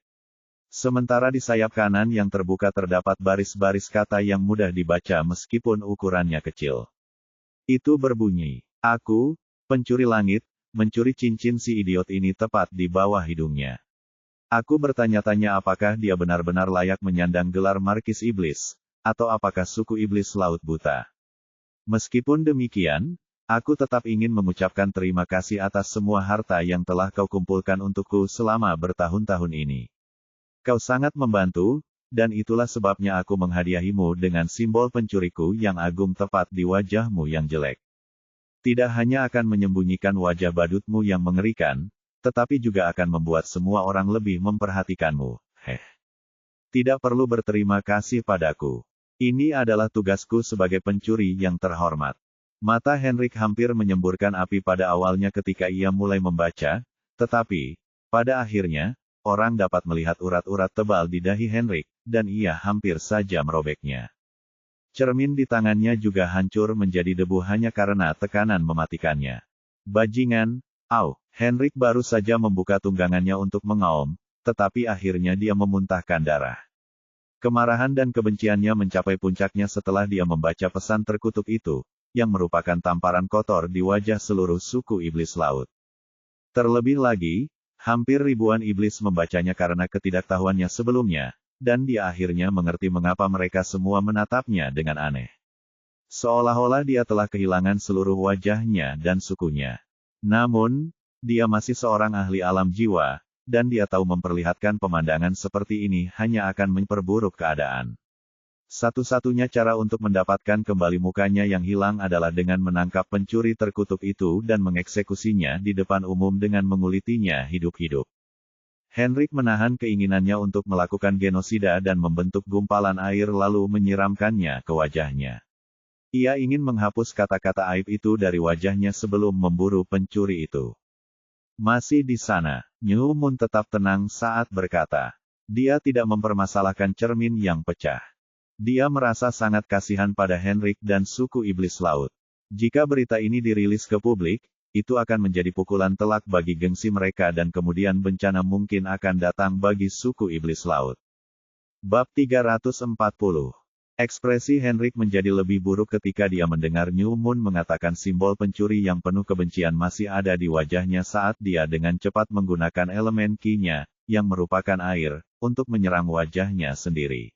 Sementara di sayap kanan yang terbuka terdapat baris-baris kata yang mudah dibaca meskipun ukurannya kecil. Itu berbunyi, aku, pencuri langit, mencuri cincin si idiot ini tepat di bawah hidungnya. Aku bertanya-tanya apakah dia benar-benar layak menyandang gelar Markis Iblis, atau apakah suku iblis laut buta. Meskipun demikian, aku tetap ingin mengucapkan terima kasih atas semua harta yang telah kau kumpulkan untukku selama bertahun-tahun ini. Kau sangat membantu, dan itulah sebabnya aku menghadiahimu dengan simbol pencuriku yang agung tepat di wajahmu yang jelek. Tidak hanya akan menyembunyikan wajah badutmu yang mengerikan, tetapi juga akan membuat semua orang lebih memperhatikanmu. Tidak perlu berterima kasih padaku. Ini adalah tugasku sebagai pencuri yang terhormat. Mata Henrik hampir menyemburkan api pada awalnya ketika ia mulai membaca, tetapi, pada akhirnya, orang dapat melihat urat-urat tebal di dahi Henrik, dan ia hampir saja merobeknya. Cermin di tangannya juga hancur menjadi debu hanya karena tekanan mematikannya. Bajingan, Henrik baru saja membuka tunggangannya untuk mengaum, tetapi akhirnya dia memuntahkan darah. Kemarahan dan kebenciannya mencapai puncaknya setelah dia membaca pesan terkutuk itu, yang merupakan tamparan kotor di wajah seluruh suku iblis laut. Terlebih lagi, hampir ribuan iblis membacanya karena ketidaktahuannya sebelumnya, dan dia akhirnya mengerti mengapa mereka semua menatapnya dengan aneh. Seolah-olah dia telah kehilangan seluruh wajahnya dan sukunya. Namun, dia masih seorang ahli alam jiwa, dan dia tahu memperlihatkan pemandangan seperti ini hanya akan memperburuk keadaan. Satu-satunya cara untuk mendapatkan kembali mukanya yang hilang adalah dengan menangkap pencuri terkutuk itu dan mengeksekusinya di depan umum dengan mengulitinya hidup-hidup. Henrik menahan keinginannya untuk melakukan genosida dan membentuk gumpalan air lalu menyiramkannya ke wajahnya. Ia ingin menghapus kata-kata aib itu dari wajahnya sebelum memburu pencuri itu. Masih di sana, New Moon tetap tenang saat berkata. Dia tidak mempermasalahkan cermin yang pecah. Dia merasa sangat kasihan pada Henrik dan suku iblis laut. Jika berita ini dirilis ke publik, itu akan menjadi pukulan telak bagi gengsi mereka dan kemudian bencana mungkin akan datang bagi suku iblis laut. Bab 340. Ekspresi Henrik menjadi lebih buruk ketika dia mendengar New Moon mengatakan simbol pencuri yang penuh kebencian masih ada di wajahnya saat dia dengan cepat menggunakan elemen ki-nya, yang merupakan air, untuk menyerang wajahnya sendiri.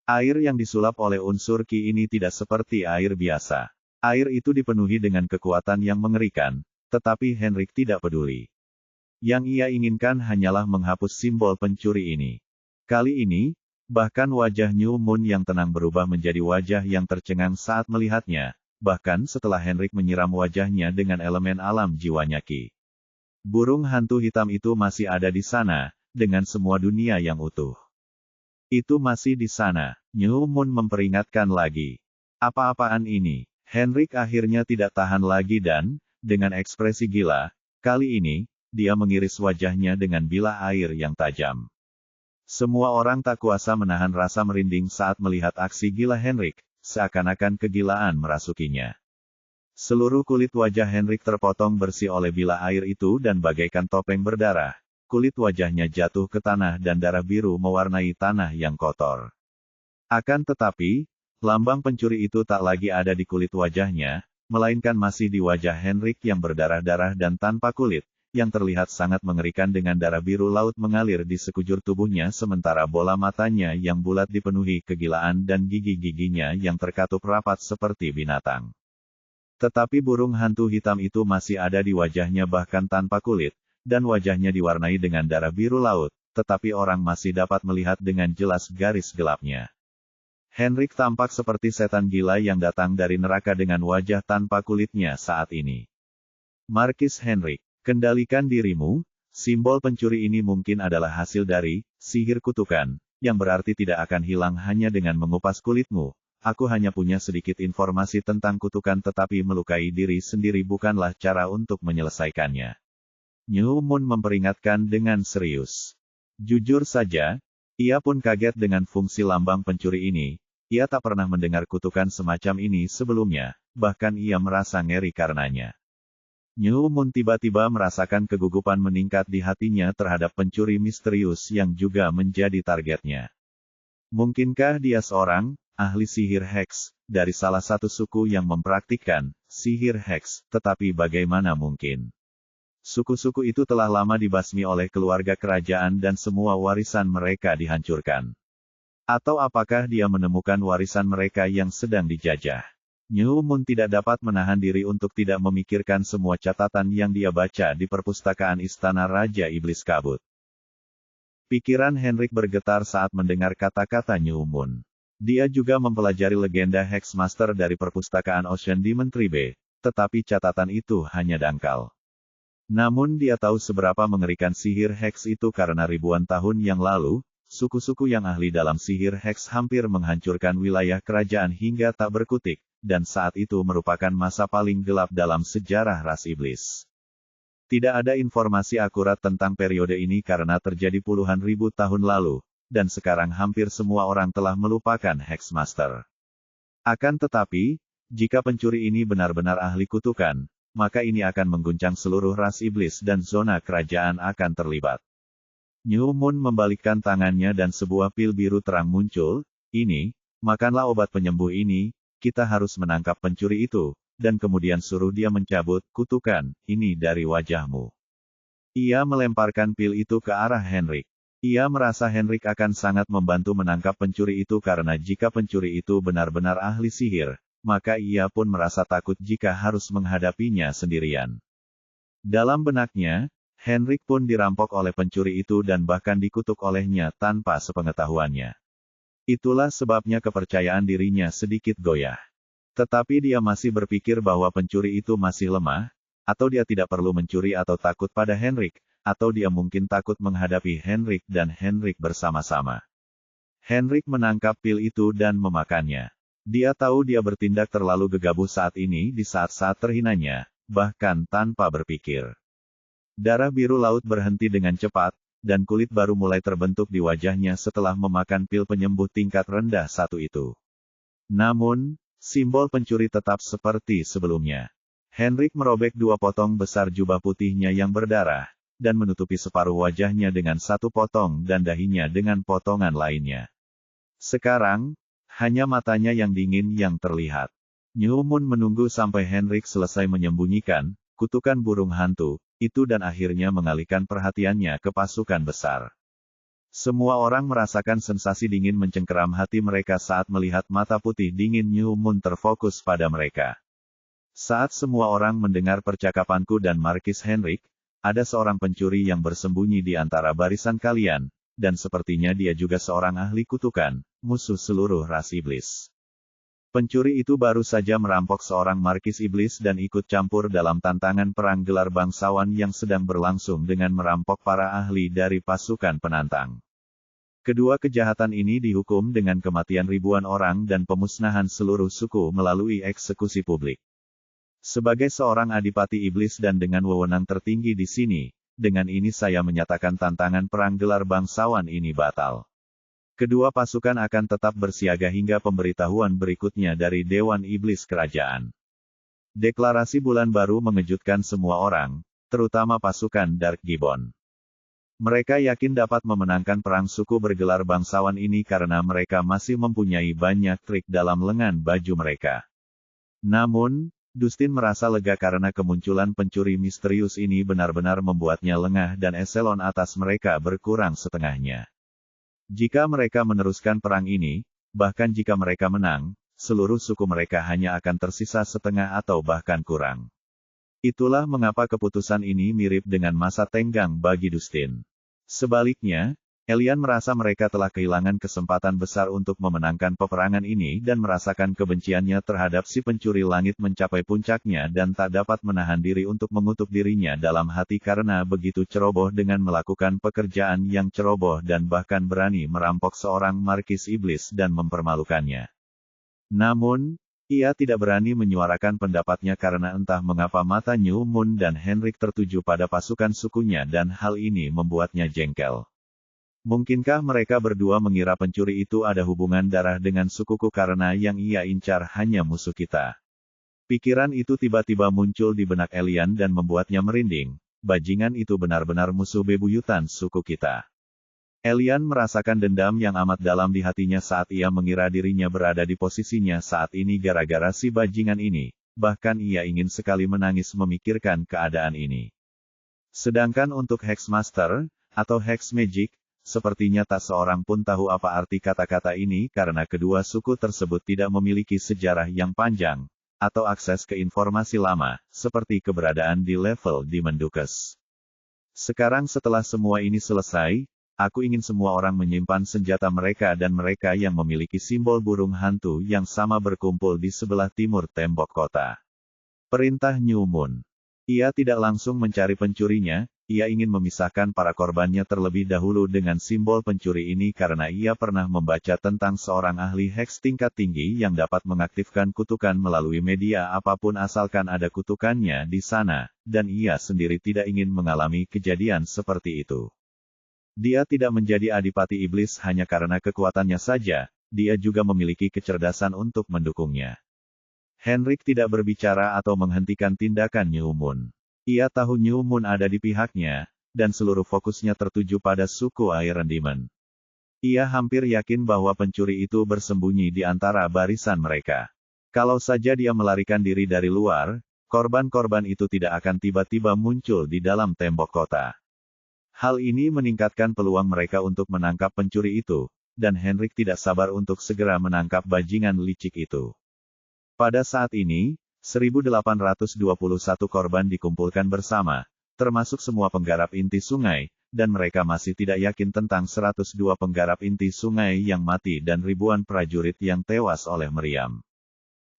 Air yang disulap oleh unsur ki ini tidak seperti air biasa. Air itu dipenuhi dengan kekuatan yang mengerikan, tetapi Henrik tidak peduli. Yang ia inginkan hanyalah menghapus simbol pencuri ini. Kali ini, bahkan wajah New Moon yang tenang berubah menjadi wajah yang tercengang saat melihatnya, bahkan setelah Henrik menyiram wajahnya dengan elemen alam jiwanya ki. Burung hantu hitam itu masih ada di sana, dengan semua dunia yang utuh. Itu masih di sana, New Moon memperingatkan lagi. Apa-apaan ini? Henrik akhirnya tidak tahan lagi dan, dengan ekspresi gila, kali ini, dia mengiris wajahnya dengan bilah air yang tajam. Semua orang tak kuasa menahan rasa merinding saat melihat aksi gila Henrik, seakan-akan kegilaan merasukinya. Seluruh kulit wajah Henrik terpotong bersih oleh bilah air itu dan bagaikan topeng berdarah, kulit wajahnya jatuh ke tanah dan darah biru mewarnai tanah yang kotor. Akan tetapi, lambang pencuri itu tak lagi ada di kulit wajahnya, melainkan masih di wajah Henrik yang berdarah-darah dan tanpa kulit, yang terlihat sangat mengerikan dengan darah biru laut mengalir di sekujur tubuhnya sementara bola matanya yang bulat dipenuhi kegilaan dan gigi-giginya yang terkatup rapat seperti binatang. Tetapi burung hantu hitam itu masih ada di wajahnya bahkan tanpa kulit, dan wajahnya diwarnai dengan darah biru laut, tetapi orang masih dapat melihat dengan jelas garis gelapnya. Henrik tampak seperti setan gila yang datang dari neraka dengan wajah tanpa kulitnya saat ini. Markis Henrik, kendalikan dirimu, simbol pencuri ini mungkin adalah hasil dari sihir kutukan, yang berarti tidak akan hilang hanya dengan mengupas kulitmu. Aku hanya punya sedikit informasi tentang kutukan tetapi melukai diri sendiri bukanlah cara untuk menyelesaikannya. New Moon memperingatkan dengan serius. Jujur saja, ia pun kaget dengan fungsi lambang pencuri ini, ia tak pernah mendengar kutukan semacam ini sebelumnya, bahkan ia merasa ngeri karenanya. New Moon tiba-tiba merasakan kegugupan meningkat di hatinya terhadap pencuri misterius yang juga menjadi targetnya. Mungkinkah dia seorang ahli sihir heks, dari salah satu suku yang mempraktikkan sihir heks, tetapi bagaimana mungkin? Suku-suku itu telah lama dibasmi oleh keluarga kerajaan dan semua warisan mereka dihancurkan. Atau apakah dia menemukan warisan mereka yang sedang dijajah? New Moon tidak dapat menahan diri untuk tidak memikirkan semua catatan yang dia baca di perpustakaan Istana Raja Iblis Kabut. Pikiran Henrik bergetar saat mendengar kata-kata New Moon. Dia juga mempelajari legenda Hexmaster dari perpustakaan Ocean Demon Tribe, tetapi catatan itu hanya dangkal. Namun dia tahu seberapa mengerikan sihir Hex itu karena ribuan tahun yang lalu, suku-suku yang ahli dalam sihir Hex hampir menghancurkan wilayah kerajaan hingga tak berkutik, dan saat itu merupakan masa paling gelap dalam sejarah ras iblis. Tidak ada informasi akurat tentang periode ini karena terjadi puluhan ribu tahun lalu, dan sekarang hampir semua orang telah melupakan Hexmaster. Akan tetapi, jika pencuri ini benar-benar ahli kutukan, maka ini akan mengguncang seluruh ras iblis dan zona kerajaan akan terlibat. New Moon membalikkan tangannya dan sebuah pil biru terang muncul, ini, makanlah obat penyembuh ini, kita harus menangkap pencuri itu, dan kemudian suruh dia mencabut kutukan ini dari wajahmu. Ia melemparkan pil itu ke arah Henrik. Ia merasa Henrik akan sangat membantu menangkap pencuri itu karena jika pencuri itu benar-benar ahli sihir, maka ia pun merasa takut jika harus menghadapinya sendirian. Dalam benaknya, Henrik pun dirampok oleh pencuri itu dan bahkan dikutuk olehnya tanpa sepengetahuannya. Itulah sebabnya kepercayaan dirinya sedikit goyah. Tetapi dia masih berpikir bahwa pencuri itu masih lemah, atau dia tidak perlu mencuri atau takut pada Henrik, atau dia mungkin takut menghadapi Henrik dan Henrik bersama-sama. Henrik menangkap pil itu dan memakannya. Dia tahu dia bertindak terlalu gegabah saat ini di saat-saat terhinanya, bahkan tanpa berpikir. Darah biru laut berhenti dengan cepat, dan kulit baru mulai terbentuk di wajahnya setelah memakan pil penyembuh tingkat rendah satu itu. Namun, simbol pencuri tetap seperti sebelumnya. Henrik merobek dua potong besar jubah putihnya yang berdarah, dan menutupi separuh wajahnya dengan satu potong dan dahinya dengan potongan lainnya. Sekarang, hanya matanya yang dingin yang terlihat. New Moon menunggu sampai Henrik selesai menyembunyikan kutukan burung hantu itu dan akhirnya mengalihkan perhatiannya ke pasukan besar. Semua orang merasakan sensasi dingin mencengkeram hati mereka saat melihat mata putih dingin New Moon terfokus pada mereka. Saat semua orang mendengar percakapanku dan Markis Henrik, ada seorang pencuri yang bersembunyi di antara barisan kalian, dan sepertinya dia juga seorang ahli kutukan, musuh seluruh ras iblis. Pencuri itu baru saja merampok seorang markis iblis dan ikut campur dalam tantangan perang gelar bangsawan yang sedang berlangsung dengan merampok para ahli dari pasukan penantang. Kedua kejahatan ini dihukum dengan kematian ribuan orang dan pemusnahan seluruh suku melalui eksekusi publik. Sebagai seorang adipati iblis dan dengan wewenang tertinggi di sini, dengan ini saya menyatakan tantangan perang gelar bangsawan ini batal. Kedua pasukan akan tetap bersiaga hingga pemberitahuan berikutnya dari Dewan Iblis Kerajaan. Deklarasi bulan baru mengejutkan semua orang, terutama pasukan Dark Gibbon. Mereka yakin dapat memenangkan perang suku bergelar bangsawan ini karena mereka masih mempunyai banyak trik dalam lengan baju mereka. Namun, Dustin merasa lega karena kemunculan pencuri misterius ini benar-benar membuatnya lengah dan eselon atas mereka berkurang setengahnya. Jika mereka meneruskan perang ini, bahkan jika mereka menang, seluruh suku mereka hanya akan tersisa setengah atau bahkan kurang. Itulah mengapa keputusan ini mirip dengan masa tenggang bagi Dustin. Sebaliknya, Elian merasa mereka telah kehilangan kesempatan besar untuk memenangkan peperangan ini dan merasakan kebenciannya terhadap si pencuri langit mencapai puncaknya dan tak dapat menahan diri untuk mengutuk dirinya dalam hati karena begitu ceroboh dengan melakukan pekerjaan yang ceroboh dan bahkan berani merampok seorang markis iblis dan mempermalukannya. Namun, ia tidak berani menyuarakan pendapatnya karena entah mengapa mata New Moon dan Henrik tertuju pada pasukan sukunya dan hal ini membuatnya jengkel. Mungkinkah mereka berdua mengira pencuri itu ada hubungan darah dengan sukuku karena yang ia incar hanya musuh kita? Pikiran itu tiba-tiba muncul di benak Elian dan membuatnya merinding. Bajingan itu benar-benar musuh bebuyutan suku kita. Elian merasakan dendam yang amat dalam di hatinya saat ia mengira dirinya berada di posisinya saat ini gara-gara si bajingan ini. Bahkan ia ingin sekali menangis memikirkan keadaan ini. Sedangkan untuk Hexmaster, atau Hex Magic, sepertinya tak seorang pun tahu apa arti kata-kata ini karena kedua suku tersebut tidak memiliki sejarah yang panjang, atau akses ke informasi lama, seperti keberadaan di level Demon Dukes. Sekarang setelah semua ini selesai, aku ingin semua orang menyimpan senjata mereka dan mereka yang memiliki simbol burung hantu yang sama berkumpul di sebelah timur tembok kota. Perintah New Moon. Ia tidak langsung mencari pencurinya. Ia ingin memisahkan para korbannya terlebih dahulu dengan simbol pencuri ini karena ia pernah membaca tentang seorang ahli heks tingkat tinggi yang dapat mengaktifkan kutukan melalui media apapun asalkan ada kutukannya di sana, dan ia sendiri tidak ingin mengalami kejadian seperti itu. Dia tidak menjadi adipati iblis hanya karena kekuatannya saja, dia juga memiliki kecerdasan untuk mendukungnya. Henrik tidak berbicara atau menghentikan tindakan New Moon. Ia tahu New Moon ada di pihaknya, dan seluruh fokusnya tertuju pada suku Iron Demon. Ia hampir yakin bahwa pencuri itu bersembunyi di antara barisan mereka. Kalau saja dia melarikan diri dari luar, korban-korban itu tidak akan tiba-tiba muncul di dalam tembok kota. Hal ini meningkatkan peluang mereka untuk menangkap pencuri itu, dan Henrik tidak sabar untuk segera menangkap bajingan licik itu. Pada saat ini, 1821 korban dikumpulkan bersama, termasuk semua penggarap inti sungai, dan mereka masih tidak yakin tentang 102 penggarap inti sungai yang mati dan ribuan prajurit yang tewas oleh meriam.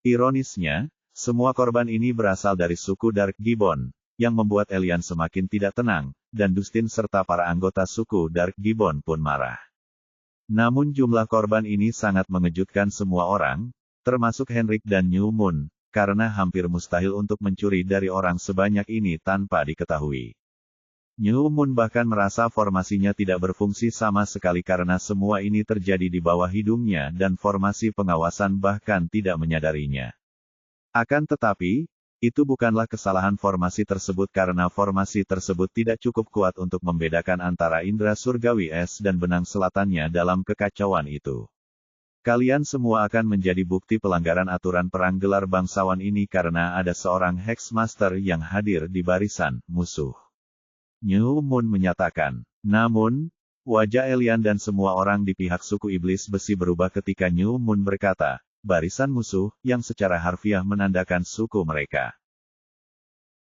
Ironisnya, semua korban ini berasal dari suku Dark Gibbon, yang membuat Elian semakin tidak tenang, dan Dustin serta para anggota suku Dark Gibbon pun marah. Namun jumlah korban ini sangat mengejutkan semua orang, termasuk Henrik dan New Moon, karena hampir mustahil untuk mencuri dari orang sebanyak ini tanpa diketahui. New Moon bahkan merasa formasinya tidak berfungsi sama sekali karena semua ini terjadi di bawah hidungnya dan formasi pengawasan bahkan tidak menyadarinya. Akan tetapi, itu bukanlah kesalahan formasi tersebut karena formasi tersebut tidak cukup kuat untuk membedakan antara indera surgawi es dan benang selatannya dalam kekacauan itu. Kalian semua akan menjadi bukti pelanggaran aturan perang gelar bangsawan ini karena ada seorang Hexmaster yang hadir di barisan musuh. New Moon menyatakan. Namun, wajah Elian dan semua orang di pihak suku iblis besi berubah ketika New Moon berkata, barisan musuh, yang secara harfiah menandakan suku mereka.